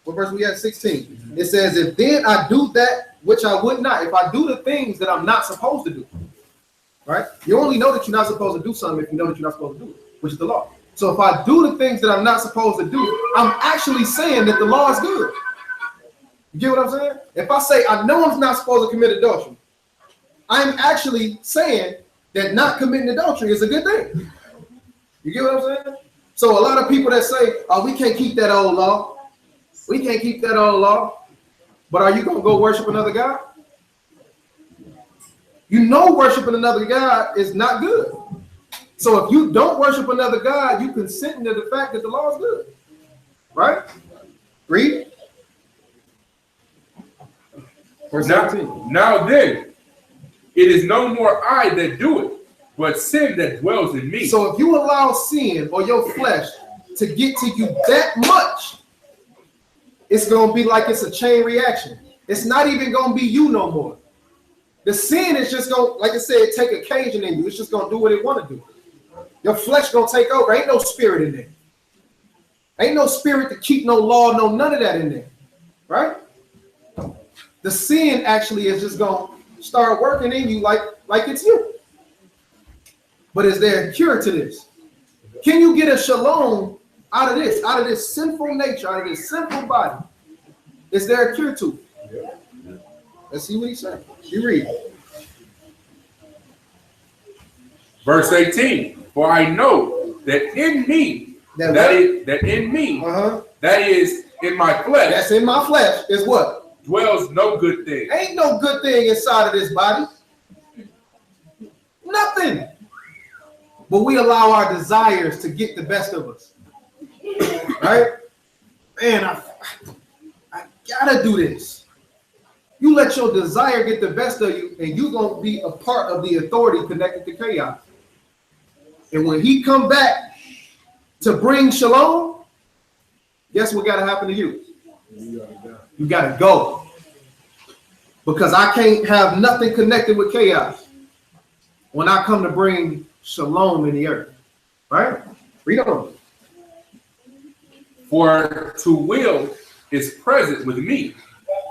What verse we at? 16. It says, if then I do that which I would not, if I do the things that I'm not supposed to do, right? You only know that you're not supposed to do something if you know that you're not supposed to do it, which is the law. So if I do the things that I'm not supposed to do, I'm actually saying that the law is good. You get what I'm saying? If I say I know I'm not supposed to commit adultery, I'm actually saying that not committing adultery is a good thing. You get what I'm saying? So a lot of people that say, oh, we can't keep that old law. We can't keep that old law. But are you going to go worship another God? You know worshiping another God is not good. So if you don't worship another God, you consent to the fact that the law is good. Right? Read. Verse 17. Now then, it is no more I that do it, but sin that dwells in me. So if you allow sin or your flesh to get to you that much, it's going to be like it's a chain reaction. It's not even going to be you no more. The sin is just going to, like I said, take occasion in you. It's just going to do what it want to do. Your flesh going to take over. Ain't no spirit in there. Ain't no spirit to keep no law, no none of that in there. Right? The sin actually is just going to start working in you like it's you. But is there a cure to this? Can you get a shalom out of this sinful nature, out of this sinful body? Is there a cure to it? Let's see what he said. You read. Verse 18. For I know that in me, that is in my flesh. That's in my flesh is what? Dwells no good thing. Ain't no good thing inside of this body. Nothing. But we allow our desires to get the best of us. Right? Man, I gotta do this. You let your desire get the best of you, and you're going to be a part of the authority connected to chaos. And when he come back to bring shalom, guess what got to happen to you? You got to go. Because I can't have nothing connected with chaos when I come to bring shalom in the earth. Right? Read on. For to will is present with me,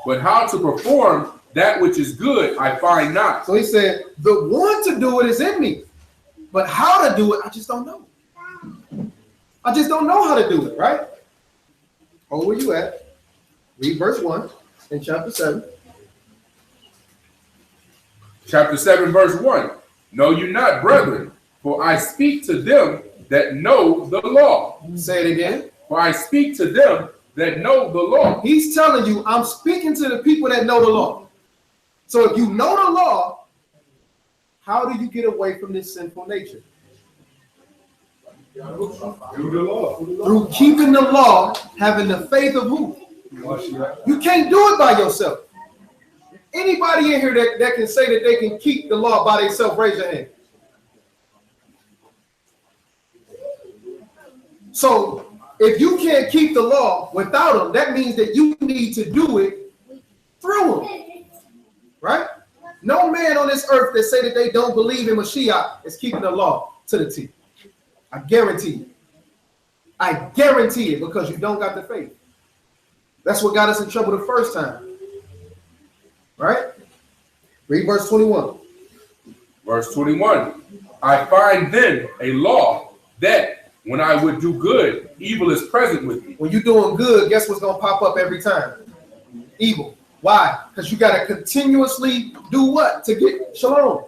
but how to perform that which is good I find not. So he said, the want to do it is in me, but how to do it, I just don't know. I just don't know how to do it, right? Oh, where you at? Read verse 1 in chapter 7. Chapter 7, verse 1. Know you not, brethren, for I speak to them that know the law. Say it again. For I speak to them that know the law. He's telling you, I'm speaking to the people that know the law. So if you know the law, how do you get away from this sinful nature? Do the law. Through keeping the law, having the faith of who? You can't do it by yourself. Anybody in here that can say that they can keep the law by themselves, raise your hand. So if you can't keep the law without them, that means that you need to do it through them. Right? No man on this earth that say that they don't believe in Mashiach is keeping the law to the T. I guarantee you. I guarantee it, because you don't got the faith. That's what got us in trouble the first time. Right? Read verse 21. Verse 21. I find then a law that when I would do good, evil is present with me. When you're doing good, guess what's going to pop up every time? Evil. Why? Because you got to continuously do what? To get shalom.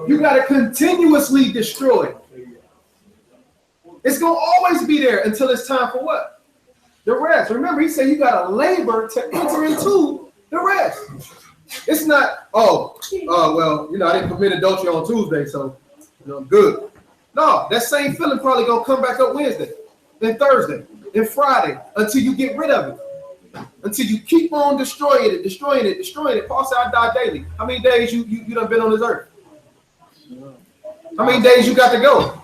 You got to continuously destroy. It's going to always be there until it's time for what? The rest. Remember, he said you got to labor to enter into the rest. It's not, well, I didn't commit adultery on Tuesday, so, I'm good. No, that same feeling probably going to come back up Wednesday, then Thursday, then Friday, until you get rid of it. Until you keep on destroying it. Paul said, I die daily. How many days you done been on this earth? How many days you got to go?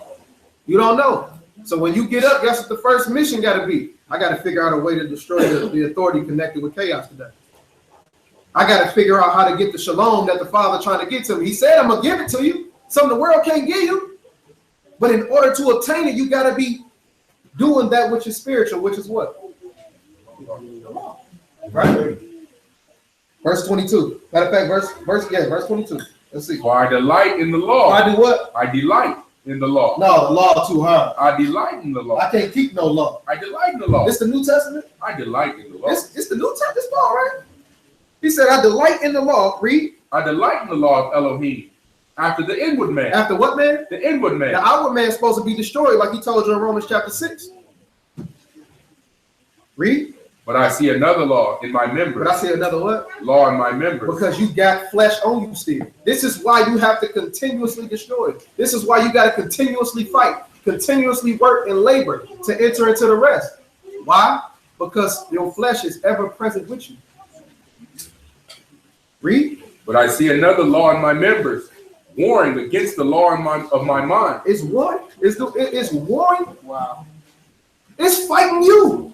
You don't know. So when you get up, guess what the first mission got to be? I got to figure out a way to destroy the authority connected with chaos today. I got to figure out how to get the shalom that the Father trying to get to me. He said, I'm going to give it to you. Something the world can't give you. But in order to obtain it, you got to be doing that which is spiritual, which is what? Right? Verse 22. Matter of fact, verse 22. Let's see. For I delight in the law. I do what? I delight in the law. No, the law too hard. I delight in the law. I can't keep no law. I delight in the law. This the New Testament? I delight in the law. It's the New Testament, this Paul, right? He said, I delight in the law. Read. I delight in the law of Elohim. After the inward man. After what man? The inward man. The outward man is supposed to be destroyed, like he told you in Romans chapter 6. Read. But I see another law in my members. But I see another what? Law in my members. Because you got flesh on you still. This is why you have to continuously destroy it. This is why you got to continuously fight, continuously work and labor to enter into the rest. Why? Because your flesh is ever present with you. Read. But I see another law in my members, warring against the law of my mind. It's warring. It's warring. Wow. It's fighting you.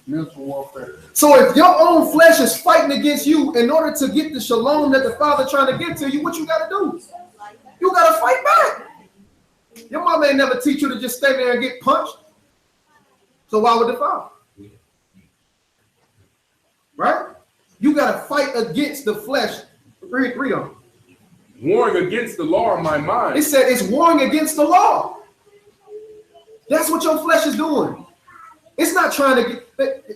Mental warfare. So if your own flesh is fighting against you, in order to get the shalom that the Father trying to get to you, what you got to do? You got to fight back. Your mama ain't never teach you to just stay there and get punched. So why would the Father? Right? You got to fight against the flesh. Read on. Warring against the law of my mind. It said it's warring against the law. That's what your flesh is doing. It's not trying to get,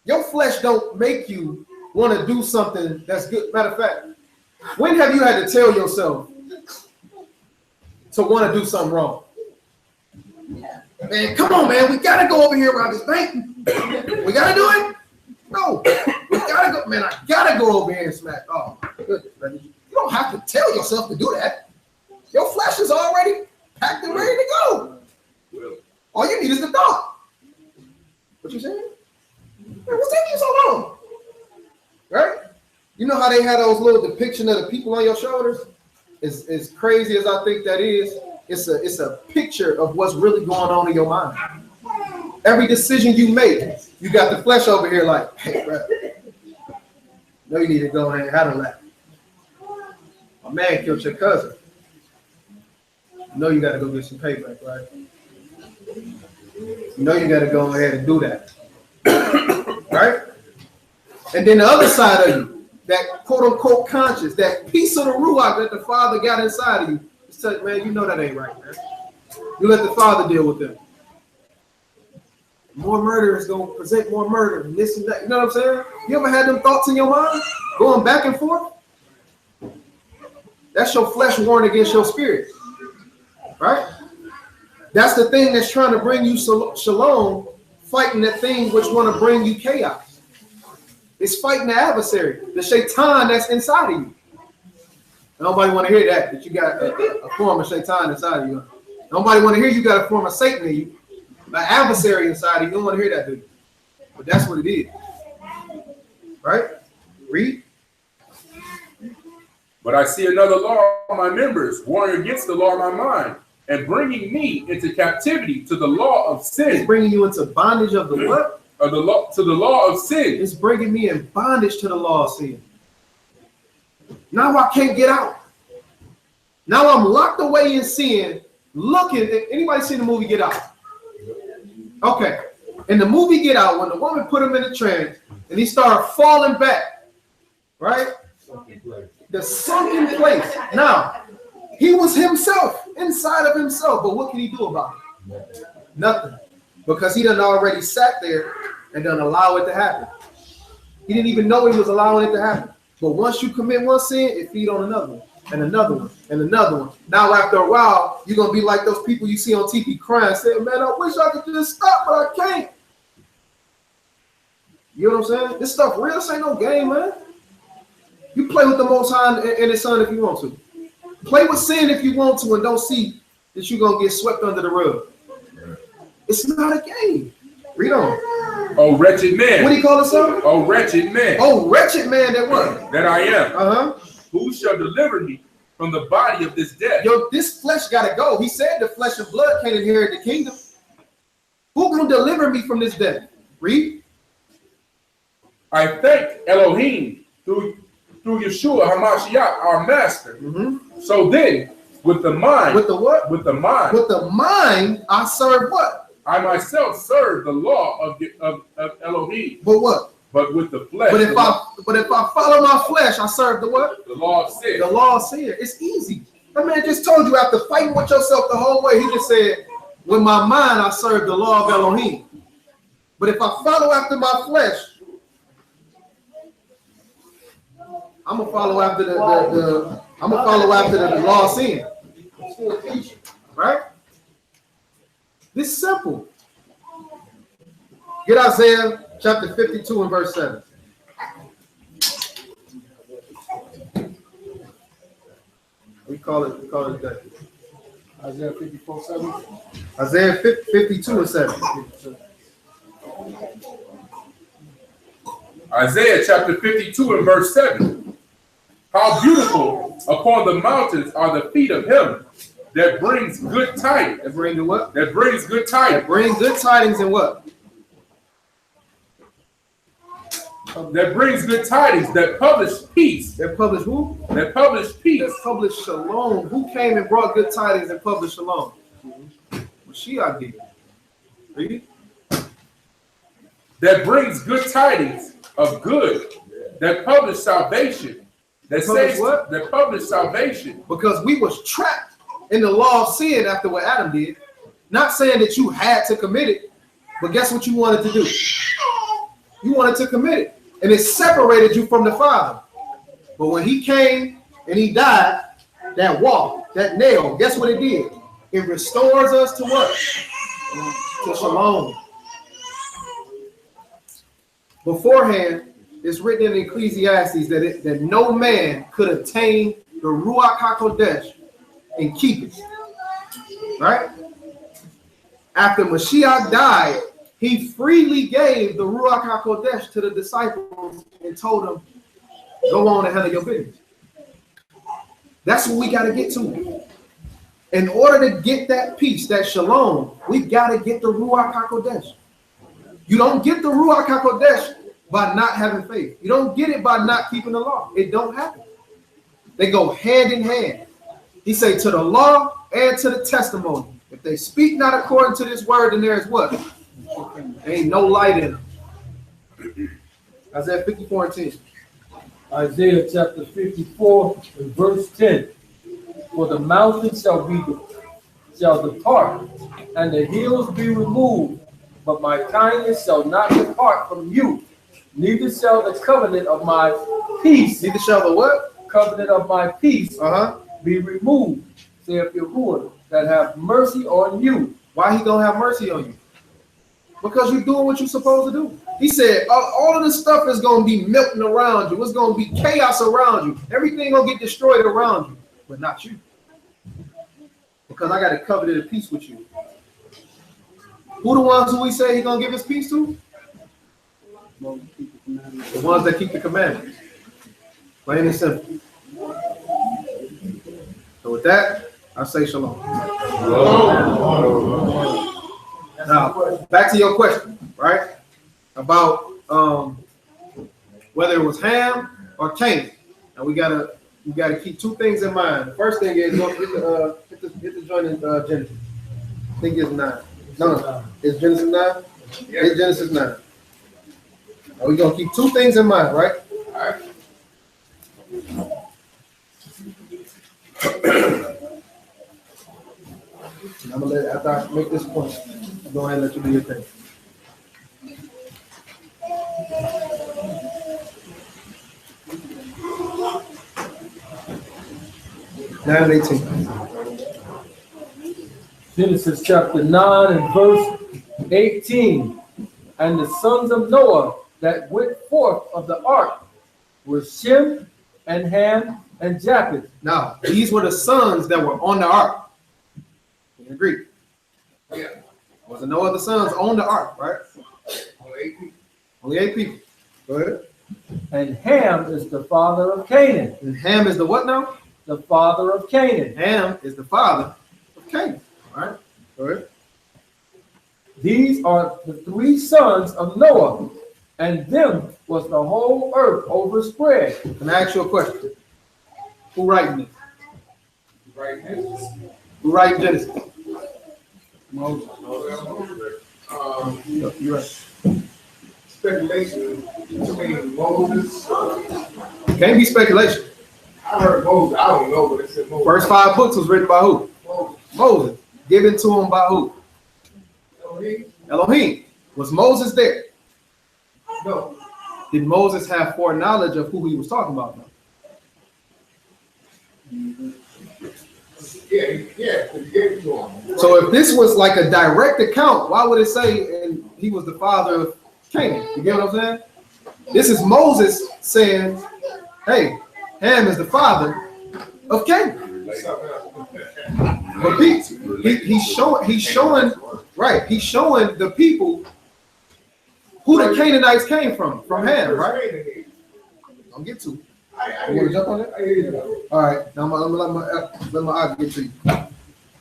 your flesh don't make you want to do something that's good. Matter of fact, when have you had to tell yourself to want to do something wrong? Man, come on, man. We got to go over here around this bank. We got to do it? No. We got to go. Man, I got to go over here and smack. Oh, my goodness, man. You don't have to tell yourself to do that. Your flesh is already packed and ready to go. All you need is the thought. What you saying? Man, what's taking you so long? Right? You know how they had those little depiction of the people on your shoulders? As crazy as I think that is, it's a picture of what's really going on in your mind. Every decision you make, you got the flesh over here like, hey, bro, no, you need to go ahead and handle that. My man killed your cousin. You know you got to go get some payback, right? You know you got to go ahead and do that, right? And then the other side of you, that quote-unquote conscience, that piece of the ruach that the Father got inside of you, it's like, man, you know that ain't right, man. You let the Father deal with them. More murder is going to present more murder and this and that. You know what I'm saying? You ever had them thoughts in your mind going back and forth? That's your flesh warring against your spirit, right? That's the thing that's trying to bring you shalom, fighting that thing which want to bring you chaos. It's fighting the adversary, the shaitan that's inside of you. Nobody want to hear that you got a form of shaitan inside of you. Nobody want to hear you got a form of Satan in you, an adversary inside of you. You don't want to hear that, do you? But that's what it is. Right? Read. But I see another law of my members, warring against the law of my mind, and bringing me into captivity to the law of sin. It's bringing you into bondage of the what? Of the law, to the law of sin. It's bringing me in bondage to the law of sin. Now I can't get out. Now I'm locked away in sin, looking. Anybody seen the movie Get Out? Okay. In the movie Get Out, when the woman put him in a trance and he started falling back, right? The sunken place. Now, he was himself, inside of himself, but what can he do about it? Nothing. Because he done already sat there and done allow it to happen. He didn't even know he was allowing it to happen. But once you commit one sin, it feeds on another one, and another one, and another one. Now, after a while, you're going to be like those people you see on TV crying, saying, man, I wish I could just stop, but I can't. You know what I'm saying? This stuff real. This ain't no game, man. You play with the Most High and His Son if you want to. Play with sin if you want to, and don't see that you're going to get swept under the rug. It's not a game. Read on. Oh, wretched man. What do you call it, son? Oh, wretched man. Oh, wretched man that what? That I am. Uh-huh. Who shall deliver me from the body of this death? Yo, this flesh got to go. He said the flesh and blood can't inherit the kingdom. Who can deliver me from this death? Read. I thank Elohim through Yeshua HaMashiach, our master. Mm-hmm. So then, with the mind. With the what? With the mind. With the mind, I serve what? I myself serve the law of Elohim. But what? But with the flesh. But if I follow my flesh, I serve the what? The law of sin. The law of sin. It's easy. That man just told you after fighting with yourself the whole way, he just said, with my mind, I serve the law of Elohim. But if I follow after my flesh, I'm gonna follow after the law of sin. Right? This is simple. Get Isaiah chapter 52 and verse 7. We call it that. Isaiah 54:7. Isaiah 52 and 7. Isaiah chapter 52 and verse 7. How beautiful upon the mountains are the feet of him that brings good tidings. That brings the what? That brings good tidings. That brings good tidings and what? That brings good tidings. That publish peace. That publish who? That publish peace. That publish shalom. Who came and brought good tidings and published shalom? Mashiach did. Read. That brings good tidings of good. That publish salvation. That saves what? That publish salvation. Because we was trapped in the law of sin after what Adam did. Not saying that you had to commit it, but guess what you wanted to do? You wanted to commit it. And it separated you from the Father. But when he came and he died, that wall, that nail, guess what it did? It restores us to what? To shalom. Beforehand, it's written in Ecclesiastes that no man could attain the Ruach HaKodesh and keep it. Right? After Mashiach died, he freely gave the Ruach HaKodesh to the disciples and told them, Go on and handle your business. That's what we got to get to. In order to get that peace, that shalom, we got to get the Ruach HaKodesh. You don't get the Ruach HaKodesh by not having faith. You don't get it by not keeping the law. It don't happen. They go hand in hand. He say to the law and to the testimony. If they speak not according to this word, then there is what? There ain't no light in them. Isaiah 54:10. Isaiah chapter 54 and verse 10. For the mountains shall depart, and the hills be removed, but my kindness shall not depart from you, neither shall the covenant of my peace. Neither shall the what? Covenant of my peace be removed, saith Yahuwah, that have mercy on you. Why he gonna have mercy on you? Because you're doing what you're supposed to do. He said all of this stuff is gonna be melting around you. It's gonna be chaos around you. Everything gonna get destroyed around you, but not you. Because I got a covenant of peace with you. Who the ones who we say he's gonna give us peace to? The ones that keep the commandments. Plain and simple. So with that, I say shalom. Now, back to your question, right? About whether it was Ham or Canaan. And we gotta keep two things in mind. The first thing is don't hit the joint in Genesis. I think it's 9. No, it's Genesis 9. It's Genesis 9. Now we're gonna keep two things in mind, right? All right. I'm gonna let after I make this point, I'll go ahead and let you do your thing. Nine 18. Genesis chapter 9 and verse 18. And the sons of Noah that went forth of the ark were Shem and Ham and Japheth. Now, these were the sons that were on the ark. You agree? Yeah. Wasn't no other sons on the ark, right? Only 8 people. Only 8 people. Go ahead. And Ham is the father of Canaan. And Ham is the what now? The father of Canaan. Ham is the father of Canaan. All right. Go ahead. These are the 3 sons of Noah, and them was the whole earth overspread. Can I ask you a question? Who writing it? Right here. Who writing Genesis? Moses. You're right. Speculation between Moses. Can't be speculation. I heard Moses. I don't know, but it said Moses. First 5 books was written by who? Moses. Moses. Given to him by who? Elohim? Elohim. Was Moses there? No. Did Moses have foreknowledge of who he was talking about now? Yeah, he gave it to him. So if this was like a direct account, why would it say and he was the father of Canaan? You get what I'm saying? This is Moses saying, hey, Ham is the father of Canaan. But he's showing the people who the Canaanites came from Ham, right? Don't get to it. You want to jump on that? All right, now I'm gonna let my eye get to you.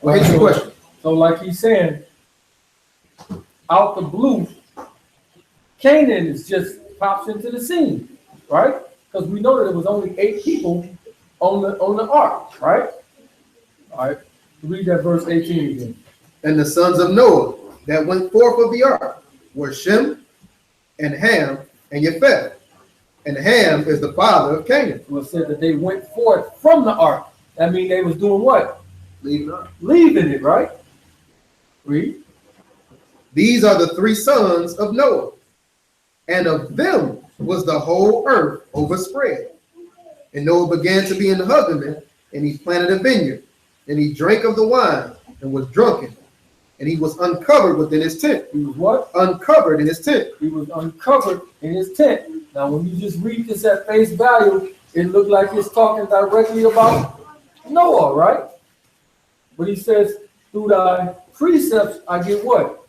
Well, here's your question. So like he's saying, out the blue, Canaan is just pops into the scene, right? Because we know that it was only 8 people on the ark, right? All right, read that verse 18 again. And the sons of Noah that went forth of the ark were Shem and Ham and Japheth. And Ham is the father of Canaan. Well, it said that they went forth from the ark. That means they was doing what? Leaving it, right? Read. These are the 3 sons of Noah, and of them was the whole earth overspread. And Noah began to be in the husbandman, and he planted a vineyard, and he drank of the wine and was drunken, and he was uncovered within his tent. He was what? Uncovered in his tent. He was uncovered in his tent. Now, when you just read this at face value, it looked like it's talking directly about Noah, right? But he says, through thy precepts, I get what?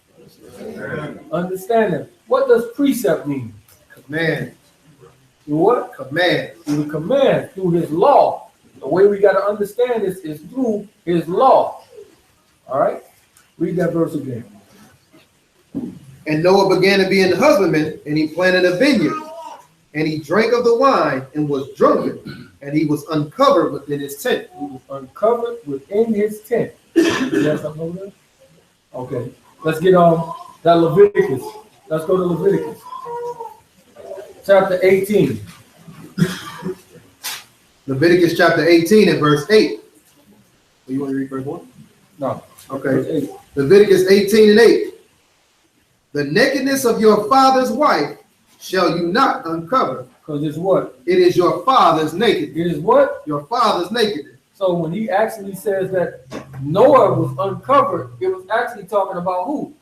Understanding. What does precept mean? Command. Through what? Command. Through the command, through his law. The way we got to understand this is through his law. All right? Read that verse again. And Noah began to be an husbandman, and he planted a vineyard. And he drank of the wine and was drunken, and he was uncovered within his tent. He was uncovered within his tent. Is that something over there? Okay. Let's get on that Leviticus. Let's go to Leviticus. Chapter 18. Leviticus chapter 18 and verse 8. You want to read verse 1? No. Okay. Verse 8. Leviticus 18 and 8. The nakedness of your father's wife shall you not uncover. Because it's what? It is your father's nakedness. It is what? Your father's nakedness. So when he actually says that Noah was uncovered, it was actually talking about who?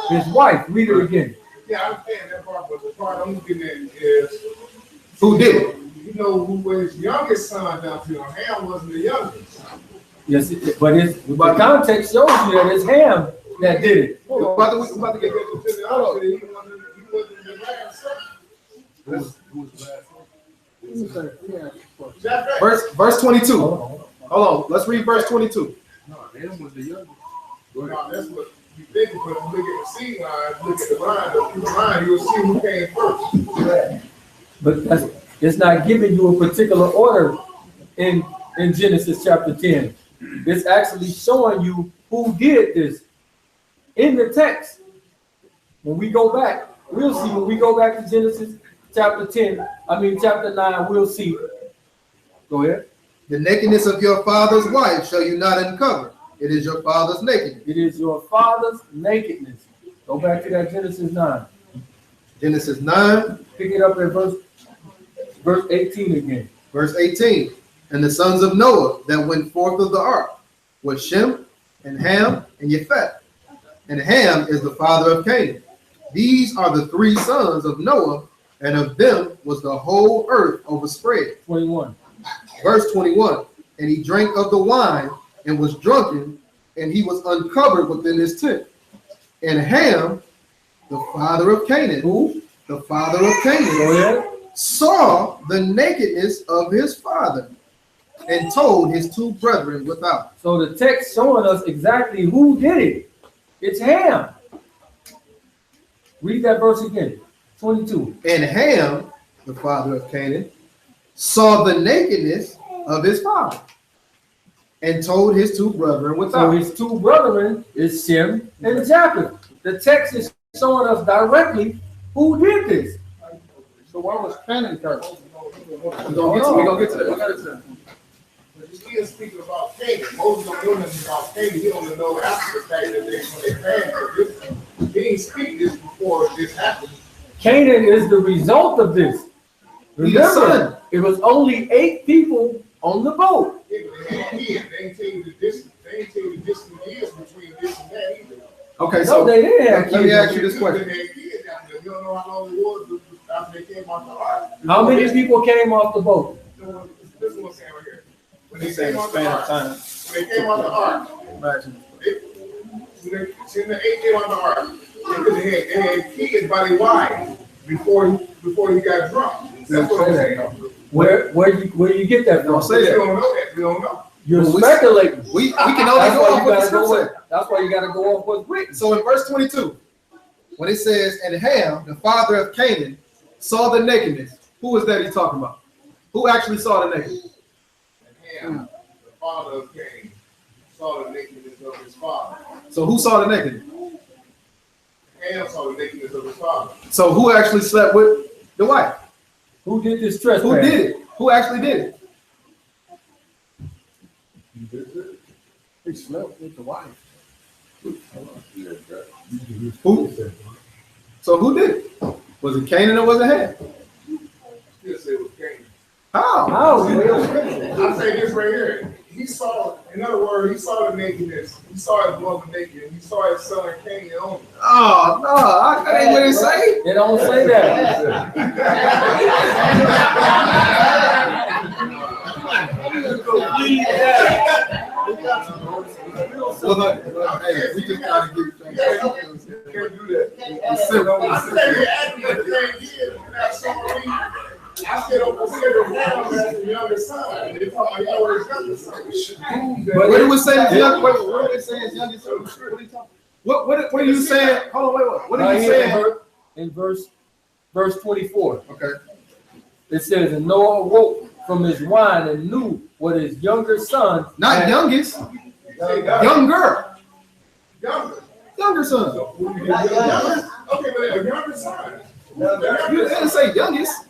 His wife. Read it again. Yeah, I understand that part, but the part I'm looking at is Who did it? you know who was his youngest son down to him. Ham wasn't the youngest. Yes, but the context shows you that it's Ham that did it. We're about to get To the other, he wasn't the last son. Who was the last one? Is that right? verse 22. Hold on. Hold on. Let's read verse 22. No, Ham was the youngest. Go ahead. No, that's what you think, but if you look at the seed line, look at the line, you'll see who came first. But it's not giving you a particular order in Genesis chapter 10. It's actually showing you who did this in the text. When we go back, we'll see. When we go back to Genesis chapter 9, we'll see. Go ahead. The nakedness of your father's wife shall you not uncover. It is your father's nakedness. It is your father's nakedness. Go back to that Genesis 9. Genesis 9, Pick it up at verse 18 again. verse 18. And the sons of Noah that went forth of the ark were Shem and Ham and Japheth. And Ham is the father of Canaan. These are the three sons of Noah, and of them was the whole earth overspread. 21. Verse 21. And he drank of the wine and was drunken, and he was uncovered within his tent. And Ham, the father of Canaan, Who? the father of Go Canaan, ahead. saw the nakedness of his father, and told his two brethren without. So the text showing us exactly who did it. It's Ham. Read that verse again. 22. And Ham, the father of Canaan, saw the nakedness of his father, and told his two brethren So without. his two brethren is Shem and Japheth. The text is showing us directly who did this. So why was Canaan cursed? We're gonna get to that. We're gonna get to that. But he is speaking about Canaan. Moses don't know nothing about Canaan. He only know after the fact that they he didn't speak this before this happened. Canaan is the result of this. He's the Remember, son. it was only 8 people on the boat. They had kids. They ain't tell you the distance. They ain't tell you the distance years between this and that either. Okay, No, so they didn't have let me kids. ask you this question. They had kids after that. You don't know how long it was after they came out the ark. How many people came off the boat? This is what I'm saying right here. When they He's saying came the out the span of ark, time. when they came out the ark, Imagine. when the 8 came out the ark, they had kids by their wives before he got drunk. That's what I'm saying. Where you get that from? Don't say We that. don't know that. We don't know. You're Well, we- speculating. We can only That's go why off you what the gotta scripture go said. off. That's why you gotta go off what's written. So in verse 22, when it says, and Ham, the father of Canaan, saw the nakedness, who is that he's talking about? Who actually saw the nakedness? And Ham, the father of Cain, saw the nakedness of his father. So who saw the nakedness? Ham saw the nakedness of his father. So who actually slept with the wife? Who did this trespass? Who did it? Who actually did it? He slept with the wife. Who? So who did it? Was it Canaan or was it Ham? Still say it was Cain. How? How? I say this right here. He saw, in other words, he saw the nakedness. He saw his mother naked. And he saw his son Cain on him. Oh, no, that ain't what it say. They don't say that. Hey, we just gotta get can't do that. I said he asked me the thing is, and I saw me. I said, I'm considering Ham as the youngest son. And they talking about, you know, his youngest son. But what do we say is young? What do we say is youngest son? What are you talking? What are you saying? Hold on, wait. What are you saying? In verse 24. Okay. It says, and Noah awoke from his wine and knew what his younger son. Not had. youngest. Younger. Younger son. Okay, but a younger son. You didn't say youngest.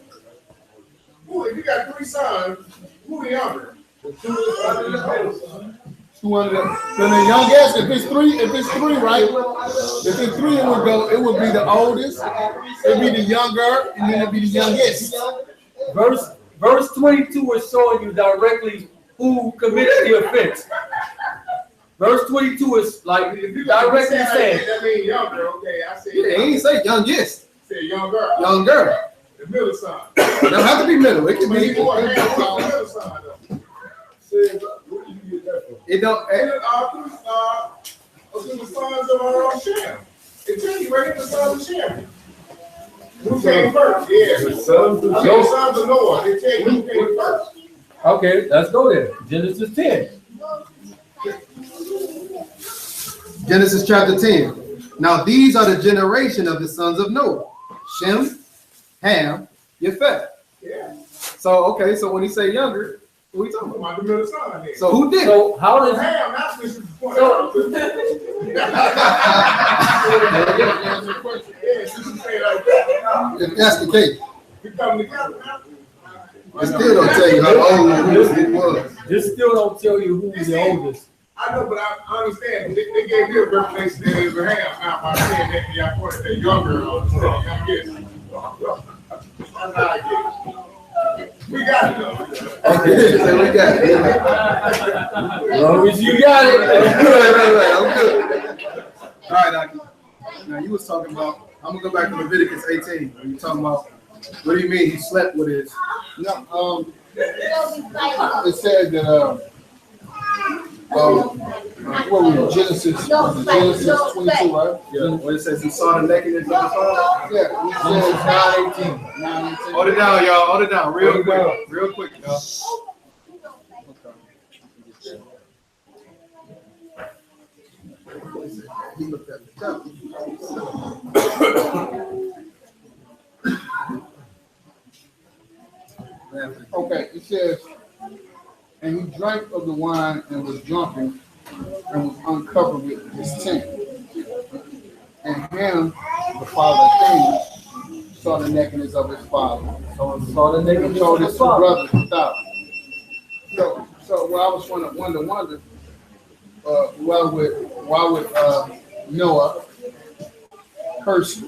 Who, if you got 3 sons, who the younger? Then the youngest, if it's three, right? If it's 3, it would be the oldest, it'd be the younger, and then it'd be the youngest. Verse 22 is showing you directly who committed the offense. Verse 22 is like directly saying. That means younger, okay. I said. Yeah, he ain't say youngest. Said younger. Younger. The middle son. It don't have to be middle. It can be. Middle son, though. Where did you get that from? It don't. The sons of Shem. It tells you right here, the sons of Shem. Who came first? Yeah. The sons of The sons of Noah. It tells you who came first. Okay, let's go there. Genesis 10. Genesis chapter 10. Now these are the generation of the sons of Noah: Shem, Ham, Japheth. Yeah. So when he say younger, what are we talking about? My middle son here. So who did it? So how does Ham, that's what you point So- out. Yeah, since you say it like that. If that's the case, We come together now. it still don't tell you how old he was. this still don't tell you who's the oldest? I know, but I understand. They gave me a revelation that Abraham. Now, by saying that, y'all pointed that younger, youngest. That's how I get it. We got it, though. Okay, so we got it. As long as you got it. I'm good. All right, Aki. Now you was talking about. I'm gonna go back to Leviticus 18. When you talking about, what do you mean he slept with his? No, it said that what was it, Genesis 22, right? Yeah. When it says he saw the nakedness of his father. Yeah, it says 9:18. Hold it down, y'all. Hold it down, real quick, y'all. He looked at the top. Okay, it says, and he drank of the wine and was drunken and was uncovered with his tent. And Ham, the father of Canaan, saw the nakedness of his father. So saw the And nakedness told of his his two father. brothers without. So what I was wonder, why would Noah curse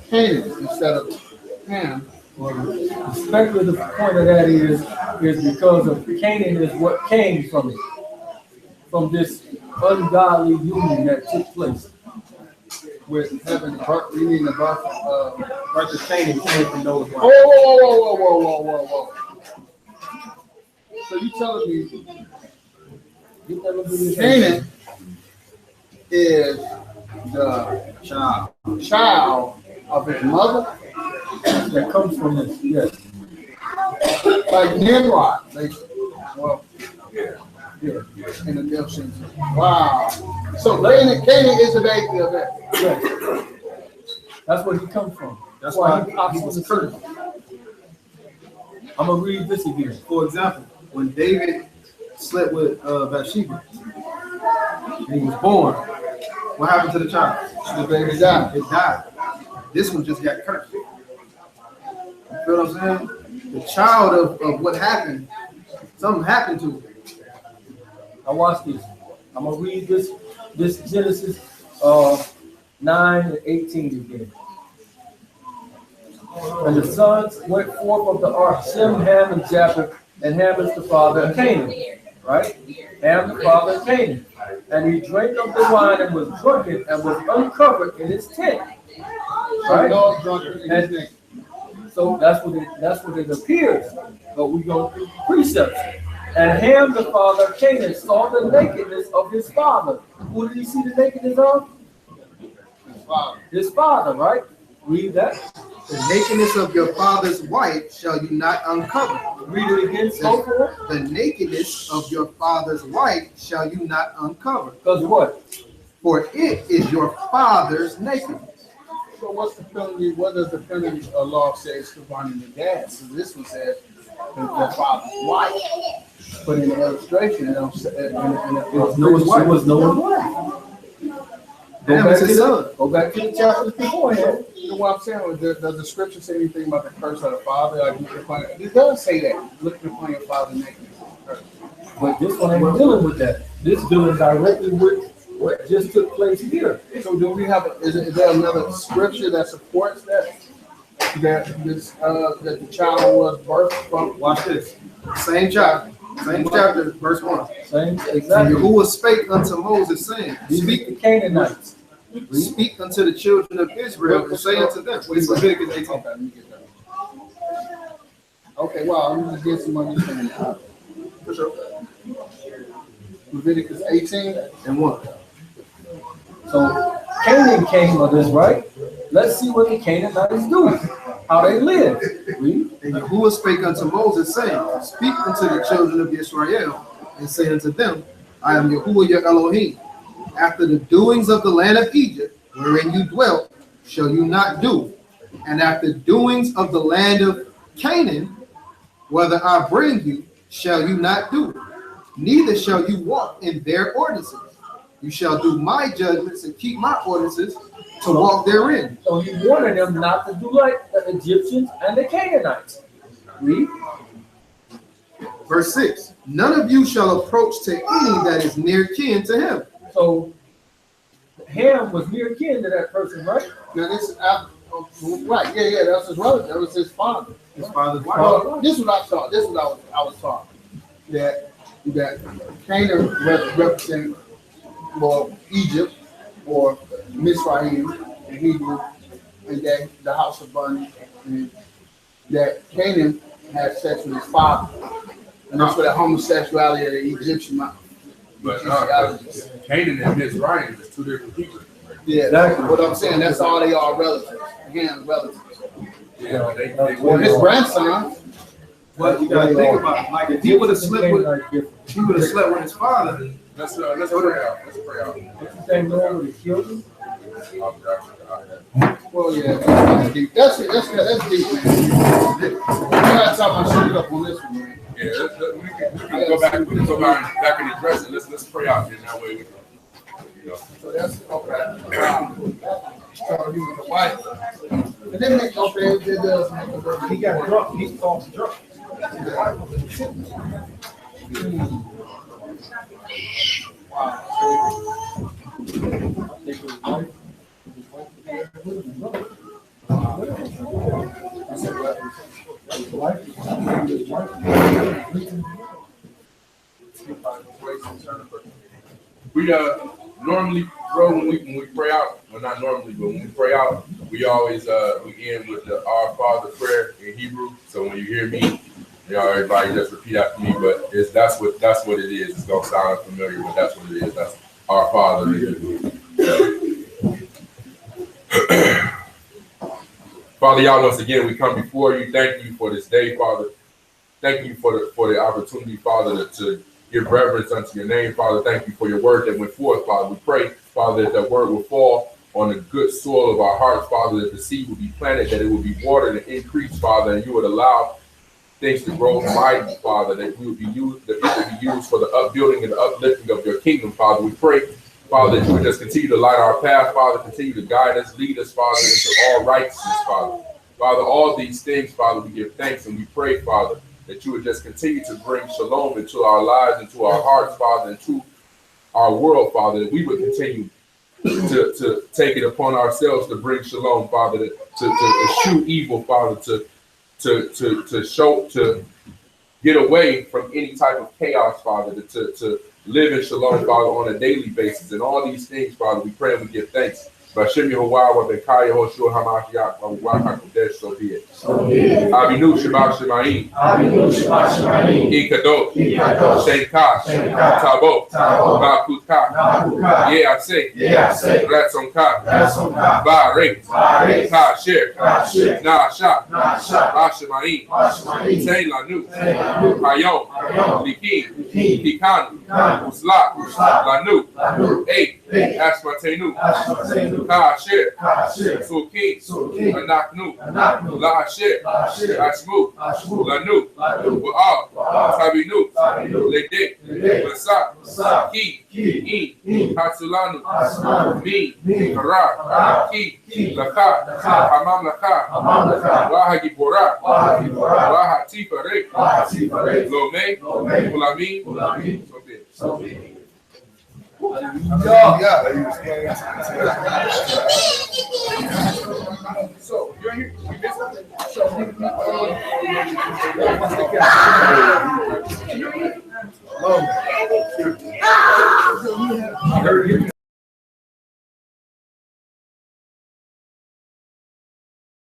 Canaan instead of Ham? Well, the speculative point of that is because of Canaan is what came from it, from this ungodly union that took place. With having birth, you mean the birth Versus Canaan came from Noah's wife. Whoa. So you telling me Get that little bit of Canaan is the child of his mother? that comes from this, yes. Like Nimrod, well, yeah, in the Middle Century. Wow. So Canaan is the baby of that. Yes. That's where he comes from. That's why he was cursed. I'm gonna read this again. For example, when David slept with Bathsheba, and he was born, what happened to the child? The baby died. It died. This one just got cursed. You feel what I'm saying? The child of what happened, something happened to it. Now watch this. I'm gonna read this Genesis 9:18 again. And the sons went forth of the ark, Shem, Ham, and Japheth, and Ham is the father of Canaan, right? Ham the father of Canaan. And he drank of the wine and was drunken and was uncovered in his tent. Right? And so that's what it appears. But we go through precepts. And Ham the father of Canaan saw the nakedness of his father. Who did he see the nakedness of? father. His father, right? Read that. The nakedness of your father's wife shall you not uncover. Read it again. So forth. The nakedness of your father's wife shall you not uncover. Because what? For it is your father's nakedness. So what's the penalty? What does the penalty law say is concerning the dad? So this one says the father's wife. But in the illustration, it don't say, it was no one's wife. Damn, it's his son. Go back to the chapters beforehand. You know what I'm saying? Does the scripture say anything about the curse of the father? Like, it does say that. Look upon your father nakedness. But this one ain't dealing with that. This dealing directly with what just took place here. So do we have? Is there another scripture that supports that? That the child was birthed from? Watch this. Same chapter. Same chapter, verse 1. Same, And exactly. Yahuwah spake unto Moses, saying, Speak the Canaanites. Speak unto the children of Israel, and say unto them. It's Leviticus 18. Okay, let me get that. Okay, well, let me just get some understanding. For sure. Leviticus 18 And 1. So Canaan came of this, right? Let's see what the Canaanites do. How they live. Read. And Yahuwah spake unto Moses, saying, Speak unto the children of Israel, and say unto them, I am Yahuwah your Elohim. After the doings of the land of Egypt, wherein you dwelt, shall you not do. And after doings of the land of Canaan, whether I bring you, shall you not do. Neither shall you walk in their ordinances. You shall do my judgments and keep my ordinances to walk therein. So he warned them not to do like the Egyptians and the Canaanites. Read. Verse 6. None of you shall approach to any that is near kin to him. So Ham was near kin to that person, right? Now this is right, yeah, that's his relative. That was his father. His father's wife. Well, this is what I thought. This is what I was taught. That Canaan represents Egypt or Mizraim in Hebrew, and that the house of bondage, and that Canaan had sex with his father, and that's where the homosexuality of the Egyptian. But Canaan and Mizraim is two different people. Yeah, that's what I'm saying. That's all they are relatives. Again, relatives. Yeah, Well, his grandson. But you gotta think about it. Like if he would have slept with his father. Let's pray out. Let's pray out. What you think Lord would have killed him? Well, yeah, that's deep. That's deep, man. We gotta talk about shit up on this one, man. Yeah, we can go back and address it. Let's pray out here that way. So that's okay. So he was a wife. It didn't make okay. It does make a difference. He got drunk. He's called drunk. We normally, bro, when we pray out, well not normally, but when we pray out, we always we end with the Our Father prayer in Hebrew. So when you hear me, everybody just repeat after me. But that's what it is. It's gonna sound familiar, but that's what it is. That's Our Father in Hebrew. Father, y'all, once again, we come before you. Thank you for this day, Father. Thank you for the opportunity, Father, to give reverence unto your name, Father. Thank you for your word that went forth, Father. We pray, Father, that that word will fall on the good soil of our hearts, Father, that the seed will be planted, that it will be watered and increased, Father, and you would allow things to grow mighty, Father, that we would be used, that it will be used for the upbuilding and the uplifting of your kingdom, Father. We pray, Father, that you would just continue to light our path, Father, continue to guide us, lead us, Father, into all righteousness, Father. Father, all these things, Father, we give thanks and we pray, Father, that you would just continue to bring shalom into our lives, into our hearts, Father, into our world, Father, that we would continue to take it upon ourselves to bring shalom, Father, to eschew evil, Father, to get away from any type of chaos, Father, to live in shalom, Father, on a daily basis. And all these things, Father, we pray and we give thanks. Bashem Yehovah, Bekaya Hoshua Hamashiach, Waka Kodesh, so be it. Abinu Shabbat Shemaim, Ikadosh, Shenkash, Tabo, Makutka, Yease, Ratsonka, Bare, Kasher, Nasha, Ashemaim, Lanu, Hayom, Likim, Pikanu, Usla, Lanu, Eight, Asmatenu, Kasher, Suki, Anaknu, Laasher, Ashmu, Lanu, Wa'al, Tabinu, Lede, Masa, Ki, E, Hatsulanu, Mi, Hara, Ki, Laka, Hamam Laka, Waha Gibora, Waha Tifare, Lome, Ulami, so be it. So you're here. You missed something. So